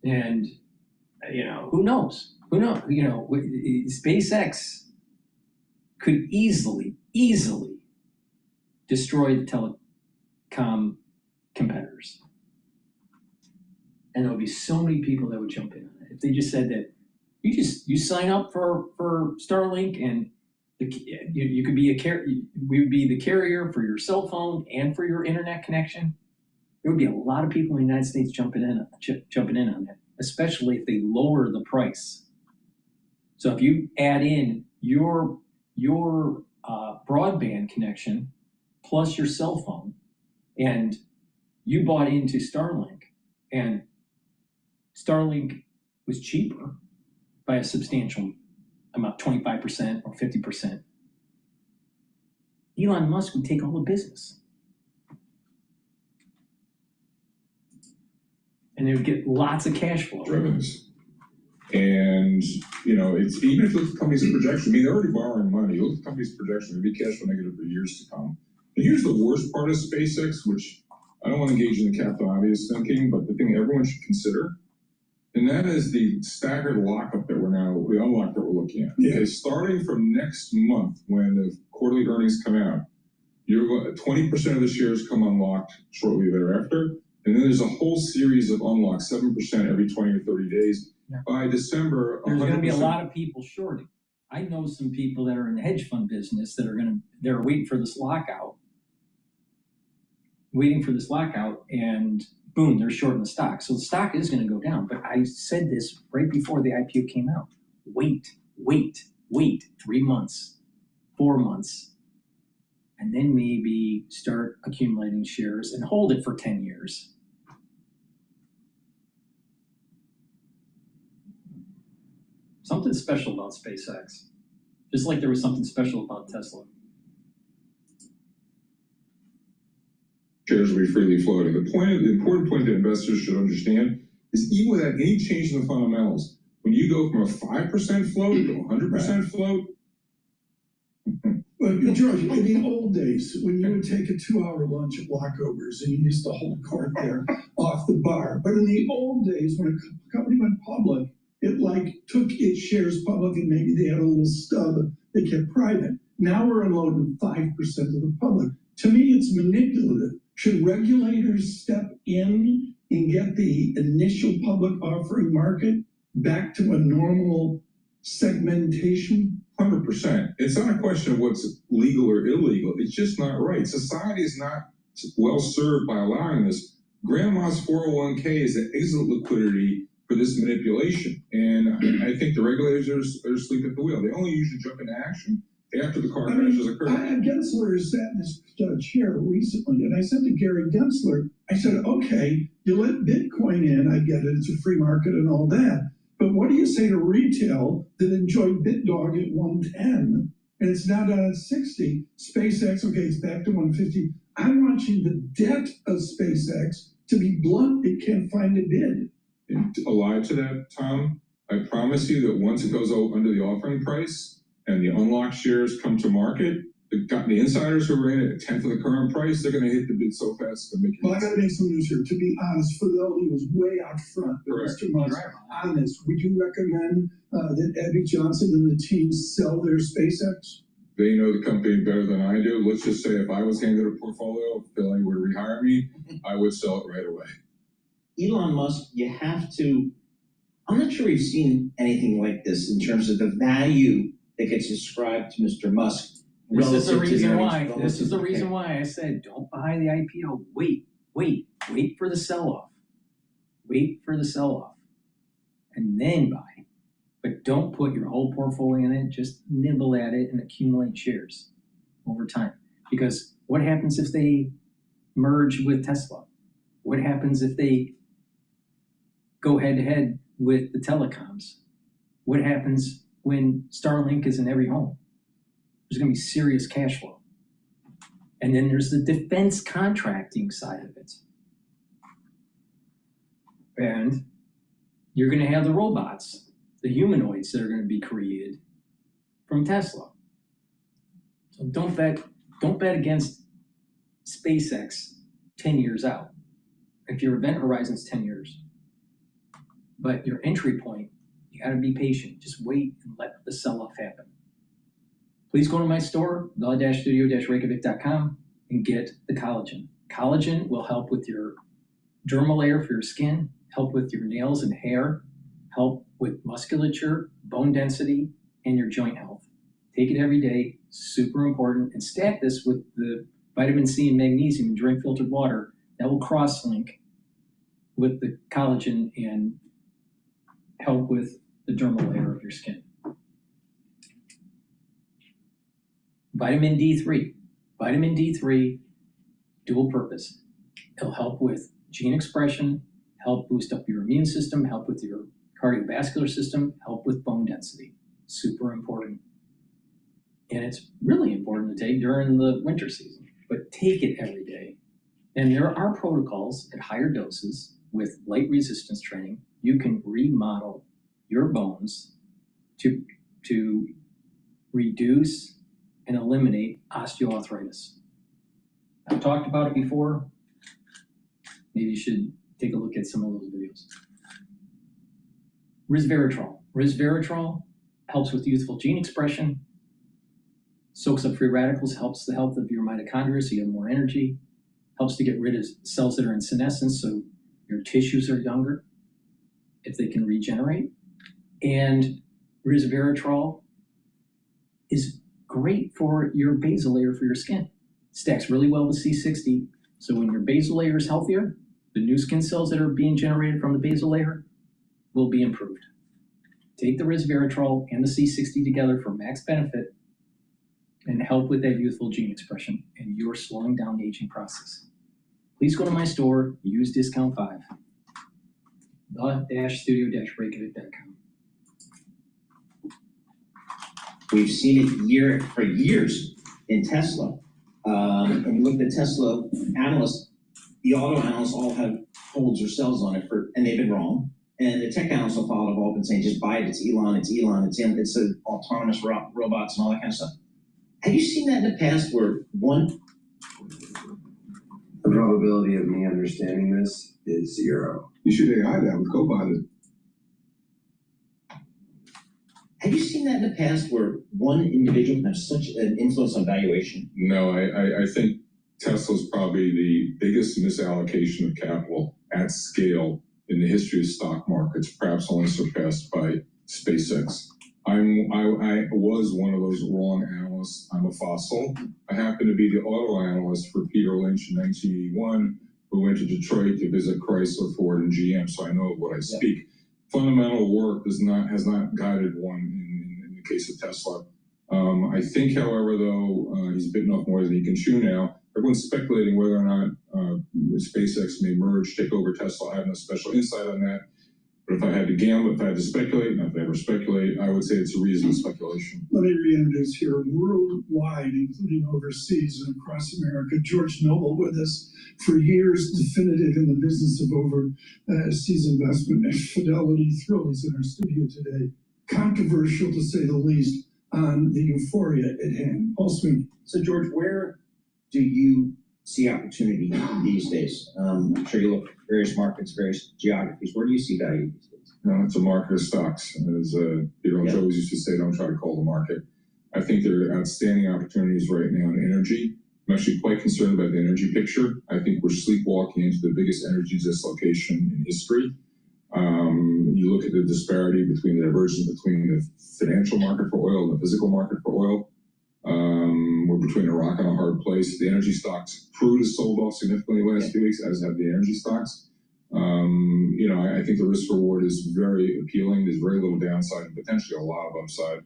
And, who knows? SpaceX could easily destroy the telecom competitors. And there would be so many people that would jump in on it. If they just said that, You sign up for Starlink, and you could be we would be the carrier for your cell phone and for your internet connection. There would be a lot of people in the United States jumping in on that, especially if they lower the price. So if you add in your broadband connection plus your cell phone, and you bought into Starlink, and Starlink was cheaper by a substantial amount, 25% or 50%, Elon Musk would take all the business. And they would get lots of cash flow. Revenues. And, it's even if you look at the company's projection, they're already borrowing money. You look at the company's projection, they'll be cash flow negative for years to come. And here's the worst part of SpaceX, which I don't want to engage in the Captain Obvious thinking, but the thing everyone should consider, and that is the staggered lockup that the unlock that we're looking at. Yeah. Okay, starting from next month, when the quarterly earnings come out, 20% of the shares come unlocked shortly thereafter. And then there's a whole series of unlocks, 7% every 20 or 30 days. Yeah. By December, there's going to be a lot of people shorting. I know some people that are in the hedge fund business that they're waiting for this lockout. And boom, they're shorting the stock. So the stock is going to go down. But I said this right before the IPO came out. Wait 3 months, 4 months, and then maybe start accumulating shares and hold it for 10 years. Something special about SpaceX, just like there was something special about Tesla. Shares will be freely floating. The important point that investors should understand is even without any change in the fundamentals, when you go from a 5% float to 100% float. But George, in the old days, when you would take a 2-hour lunch at Walkovers and you used to hold cart there off the bar. But in the old days, when a company went public, it took its shares public and maybe they had a little stub they kept private. Now we're unloading 5% of the public. To me, it's manipulative. Should regulators step in and get the initial public offering market back to a normal segmentation? 100%. It's not a question of what's legal or illegal. It's just not right. Society is not well served by allowing this. Grandma's 401k is an exit liquidity for this manipulation. And I think the regulators are asleep at the wheel. They only usually jump into action after the car crash has occurred. Gensler sat in this chair recently, and I said to Gary Gensler, I said, okay, you let Bitcoin in, I get it, it's a free market and all that. But what do you say to retail that enjoyed BitDog at 110 and it's now down at 60? SpaceX, okay, it's back to 150. I'm watching the debt of SpaceX to be blunt, it can't find a bid. And alive to that, Tom, I promise you that once it goes under the offering price and the unlocked shares come to market, the insiders who are in at 1/10 of the current price, they're going to hit the bid so fast to make it. Well, I got to make some news here. To be honest, Fidelity was way out front. Mr. Musk on this. Would you recommend that Abby Johnson and the team sell their SpaceX? They know the company better than I do. Let's just say if I was handed a portfolio, if Philly were to rehire me, I would sell it right away. Elon Musk, you have to, I'm not sure we've seen anything like this in terms of the value that gets ascribed to Mr. Musk. This is the reason why. This is the reason why I said don't buy the IPO. Wait for the sell-off. Wait for the sell-off, and then buy. But don't put your whole portfolio in it. Just nibble at it and accumulate shares over time. Because what happens if they merge with Tesla? What happens if they go head-to-head with the telecoms? What happens when Starlink is in every home? There's going to be serious cash flow. And then there's the defense contracting side of it. And you're going to have the robots, the humanoids that are going to be created from Tesla. So don't bet against SpaceX 10 years out. If your event horizon's 10 years. But your entry point, you got to be patient. Just wait and let the sell-off happen. Please go to my store, the-studio-reykjavik.com, and get the collagen. Collagen will help with your dermal layer for your skin, help with your nails and hair, help with musculature, bone density, and your joint health. Take it every day, super important, and stack this with the vitamin C and magnesium and drink filtered water. That will cross-link with the collagen and help with the dermal layer of your skin. Vitamin D3. Vitamin D3, dual purpose. It'll help with gene expression, help boost up your immune system, help with your cardiovascular system, help with bone density. Super important. And it's really important to take during the winter season, but take it every day. And there are protocols at higher doses with light resistance training. You can remodel your bones to reduce and eliminate osteoarthritis. I've talked about it before. Maybe you should take a look at some of those videos. Resveratrol. Resveratrol helps with youthful gene expression, soaks up free radicals, helps the health of your mitochondria so you have more energy, helps to get rid of cells that are in senescence so your tissues are younger if they can regenerate. And resveratrol is great for your basal layer for your skin. Stacks really well with C60. So when your basal layer is healthier, the new skin cells that are being generated from the basal layer will be improved. Take the resveratrol and the C60 together for max benefit and help with that youthful gene expression, and you're slowing down the aging process. Please go to my store, use discount 5, the-studio-reykjavik.com. We've seen it for years in Tesla. And you look at Tesla analysts, the auto analysts all have holds or sells on it, and they've been wrong. And the tech analysts have followed, have all been saying, just buy it, it's Elon, it's autonomous robots and all that kind of stuff. Have you seen that in the past where one? The probability of me understanding this is 0. You should AI that with Copilot. Have you seen that in the past where one individual can have such an influence on valuation? No, I think Tesla's probably the biggest misallocation of capital at scale in the history of stock markets, perhaps only surpassed by SpaceX. I was one of those wrong analysts. I'm a fossil. I happen to be the auto analyst for Peter Lynch in 1981, who went to Detroit to visit Chrysler, Ford, and GM, so I know of what I speak. Fundamental work has not guided one in the case of Tesla. I think, however, though, he's bitten off more than he can chew now. Everyone's speculating whether or not SpaceX may merge, take over Tesla. I have no special insight on that. But if I had to gamble, if I had to speculate, and if I ever speculate, I would say it's a reasonable speculation. Let me reintroduce here worldwide, including overseas and across America, George Noble with us for years, definitive in the business of overseas investment, and Fidelity Thrill is in our studio today. Controversial, to say the least, on the euphoria at hand. Paul Sweeney. So, George, where do you see opportunity these days? I'm sure you look at various markets, various geographies. Where do you see value these days? No, it's a market of stocks. As Peter Lynch always used to say, don't try to call the market. I think there are outstanding opportunities right now in energy. I'm actually quite concerned about the energy picture. I think we're sleepwalking into the biggest energy dislocation in history. You look at the disparity between the divergence between the financial market for oil and the physical market for oil. We're between a rock and a hard place. The energy stocks, crude has sold off significantly in the last few weeks, as have the energy stocks. I think the risk reward is very appealing. There's very little downside and potentially a lot of upside.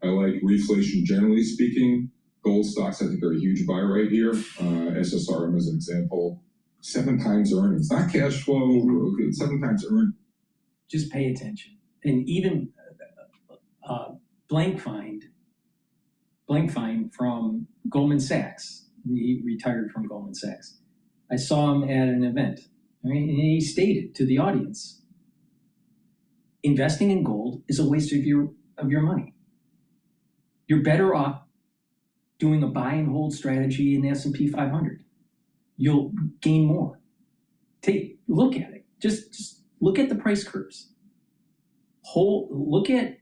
I like reflation generally speaking. Gold stocks, I think, are a huge buy right here. SSRM as an example, 7 times earnings, not cash flow, 7 times earned. Just pay attention. And even Blank Find from Goldman Sachs. He retired from Goldman Sachs. I saw him at an event, right? And he stated to the audience, investing in gold is a waste of your money. You're better off doing a buy and hold strategy in the S&P 500. You'll gain more. Look at it. Just look at the price curves. Look at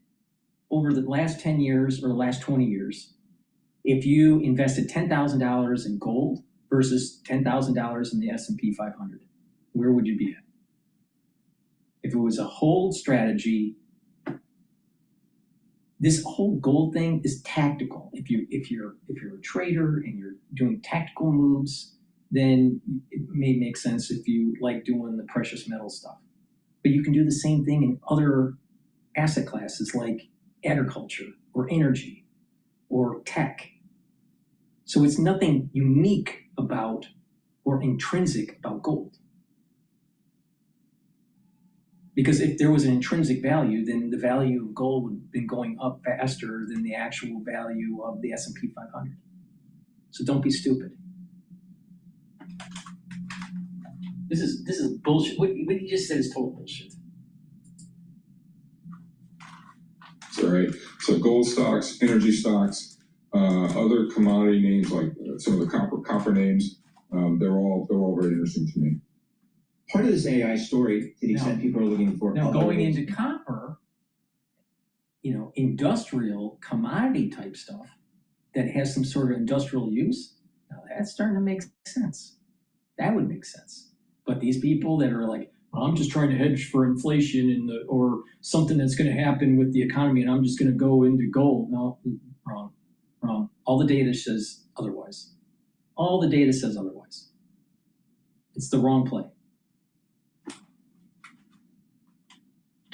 over the last 10 years or the last 20 years, if you invested $10,000 in gold versus $10,000 in the S&P 500, where would you be at? If it was a hold strategy this whole gold thing is tactical. If you're a trader and you're doing tactical moves, then it may make sense if you like doing the precious metal stuff. But you can do the same thing in other asset classes like agriculture or energy or tech. So it's nothing unique about or intrinsic about gold. Because if there was an intrinsic value, then the value of gold would have been going up faster than the actual value of the S&P 500. So don't be stupid. This is bullshit. What you just said is total bullshit. All right. So gold stocks, energy stocks, other commodity names like some of the copper names, they're all very interesting to me. Part of this AI story, to the extent people are looking for. Now going into copper, industrial commodity type stuff that has some sort of industrial use, now that's starting to make sense. That would make sense. But these people that are like, I'm just trying to hedge for inflation or something that's going to happen with the economy, and I'm just going to go into gold. No, wrong. All the data says otherwise. All the data says otherwise. It's the wrong play.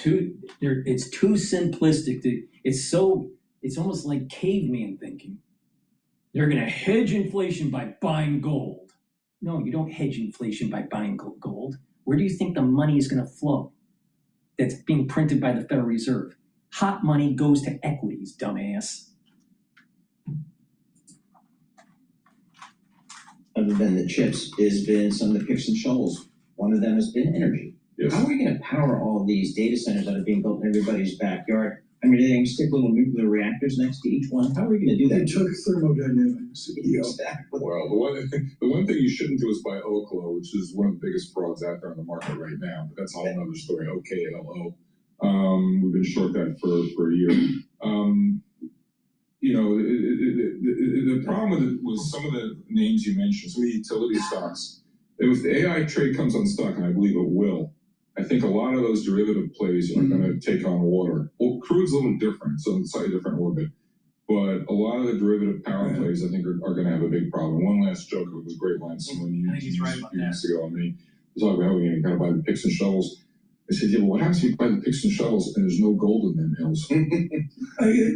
It's too simplistic. It's almost like caveman thinking. They're going to hedge inflation by buying gold. No, you don't hedge inflation by buying gold. Where do you think the money is going to flow that's being printed by the Federal Reserve? Hot money goes to equities, dumbass. Other than the chips, has been some of the picks and shovels. One of them has been energy. Yes. How are we going to power all these data centers that are being built in everybody's backyard? I mean, are they going to stick little nuclear reactors next to each one? How are we going to do that? They took thermodynamics. Exactly. Well, the one thing you shouldn't do is buy Oklo, which is one of the biggest frauds out there on the market right now. But that's a whole other story. OKLO. We've been short that for a year. The problem with it was some of the names you mentioned, some of the utility stocks. If the AI trade comes unstuck, and I believe it will, I think a lot of those derivative plays are going to take on water. Well, crude's a little different, so it's a slightly different orbit. But a lot of the derivative power plays, I think, are going to have a big problem. One last joke, it was a great line someone used a few weeks ago on me. He was talking about, you got to buy the picks and shovels. I said, yeah, well, what happens if you buy the picks and shovels and there's no gold in them hills?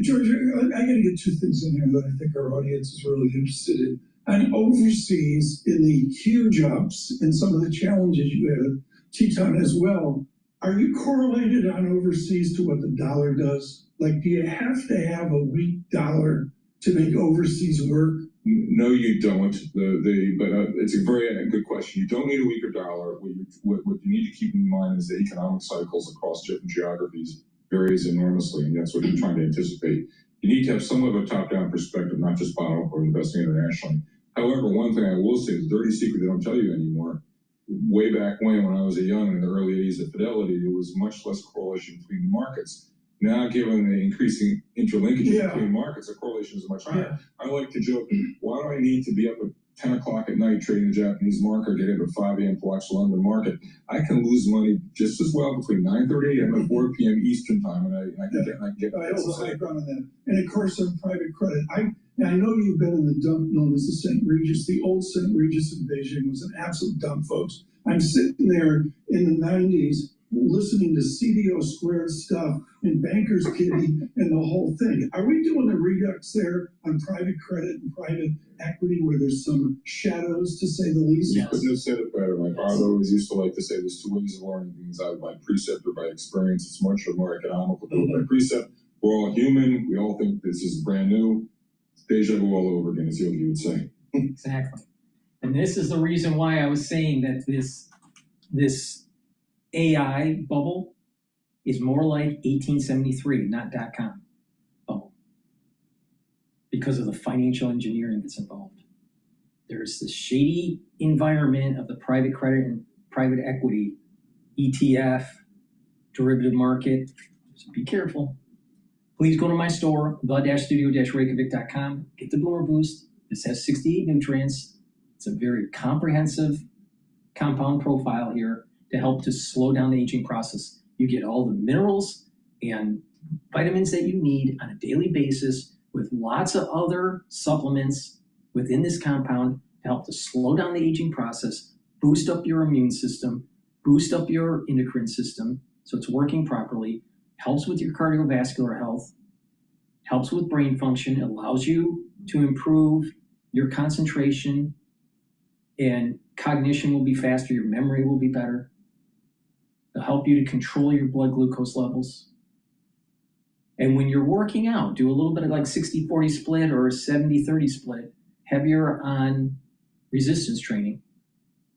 George, I got to get two things in here that I think our audience is really interested in. And overseas, in the huge ups and some of the challenges you had, Teton as well, are you correlated on overseas to what the dollar does? Like, do you have to have a weak dollar to make overseas work? No, you don't. But it's a very good question. You don't need a weaker dollar. What you need to keep in mind is the economic cycles across different geographies varies enormously, and that's what you're trying to anticipate. You need to have somewhat of a top-down perspective, not just bottom-up or investing internationally. However, one thing I will say is a dirty secret they don't tell you anymore. Way back when I was a young in the early 80s at Fidelity, there was much less correlation between markets. Now, given the increasing interlinkage between markets, the correlation is much higher. I like to joke, why do I need to be up at 10 o'clock at night trading the Japanese market, get up at 5 a.m. to watch the London market? I can lose money just as well between 9:30 a.m. and 4 p.m. Eastern time, and I can get I also have on that. And of course, on private credit, I know you've been in the dump known as the St. Regis. The old St. Regis in Beijing was an absolute dump, folks. I'm sitting there in the 90s listening to CDO squared stuff and Banker's Kitty and the whole thing. Are we doing a redux there on private credit and private equity where there's some shadows, to say the least? You couldn't have said it better. My father always used to like to say there's two ways of learning things, either by precept or by experience. It's much more economical to do it by precept. We're all human. We all think this is brand new. It's deja vu all over again, as Yogi would say. Exactly. And this is the reason why I was saying that this AI bubble is more like 1873, not .com bubble, because of the financial engineering that's involved. There's this shady environment of the private credit and private equity, ETF, derivative market. So be careful. Please go to my store, the-studio-reykjavik.com. Get the Bloomer Boost. This has 68 nutrients. It's a very comprehensive compound profile here to help to slow down the aging process. You get all the minerals and vitamins that you need on a daily basis with lots of other supplements within this compound to help to slow down the aging process, boost up your immune system, boost up your endocrine system so it's working properly, helps with your cardiovascular health, helps with brain function, allows you to improve your concentration, and cognition will be faster, your memory will be better. It'll help you to control your blood glucose levels. And when you're working out, do a little bit of like 60-40 split or 70-30 split, heavier on resistance training,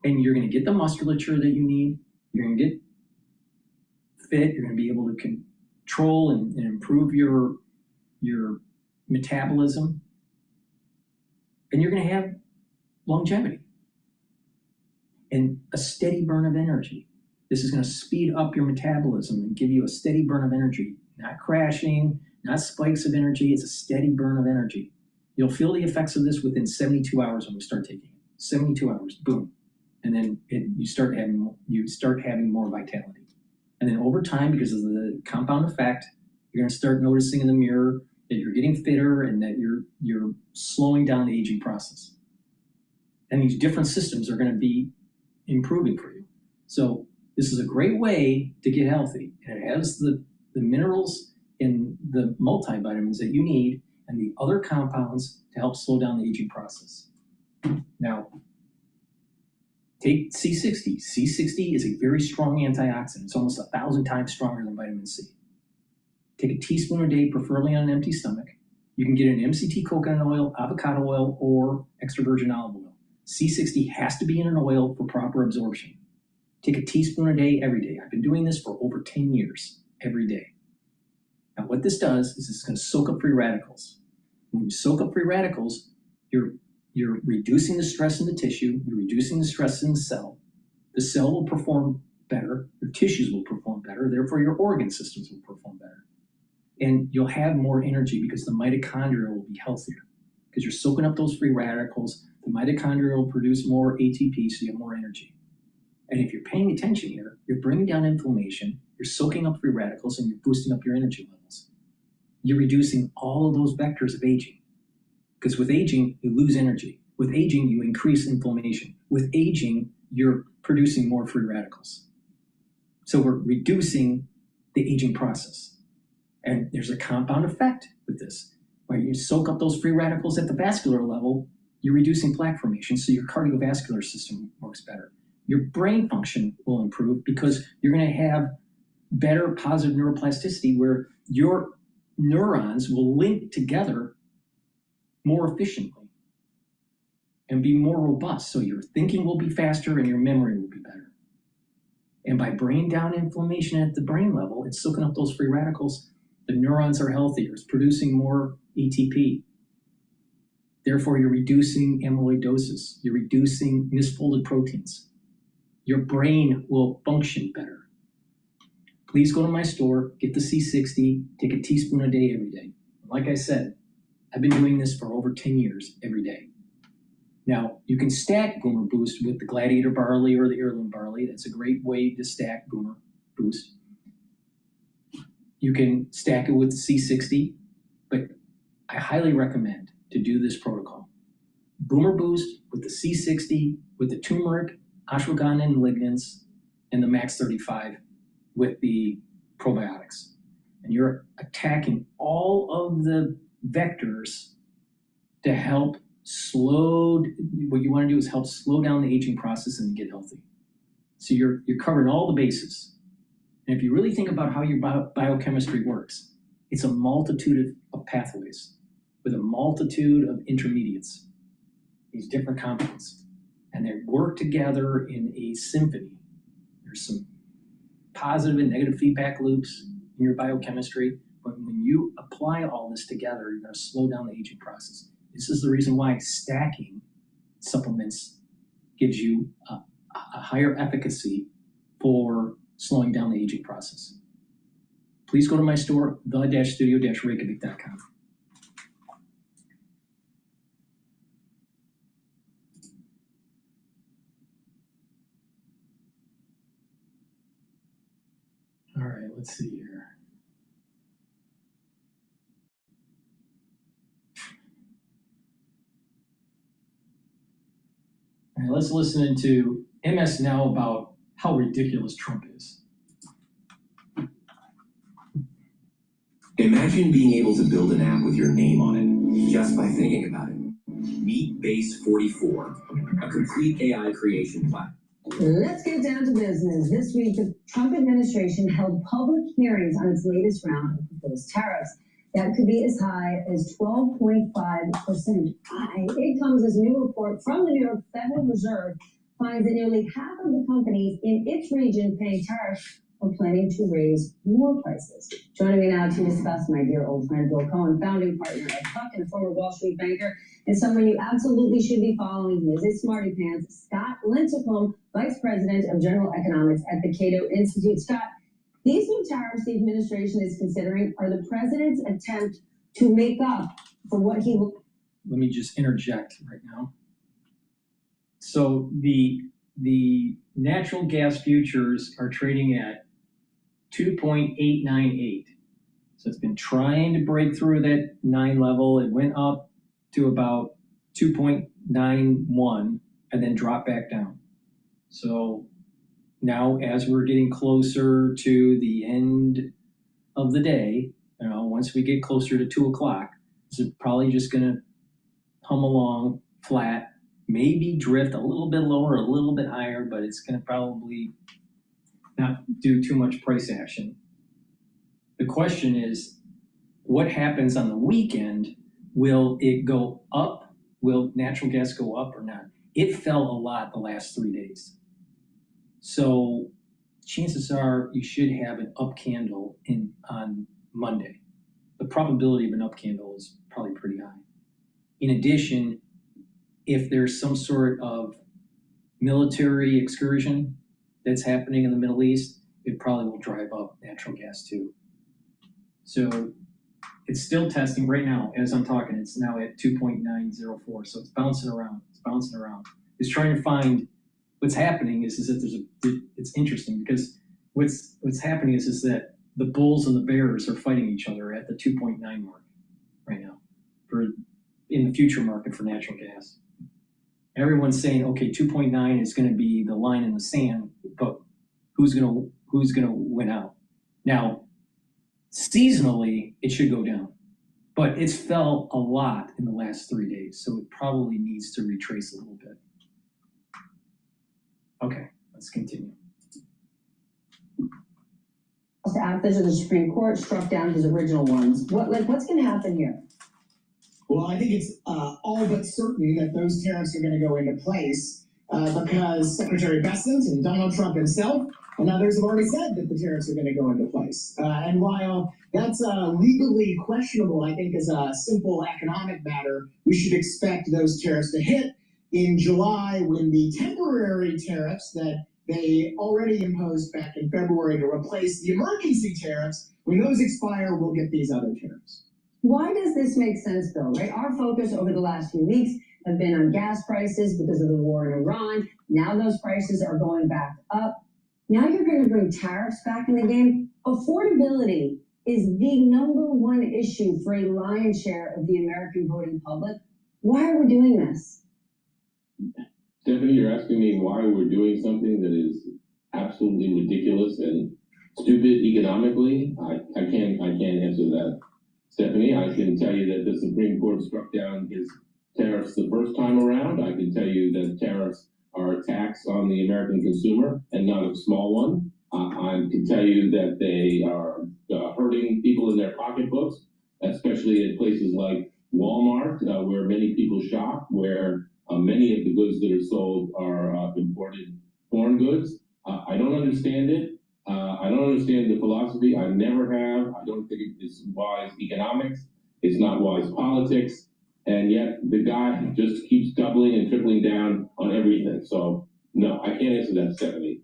and you're going to get the musculature that you need. You're going to get fit. You're going to be able to control and improve your metabolism, and you're going to have longevity and a steady burn of energy. This is going to speed up your metabolism and give you a steady burn of energy, not crashing, not spikes of energy. It's a steady burn of energy. You'll feel the effects of this within 72 hours when we start taking it. 72 hours, boom. And then you start having more vitality. And then over time, because of the compound effect, you're going to start noticing in the mirror that you're getting fitter and that you're slowing down the aging process. And these different systems are going to be improving for you. So this is a great way to get healthy. And it has the minerals and the multivitamins that you need and the other compounds to help slow down the aging process. Now, take C60. C60 is a very strong antioxidant. It's almost 1,000 times stronger than vitamin C. Take a teaspoon a day, preferably on an empty stomach. You can get an MCT coconut oil, avocado oil, or extra virgin olive oil. C60 has to be in an oil for proper absorption. Take a teaspoon a day, every day. I've been doing this for over 10 years, every day. Now what this does is it's going to soak up free radicals. When you soak up free radicals, you're reducing the stress in the tissue, you're reducing the stress in the cell. The cell will perform better, your tissues will perform better, therefore your organ systems will perform better. And you'll have more energy because the mitochondria will be healthier. Because you're soaking up those free radicals, the mitochondria will produce more ATP, so you have more energy. And if you're paying attention here, you're bringing down inflammation, you're soaking up free radicals, and you're boosting up your energy levels. You're reducing all of those vectors of aging. Because with aging, you lose energy. With aging, you increase inflammation. With aging, you're producing more free radicals. So we're reducing the aging process. And there's a compound effect with this. When you soak up those free radicals at the vascular level, you're reducing plaque formation, so your cardiovascular system works better. Your brain function will improve because you're going to have better positive neuroplasticity where your neurons will link together more efficiently and be more robust. So your thinking will be faster and your memory will be better. And by bringing down inflammation at the brain level, it's soaking up those free radicals. The neurons are healthier. It's producing more ATP. Therefore, you're reducing amyloidosis. You're reducing misfolded proteins. Your brain will function better. Please go to my store, get the C60, take a teaspoon a day every day. Like I said, I've been doing this for over 10 years every day. Now, you can stack Boomer Boost with the Gladiator Barley or the Heirloom Barley. That's a great way to stack Boomer Boost. You can stack it with the C60, but I highly recommend to do this protocol. Boomer Boost with the C60, with the turmeric, ashwagandha and lignans, and the Max 35 with the probiotics. And you're attacking all of the vectors to help what you want to do is help slow down the aging process and get healthy. So you're covering all the bases. And if you really think about how your biochemistry works, it's a multitude of pathways with a multitude of intermediates, these different compounds. And they work together in a symphony. There's some positive and negative feedback loops in your biochemistry, but when you apply all this together, you're going to slow down the aging process. This is the reason why stacking supplements gives you a higher efficacy for slowing down the aging process. Please go to my store, the-studio-reykjavik.com. All right, let's see here. All right, let's listen to MS now about how ridiculous Trump is. Imagine being able to build an app with your name on it just by thinking about it. Meet Base 44, a complete AI creation platform. Let's get down to business. This week, the Trump administration held public hearings on its latest round of proposed tariffs that could be as high as 12.5%. It comes as a new report from the New York Federal Reserve finds that nearly half of the companies in its region paying tariffs are planning to raise more prices. Joining me now to discuss, my dear old friend Bill Cohen, founding partner at Huck and a former Wall Street banker, and someone you absolutely should be following. He is a smarty pants. Scott Lincicome, Vice President of General Economics at the Cato Institute. Scott, these new tariffs the administration is considering are the president's attempt to make up for what he will. Let me just interject right now. So the natural gas futures are trading at 2.898. So it's been trying to break through that 9 level. It went up to about 2.91 and then dropped back down. So now as we're getting closer to the end of the day, once we get closer to 2 o'clock, this is probably just going to hum along flat, maybe drift a little bit lower, a little bit higher, but it's going to probably not do too much price action. The question is, what happens on the weekend? Will it go up? Will natural gas go up or not? It fell a lot the last 3 days. So chances are you should have an up candle on Monday. The probability of an up candle is probably pretty high. In addition, if there's some sort of military excursion that's happening in the Middle East, it probably will drive up natural gas too. So it's still testing right now as I'm talking. It's now at 2.904. So it's bouncing around. It's trying to find what's happening is that it's interesting because what's happening is that the bulls and the bears are fighting each other at the 2.9 mark right now in the future market for natural gas. Everyone's saying, okay, 2.9 is going to be the line in the sand, but who's going to win out? Now, seasonally, it should go down, but it's fell a lot in the last 3 days, so it probably needs to retrace a little bit. Okay, let's continue. After the Supreme Court struck down his original ones, what's going to happen here? Well, I think it's all but certain that those tariffs are going to go into place because Secretary Bessent and Donald Trump himself and others have already said that the tariffs are going to go into place. And while that's legally questionable, I think as a simple economic matter, we should expect those tariffs to hit in July when the temporary tariffs that they already imposed back in February to replace the emergency tariffs, when those expire, we'll get these other tariffs. Why does this make sense, Bill? Right? Our focus over the last few weeks have been on gas prices because of the war in Iran. Now those prices are going back up. Now you're going to bring tariffs back in the game. Affordability is the #1 issue for a lion's share of the American voting public. Why are we doing this? Stephanie, you're asking me why we're doing something that is absolutely ridiculous and stupid economically? I can't answer that. Stephanie, I can tell you that the Supreme Court struck down his tariffs the first time around. I can tell you that tariffs are a tax on the American consumer and not a small one. I can tell you that they are hurting people in their pocketbooks, especially in places like Walmart, where many people shop, where many of the goods that are sold are imported foreign goods. I don't understand it. I don't understand the philosophy. I never have. I don't think it's wise economics. It's not wise politics. And yet the guy just keeps doubling and tripling down on everything. So no, I can't answer that, Stephanie.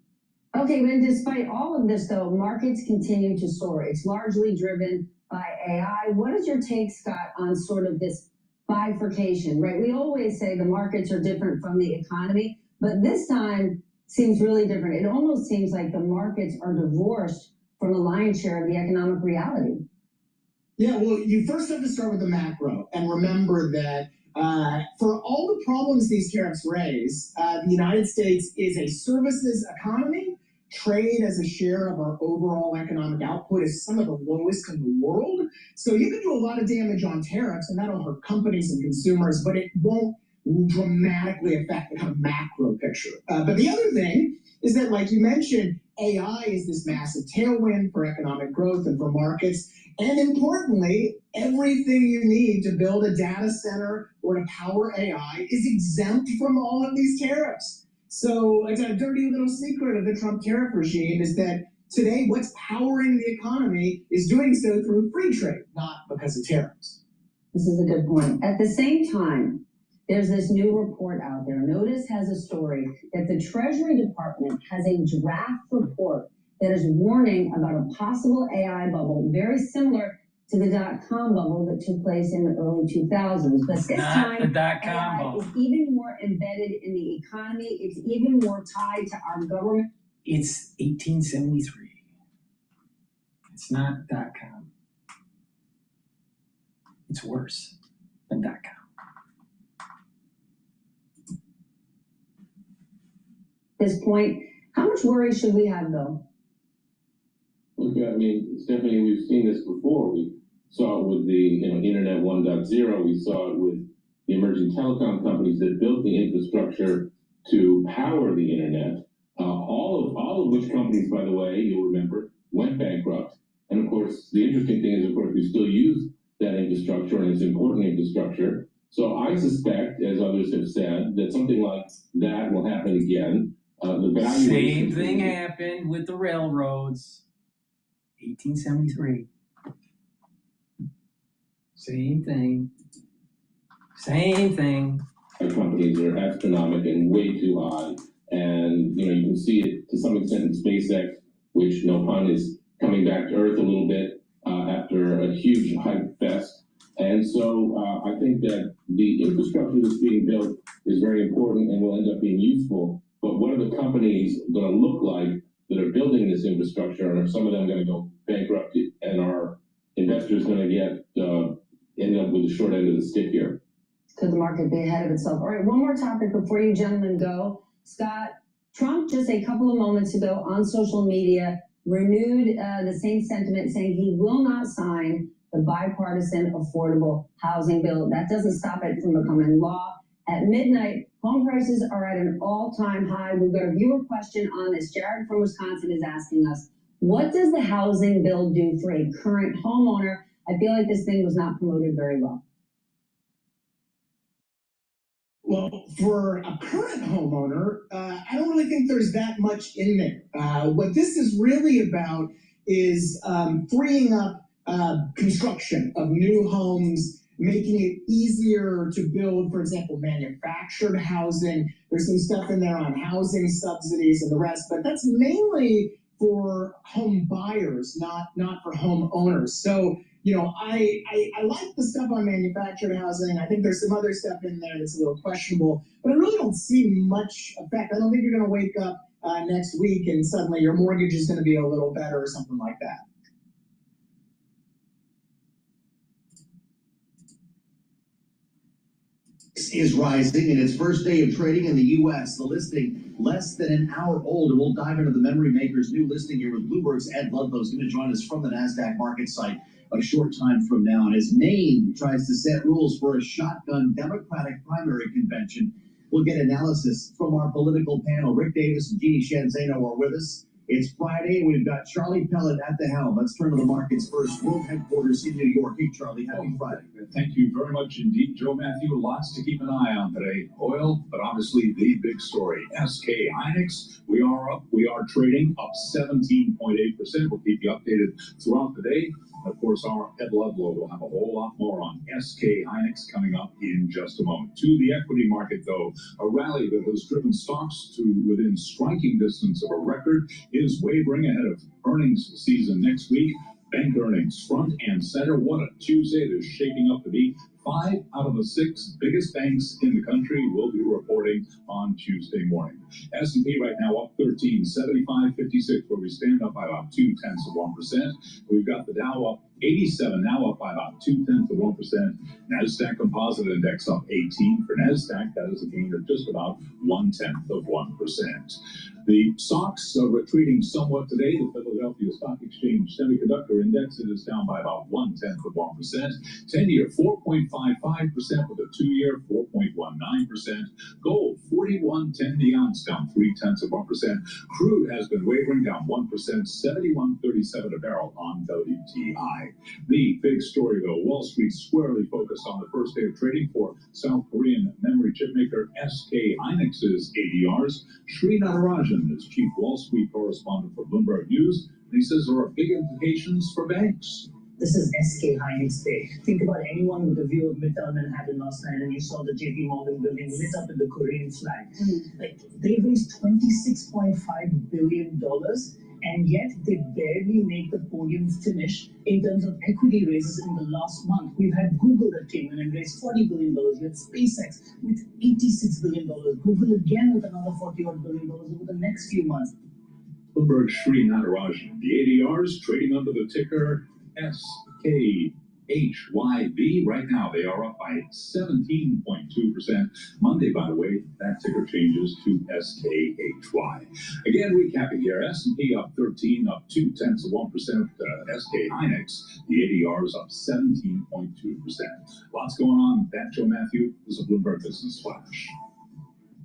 Okay, but despite all of this, though, markets continue to soar. It's largely driven by AI. What is your take, Scott, on sort of this bifurcation, right? We always say the markets are different from the economy, but this time seems really different. It almost seems like the markets are divorced from the lion's share of the economic reality. Yeah, well, you first have to start with the macro and remember that for all the problems these tariffs raise, the United States is a services economy. Trade as a share of our overall economic output is some of the lowest in the world. So you can do a lot of damage on tariffs, and that'll hurt companies and consumers, but it won't dramatically affect the kind of macro picture. But the other thing is that, like you mentioned, AI is this massive tailwind for economic growth and for markets. And importantly, everything you need to build a data center or to power AI is exempt from all of these tariffs. So it's a dirty little secret of the Trump tariff regime is that today what's powering the economy is doing so through free trade, not because of tariffs. This is a good point. At the same time, there's this new report out there. Notice has a story that the Treasury Department has a draft report that is warning about a possible AI bubble very similar to the dot-com bubble that took place in the early 2000s. But this time, AI is even more embedded in the economy. It's even more tied to our government. It's 1873. It's not dot-com. It's worse than dot-com. At this point, how much worry should we have, though? Look, I mean, Stephanie, we've seen this before. We saw it with the Internet 1.0. We saw it with the emerging telecom companies that built the infrastructure to power the internet. All of which companies, by the way, you'll remember, went bankrupt. And of course, the interesting thing is, of course, we still use that infrastructure, and it's important infrastructure. So I suspect, as others have said, that something like that will happen again. The same thing happened with the railroads. 1873. Same thing. Same thing. Companies are astronomical and way too high. And you can see it to some extent in SpaceX, which, no pun, is coming back to Earth a little bit after a huge hype fest. And so I think that the infrastructure that's being built is very important and will end up being useful. But what are the companies going to look like that are building this infrastructure? And are some of them going to go bankrupt? And are investors going to end up with the short end of the stick here? Could the market be ahead of itself? All right, one more topic before you gentlemen go. Scott, Trump just a couple of moments ago on social media renewed the same sentiment, saying he will not sign the bipartisan affordable housing bill. That doesn't stop it from becoming law. At midnight, home prices are at an all-time high. We've got a viewer question on this. Jared from Wisconsin is asking us, what does the housing bill do for a current homeowner? I feel like this thing was not promoted very well. Well, for a current homeowner, I don't really think there's that much in there. What this is really about is freeing up construction of new homes, making it easier to build, for example, manufactured housing. There's some stuff in there on housing subsidies and the rest, but that's mainly for home buyers, not for homeowners. So, I like the stuff on manufactured housing. I think there's some other stuff in there that's a little questionable, but I really don't see much effect. I don't think you're going to wake up next week and suddenly your mortgage is going to be a little better or something like that. Is rising in its first day of trading in the U.S. The listing less than an hour old, and we'll dive into the memory maker's new listing here with Bloomberg's Ed Ludlow's going to join us from the NASDAQ market site a short time from now. And as Maine tries to set rules for a shotgun Democratic primary convention, we'll get analysis from our political panel. Rick Davis and Jeannie Shanzano are with us. It's Friday, and we've got Charlie Pellet at the helm. Let's turn to the markets first. World headquarters in New York. Hey, Charlie, happy Friday. Thank you very much indeed, Joe Matthew. Lots to keep an eye on today. Oil, but obviously the big story. SK Hynix, we are up. We are trading up 17.8%. We'll keep you updated throughout the day. Of course, our Ed Ludlow will have a whole lot more on SK Hynix coming up in just a moment. To the equity market, though, a rally that has driven stocks to within striking distance of a record is wavering ahead of earnings season next week. Bank earnings front and center. What a Tuesday it is shaping up to be. 5 out of the 6 biggest banks in the country will be reporting on Tuesday morning. S&P right now up 13, 75.56, where we stand up by about 0.2%. We've got the Dow up 87, now up by about 0.2%. NASDAQ Composite Index up 18 for NASDAQ. That is a gain of just about 0.1%. The stocks are retreating somewhat today. The Philadelphia Stock Exchange Semiconductor Index is down by about 0.1%. 10-year 4.55% with a 2-year 4.19%. Gold 41.10 the ounce down 0.3%. Crude has been wavering down 1%, 71.37 a barrel on WTI. The big story though, Wall Street squarely focused on the first day of trading for South Korean memory chip maker SK Hynix's ADRs. Sri Natarajan is chief Wall Street correspondent for Bloomberg News, and he says there are big implications for banks. This is SK Hynix Day. Think about anyone with a view of Midtown Manhattan last night and you saw the JP Morgan building lit up with the Korean flag. Like, they raised $26.5 billion, and yet they barely make the podium finish in terms of equity raises in the last month. We've had Google that came in and raised $40 billion. You had SpaceX with $86 billion. Google again with another $40 billion over the next few months. Bloomberg Sri Natarajan. The ADRs trading under the ticker SKHYB. Right now, they are up by 17.2%. Monday, by the way, that ticker changes to SKHY. Again, recapping here, S&P up 13, up 0.2%. SK Hynix, the ADR is up 17.2%. Lots going on. That, Joe Matthew, is a Bloomberg Business Flash.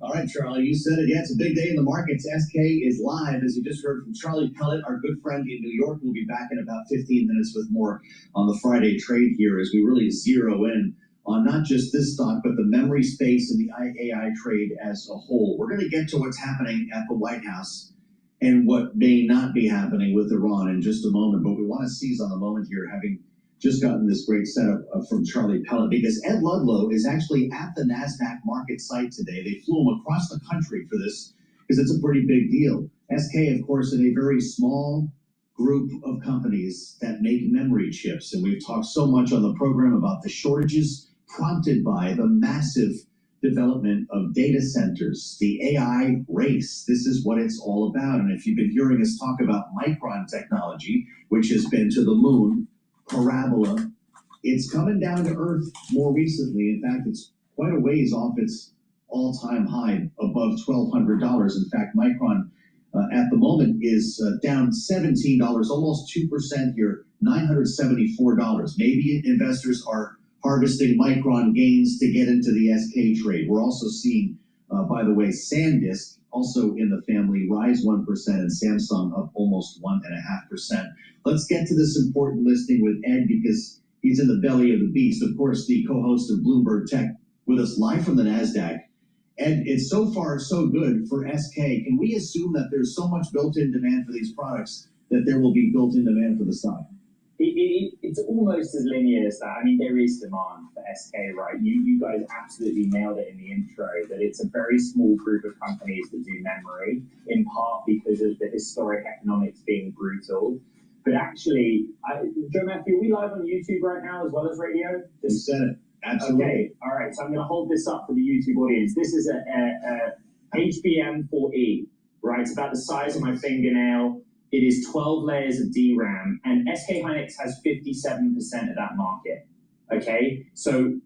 All right, Charlie, you said it. Yeah, it's a big day in the markets. SK is live, as you just heard from Charlie Pellet, our good friend in New York. We'll be back in about 15 minutes with more on the Friday trade here as we really zero in on not just this stock, but the memory space and the AI trade as a whole. We're going to get to what's happening at the White House and what may not be happening with Iran in just a moment. But we want to seize on the moment here, having just gotten this great setup from Charlie Pellet, because Ed Ludlow is actually at the NASDAQ market site today. They flew him across the country for this because it's a pretty big deal. SK, of course, is a very small group of companies that make memory chips. And we've talked so much on the program about the shortages prompted by the massive development of data centers, the AI race. This is what it's all about. And if you've been hearing us talk about Micron technology, which has been to the moon, parabola, it's coming down to earth more recently. In fact, it's quite a ways off its all-time high above $1,200. In fact, Micron at the moment is down $17, almost 2% here, $974. Maybe investors are harvesting Micron gains to get into the SK trade. We're also seeing, by the way, SanDisk, also in the family, rise 1%, and Samsung up almost 1.5%. Let's get to this important listing with Ed because he's in the belly of the beast. Of course, the co-host of Bloomberg Tech with us live from the NASDAQ. Ed, it's so far so good for SK. Can we assume that there's so much built-in demand for these products that there will be built-in demand for the stock? It's almost as linear as that. I mean, there is demand for SK, right? You guys absolutely nailed it in the intro, that it's a very small group of companies that do memory, in part because of the historic economics being brutal. But actually, Joe Matthew, are we live on YouTube right now as well as radio? You said it. Absolutely. Okay, all right. So I'm going to hold this up for the YouTube audience. This is a HBM4E, right? It's about the size of my fingernail. It is 12 layers of DRAM, and SK Hynix has 57% of that market, okay? So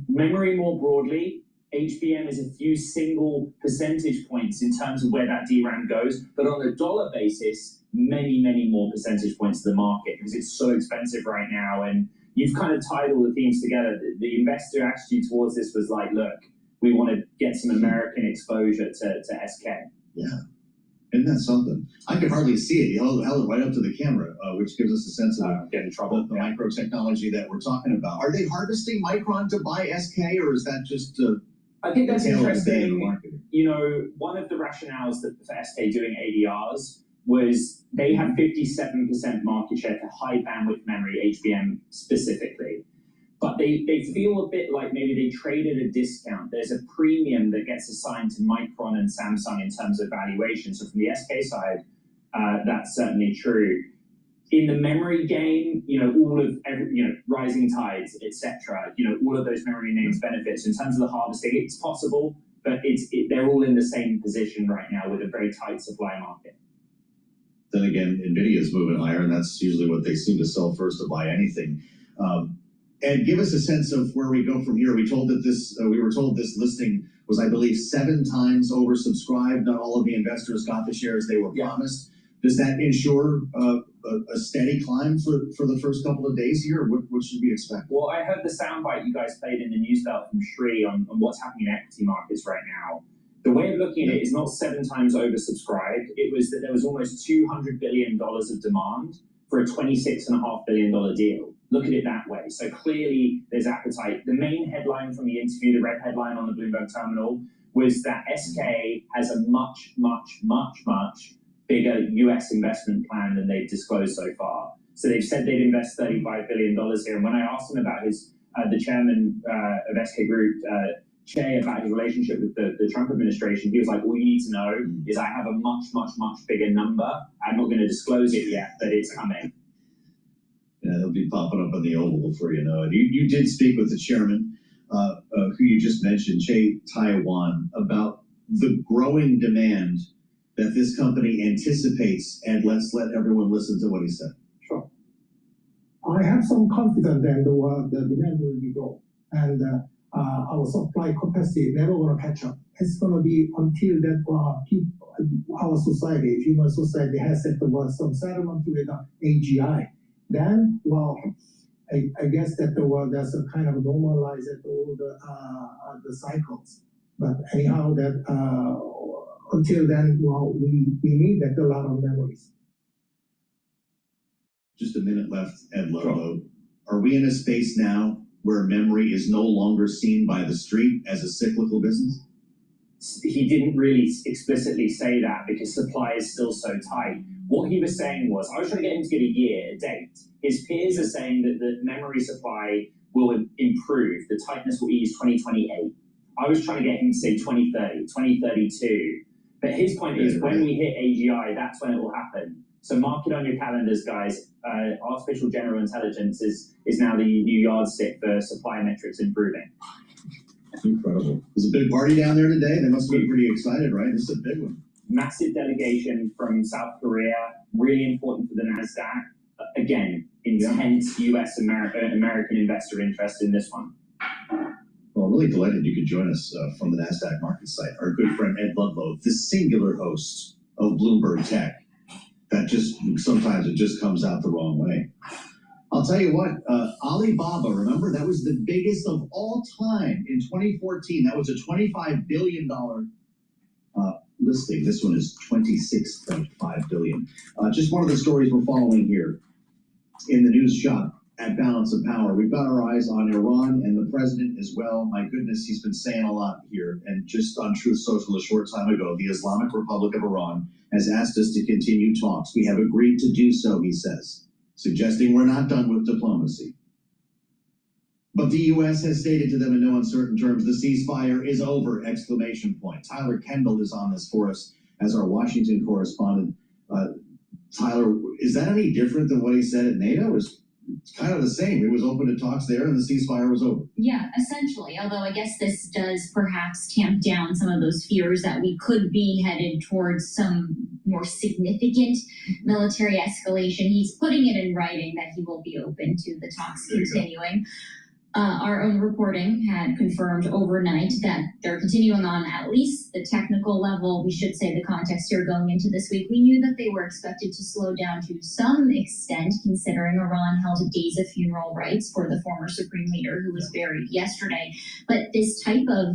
memory more broadly, HBM is a few single percentage points in terms of where that DRAM goes, but on a dollar basis, many, many more percentage points to the market because it's so expensive right now. And you've kind of tied all the themes together. The investor attitude towards this was like, look, we want to get some American exposure to SK. Yeah. Isn't that something? I could hardly see it. He held it right up to the camera, which gives us a sense of get in trouble. The micro technology that we're talking about. Are they harvesting Micron to buy SK, or is that just I think that's interesting. You know, one of the rationales that for SK doing ADRs was they have 57% market share to high bandwidth memory, HBM specifically. But they feel a bit like maybe they trade at a discount. There's a premium that gets assigned to Micron and Samsung in terms of valuation. So from the SK side, that's certainly true. in the memory game, all of rising tides, etc. All of those memory names benefits. In terms of the harvesting, it's possible, but they're all in the same position right now with a very tight supply market. Then again, NVIDIA's moving higher, and that's usually what they seem to sell first to buy anything. And give us a sense of where we go from here. We were told this listing was, I believe, 7 times oversubscribed. Not all of the investors got the shares they were promised. Does that ensure a steady climb for the first couple of days here? What should we expect? Well, I heard the soundbite you guys played in the news belt from Shri on what's happening in equity markets right now. The way of looking at it is not 7 times oversubscribed. It was that there was almost $200 billion of demand for a $26.5 billion deal. Look at it that way. So clearly there's appetite. The main headline from the interview, the red headline on the Bloomberg terminal, was that SK has a much, much, much, much bigger US investment plan than they've disclosed so far. So they've said they'd invest $35 billion here. And when I asked him about the chairman of SK Group, Che, about his relationship with the Trump administration, he was like, all you need to know is I have a much, much, much bigger number. I'm not going to disclose it yet, but it's coming. Yeah, they'll be popping up on the Oval before you know it. You did speak with the chairman, who you just mentioned, Che Taiwan, about the growing demand that this company anticipates, and let's let everyone listen to what he said. Sure. I have some confidence that the demand will be grow, and our supply capacity never going to catch up. It's going to be until that our society, human society, has set about some settlement with AGI. Then, I guess that there's a kind of normalize at all the cycles. But anyhow, that until then, we need that a lot of memories. Just a minute left, Ed Lobo. Are we in a space now where memory is no longer seen by the street as a cyclical business? He didn't really explicitly say that because supply is still so tight. What he was saying was, I was trying to get him to give a date. His peers are saying that the memory supply will improve. The tightness will ease 2028. I was trying to get him to say 2030, 2032. But his point is, when we hit AGI, that's when it will happen. So mark it on your calendars, guys. Artificial general intelligence is now the new yardstick for supply metrics improving. Incredible. There's a big party down there today. They must be pretty excited, right? This is a big one. Massive delegation from South Korea, really important for the NASDAQ. Again, intense US American investor interest in this one. Well, I'm really delighted you could join us from the NASDAQ market site. Our good friend Ed Ludlow, the singular host of Bloomberg Tech. That sometimes it just comes out the wrong way. I'll tell you what, Alibaba, remember, that was the biggest of all time in 2014. That was a $25 billion listing. This one is $26.5 billion. Just one of the stories we're following here in the news shop at Balance of Power. We've got our eyes on Iran and the president as well. My goodness, he's been saying a lot here. And just on Truth Social a short time ago, the Islamic Republic of Iran has asked us to continue talks. We have agreed to do so, he says, suggesting we're not done with diplomacy. But the U.S. has stated to them in no uncertain terms, the ceasefire is over, exclamation point. Tyler Kendall is on this for us as our Washington correspondent. Tyler, is that any different than what he said at NATO? It's kind of the same. It was open to talks there and the ceasefire was over. Yeah, essentially. Although I guess this does perhaps tamp down some of those fears that we could be headed towards some more significant military escalation. He's putting it in writing that he will be open to the talks continuing. Our own reporting had confirmed overnight that they're continuing on at least the technical level. We should say the context here going into this week. We knew that they were expected to slow down to some extent, considering Iran held days of funeral rites for the former supreme leader who was buried yesterday. But this type of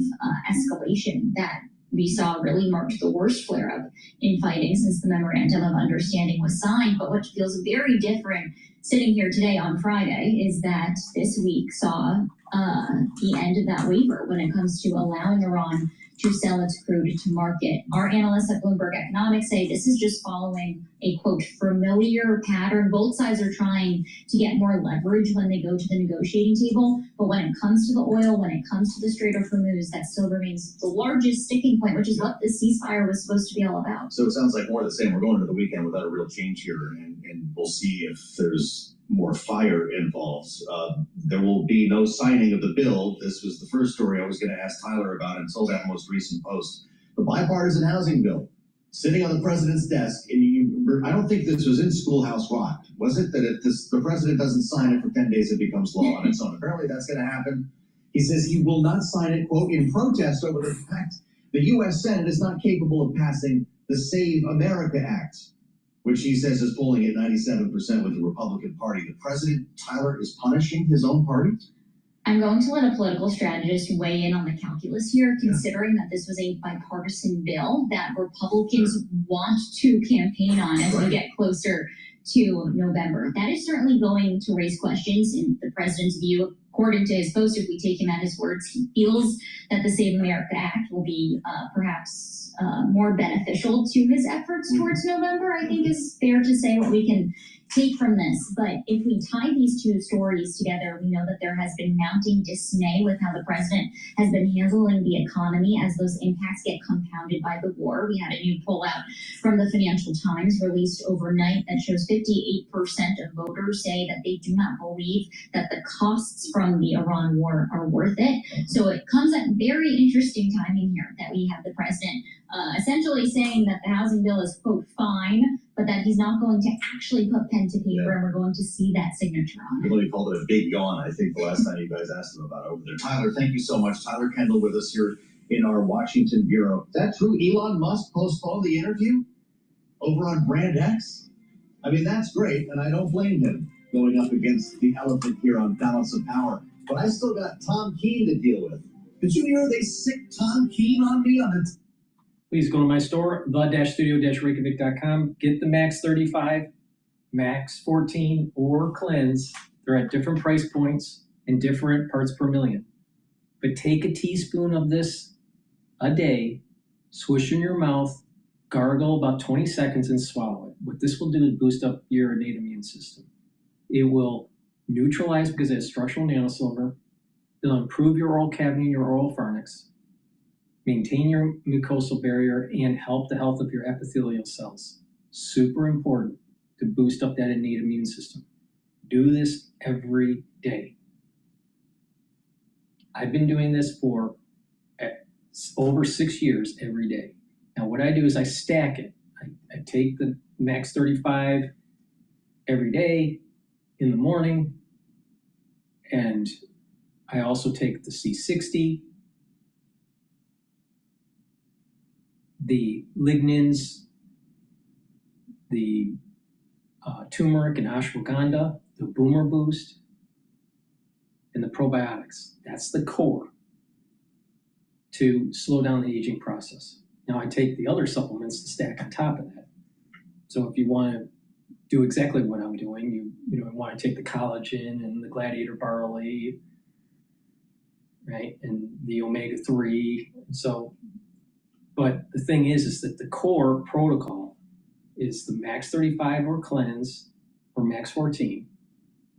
escalation that we saw really marked the worst flare-up in fighting since the Memorandum of Understanding was signed. But what feels very different sitting here today on Friday is that this week saw the end of that waiver when it comes to allowing Iran to sell its crude to market. Our analysts at Bloomberg Economics say this is just following a, quote, familiar pattern. Both sides are trying to get more leverage when they go to the negotiating table, but when it comes to the oil, when it comes to the Strait of Hormuz, that still remains the largest sticking point, which is what the ceasefire was supposed to be all about. So it sounds like more of the same. We're going to the weekend without a real change here, and we'll see if there's more fire involved. There will be no signing of the bill. This was the first story I was going to ask Tyler about until that most recent post. The bipartisan housing bill sitting on the president's desk, and I don't think this was in Schoolhouse Rock, was it? That if the president doesn't sign it for 10 days, it becomes law on its own. Apparently that's going to happen. He says he will not sign it, quote, in protest over the fact the U.S. Senate is not capable of passing the Save America Act, which he says is polling at 97% with the Republican Party. The president, Tyler, is punishing his own party? I'm going to let a political strategist weigh in on the calculus here, considering that this was a bipartisan bill that Republicans want to campaign on as we get closer to November. That is certainly going to raise questions in the president's view. According to his post, if we take him at his words, he feels that the Save America Act will be perhaps more beneficial to his efforts towards November, I think is fair to say what we can take from this. But if we tie these two stories together, we know that there has been mounting dismay with how the president has been handling the economy as those impacts get compounded by the war. We had a new poll out from the Financial Times released overnight that shows 58% of voters say that they do not believe that the costs from the Iran war are worth it. So it comes at very interesting timing here that we have the president essentially saying that the housing bill is, quote, fine, but that he's not going to actually put pen to paper, and we're going to see that signature on it. He called it a big yawn, I think, the last time you guys asked him about it over there. Tyler, thank you so much. Tyler Kendall with us here in our Washington bureau. Is that true? Elon Musk postponed the interview over on Brand X? I mean, that's great, and I don't blame him going up against the elephant here on Balance of Power. But I still got Tom Keene to deal with. Did you hear they sick Tom Keene on me on it? Please go to my store, the-studio-reykjavik.com. Get the Max 35, Max 14, or Cleanse. They're at different price points and different parts per million. But take a teaspoon of this a day, swish in your mouth, gargle about 20 seconds, and swallow it. What this will do is boost up your innate immune system. It will neutralize because it has structural nanosilver. It'll improve your oral cavity and your oral pharynx, maintain your mucosal barrier, and help the health of your epithelial cells. Super important to boost up that innate immune system. Do this every day. I've been doing this for over 6 years every day. Now what I do is I stack it. I take the Max 35 every day in the morning, and I also take the C60, the lignans, the turmeric and ashwagandha, the boomer boost, and the probiotics. That's the core to slow down the aging process. Now I take the other supplements to stack on top of that. So if you want to do exactly what I'm doing, you want to take the collagen and the gladiator barley, right, and the omega-3. So, but the thing is that the core protocol is the Max 35 or Cleanse or Max 14,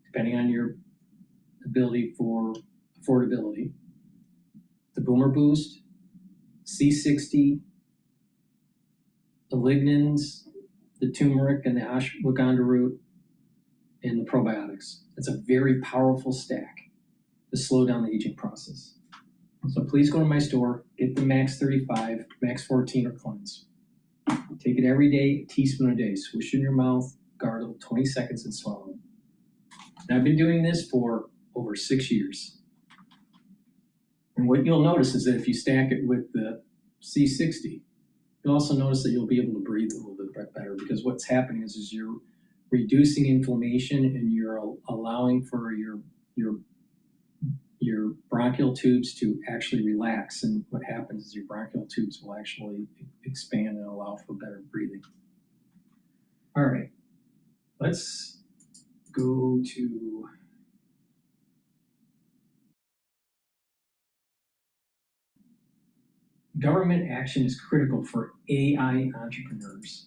depending on your ability for affordability. The Boomer Boost, C60, the lignans, the turmeric and the ashwagandha root, and the probiotics. It's a very powerful stack to slow down the aging process. So please go to my store, get the Max 35, Max 14, or Cleanse. Take it every day, a teaspoon a day. Swish in your mouth, gargle, 20 seconds, and swallow. And I've been doing this for over 6 years. And what you'll notice is that if you stack it with the C60, you'll also notice that you'll be able to breathe a little bit better, because what's happening is you're reducing inflammation and you're allowing for your bronchial tubes to actually relax. And what happens is your bronchial tubes will actually expand and allow for better breathing. All right, let's go to Government action is critical for AI entrepreneurs.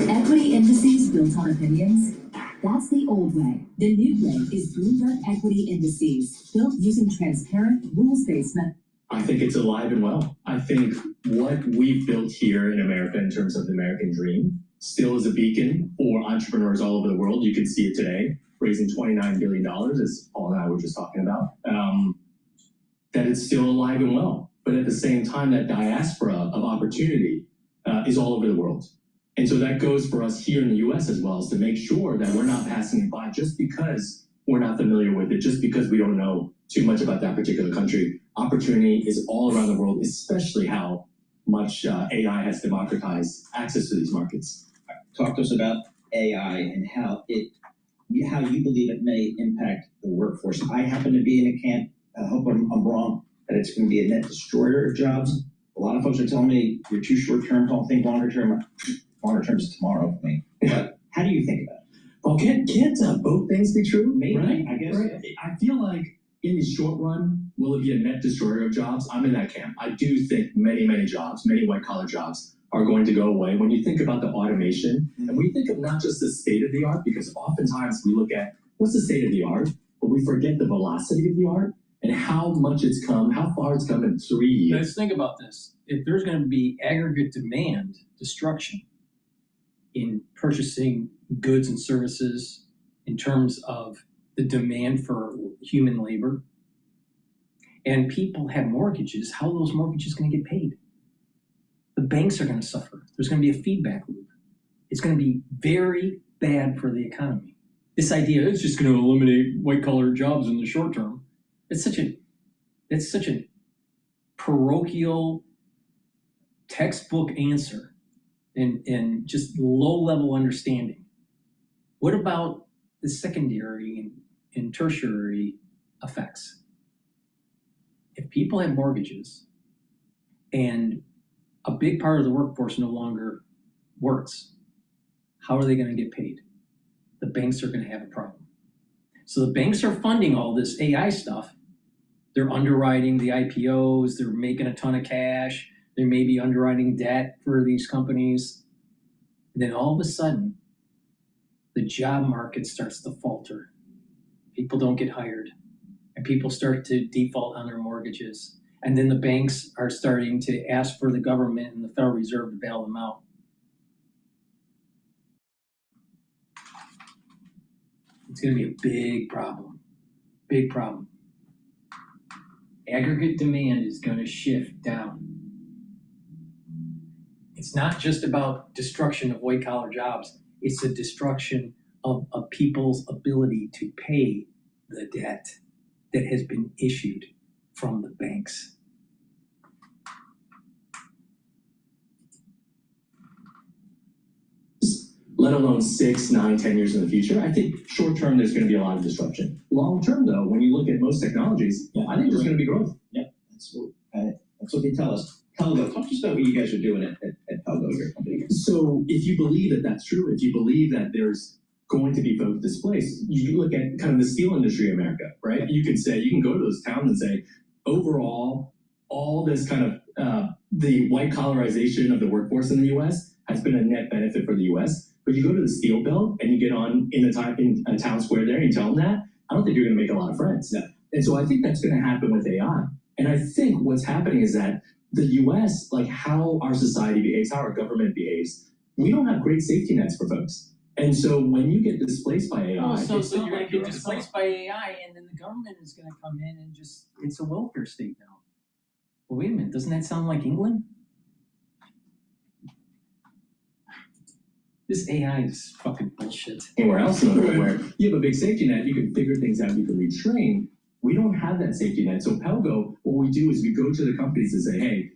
Equity indices built on opinions? That's the old way. The new way is Bloomberg Equity Indices, built using transparent, rules-based methods. I think it's alive and well. I think what we've built here in America in terms of the American dream still is a beacon for entrepreneurs all over the world. You can see it today, raising $29 billion, as Paul and I were just talking about, that it's still alive and well. But at the same time, that diaspora of opportunity is all over the world. And so that goes for us here in the US as well, is to make sure that we're not passing it by just because we're not familiar with it, just because we don't know too much about that particular country. Opportunity is all around the world, especially how much AI has democratized access to these markets. Talk to us about AI and how you believe it may impact the workforce. I happen to be in a camp, I hope I'm wrong, that it's going to be a net destroyer of jobs. A lot of folks are telling me you're too short term, don't think longer term. Longer term is tomorrow for me. But how do you think about it? Well, can't both things be true? Maybe, right? I guess. Right. I feel like in the short run, will it be a net destroyer of jobs? I'm in that camp. I do think many jobs, many white collar jobs are going to go away. When you think about the automation, and we think of not just the state of the art, because oftentimes we look at what's the state of the art, but we forget the velocity of the art and how much it's come, how far it's come in 3 years. Let's think about this. If there's going to be aggregate demand destruction in purchasing goods and services in terms of the demand for human labor, and people have mortgages, how are those mortgages going to get paid? The banks are going to suffer. There's going to be a feedback loop. It's going to be very bad for the economy. This idea is just going to eliminate white-collar jobs in the short term. That's such a parochial textbook answer and just low-level understanding. What about the secondary and tertiary effects? If people have mortgages and a big part of the workforce no longer works, how are they going to get paid? The banks are going to have a problem. So the banks are funding all this AI stuff. They're underwriting the IPOs. They're making a ton of cash. They may be underwriting debt for these companies. And then all of a sudden, the job market starts to falter. People don't get hired. And people start to default on their mortgages. And then the banks are starting to ask for the government and the Federal Reserve to bail them out. It's going to be a big problem. Big problem. Aggregate demand is going to shift down. It's not just about destruction of white-collar jobs. It's a destruction of people's ability to pay the debt that has been issued from the banks. Let alone 6, 9, 10 years in the future. I think short term, there's going to be a lot of disruption. Long term, though, when you look at most technologies, I think there's going to be growth. Yeah, that's what they tell us. Pelgo, talk to us about what you guys are doing at Pelgo, your company. So if you believe that that's true, if you believe that there's going to be folks displaced, you look at kind of the steel industry in America, right? You can go to those towns and say, overall, all this kind of the white collarization of the workforce in the U.S. has been a net benefit for the U.S. But you go to the steel belt and you get on in a town square there and you tell them that, I don't think you're going to make a lot of friends. Yeah. And so I think that's going to happen with AI. And I think what's happening is that the U.S., like how our society behaves, how our government behaves, we don't have great safety nets for folks. And so when you get displaced by AI, so you're going to get displaced by AI, and then the government is going to come in and it's a welfare state now. Well, wait a minute, doesn't that sound like England? This AI is fucking bullshit. Anywhere else in the world where you have a big safety net, you can figure things out, you can retrain. We don't have that safety net. So Pelgo, what we do is we go to the companies and say, hey,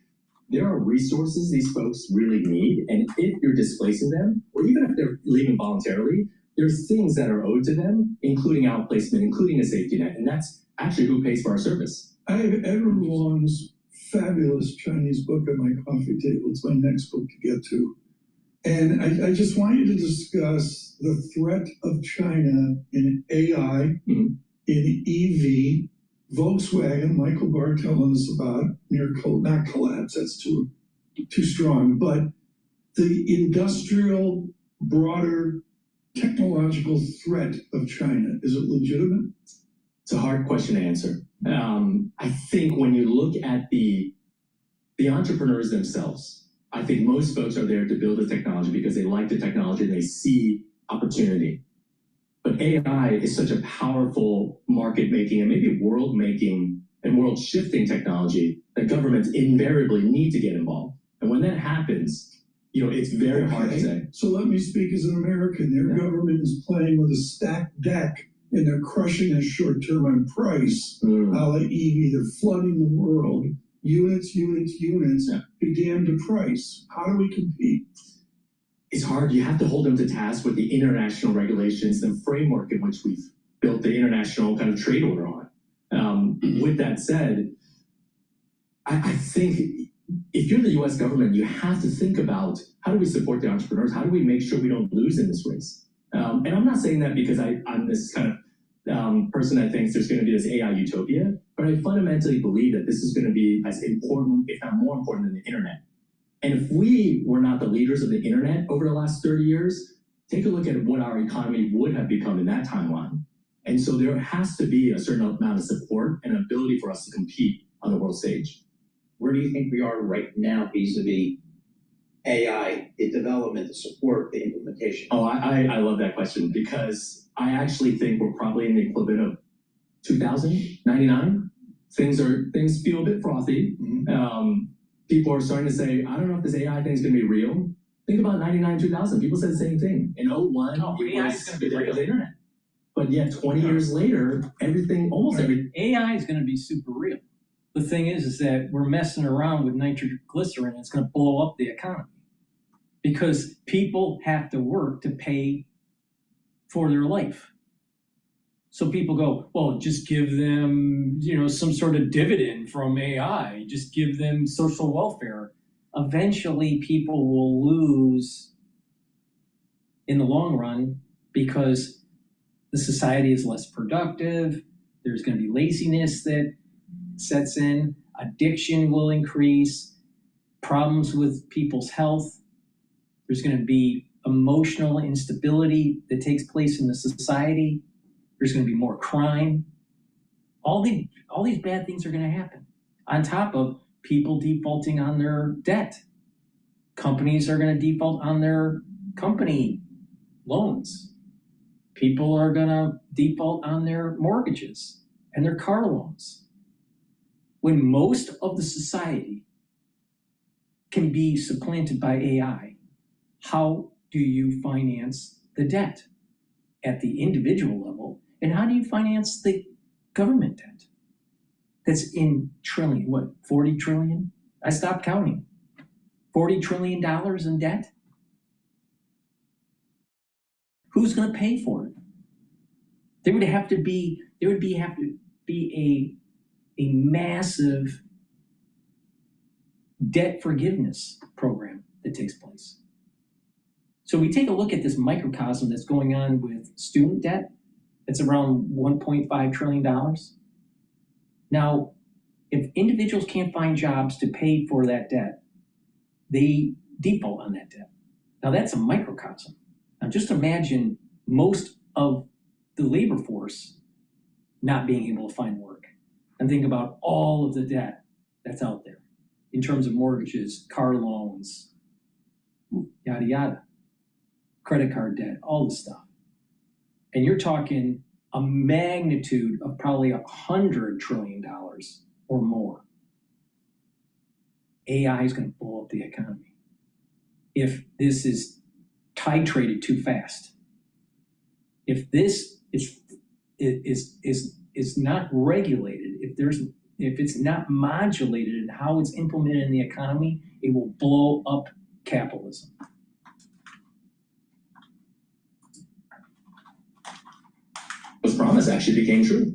there are resources these folks really need. And if you're displacing them, or even if they're leaving voluntarily, there's things that are owed to them, including outplacement, including a safety net. And that's actually who pays for our service. I have Edward Wong's fabulous Chinese book at my coffee table. It's my next book to get to. And I just want you to discuss the threat of China in AI, in EV, Volkswagen, Michael Barr telling us about not collapse, that's too strong, but the industrial, broader technological threat of China, is it legitimate? It's a hard question to answer. I think when you look at the entrepreneurs themselves, I think most folks are there to build the technology because they like the technology and they see opportunity. But AI is such a powerful market-making and maybe world-making and world-shifting technology that governments invariably need to get involved. And when that happens, it's very hard to say. So let me speak as an American. Their government is playing with a stacked deck, and they're crushing us short-term on price, a la EV. They're flooding the world. Units, be damned to price. How do we compete? It's hard. You have to hold them to task with the international regulations, the framework in which we've built the international kind of trade order on. With that said, I think if you're the U.S. government, you have to think about how do we support the entrepreneurs? How do we make sure we don't lose in this race? And I'm not saying that because I'm this kind of person that thinks there's going to be this AI utopia, but I fundamentally believe that this is going to be as important, if not more important, than the internet. And if we were not the leaders of the internet over the last 30 years, take a look at what our economy would have become in that timeline. And so there has to be a certain amount of support and ability for us to compete on the world stage. Where do you think we are right now vis-a-vis AI, the development, the support, the implementation? Oh, I love that question because I actually think we're probably in the equivalent of 2099. Things feel a bit frothy. People are starting to say, I don't know if this AI thing is going to be real. Think about 99, 2000. People said the same thing. In 01, AI is going to be real. The internet. But yet 20 years later, almost everything. AI is going to be super real. The thing is that we're messing around with nitroglycerin and it's going to blow up the economy because people have to work to pay for their life. So people go, well, just give them, some sort of dividend from AI, just give them social welfare. Eventually people will lose in the long run because the society is less productive. There's going to be laziness that sets in, addiction will increase, problems with people's health. There's going to be emotional instability that takes place in the society. There's going to be more crime. All these bad things are going to happen. On top of people defaulting on their debt. Companies are going to default on their company loans. People are going to default on their mortgages and their car loans. When most of the society can be supplanted by AI, how do you finance the debt at the individual level? And how do you finance the government debt? That's in trillion, 40 trillion? I stopped counting. $40 trillion in debt? Who's going to pay for it? There would have to be a massive debt forgiveness program that takes place. So we take a look at this microcosm that's going on with student debt. It's around $1.5 trillion. Now, if individuals can't find jobs to pay for that debt, they default on that debt. Now that's a microcosm. Now just imagine most of the labor force not being able to find work. And think about all of the debt that's out there in terms of mortgages, car loans, yada, yada, credit card debt, all this stuff. And you're talking a magnitude of probably $100 trillion or more. AI is going to blow up the economy if this is titrated too fast. If this is not regulated, if it's not modulated in how it's implemented in the economy, it will blow up capitalism. What's promised actually became true.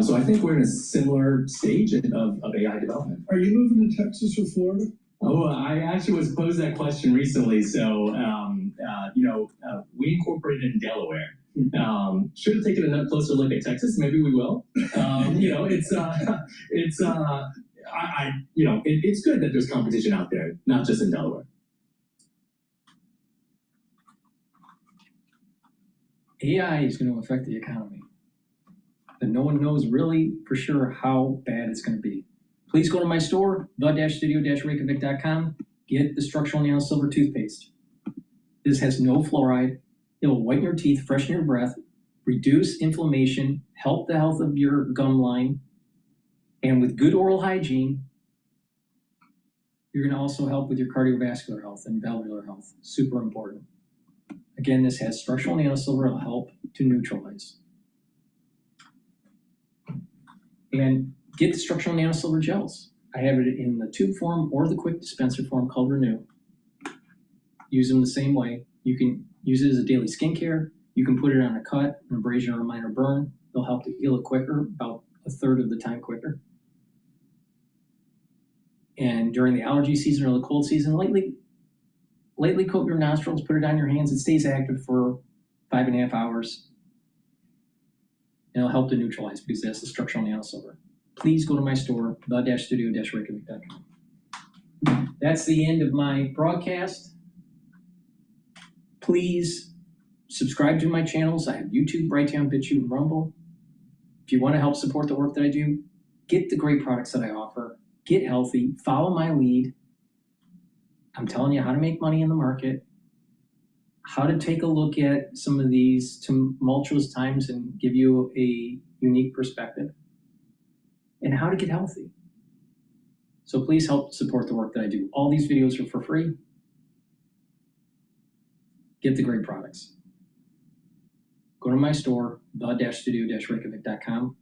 So I think we're in a similar stage of AI development. Are you moving to Texas or Florida? Oh, I actually was posed that question recently. So, we incorporated in Delaware. Should have taken a closer look at Texas. Maybe we will. It's good that there's competition out there, not just in Delaware. AI is going to affect the economy, but no one knows really for sure how bad it's going to be. Please go to my store, the-studio-reykjavik.com. Get the structural nano silver toothpaste. This has no fluoride. It'll whiten your teeth, freshen your breath, reduce inflammation, help the health of your gum line, and with good oral hygiene, you're going to also help with your cardiovascular health and valvular health. Super important. Again, this has structural nano silver. It'll help to neutralize. And get the structural nano silver gels. I have it in the tube form or the quick dispenser form called Renew. Use them the same way. You can use it as a daily skincare. You can put it on a cut, an abrasion, or a minor burn. They'll help to heal it quicker, about a third of the time quicker. And during the allergy season or the cold season, lightly coat your nostrils, put it on your hands. It stays active for 5.5 hours. And it'll help to neutralize because that's the structural nano silver. Please go to my store, the-studio-reykjavik.com. That's the end of my broadcast. Please subscribe to my channels. I have YouTube, Brighteon, Bitchute, and Rumble. If you want to help support the work that I do, get the great products that I offer. Get healthy. Follow my lead. I'm telling you how to make money in the market, how to take a look at some of these tumultuous times and give you a unique perspective, and how to get healthy. So please help support the work that I do. All these videos are for free. Get the great products. Go to my store, the-studio-reykjavik.com.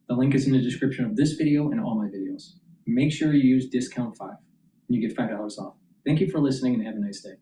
The link is in the description of this video and all my videos. Make sure you use discount 5 and you get $5 off. Thank you for listening and have a nice day.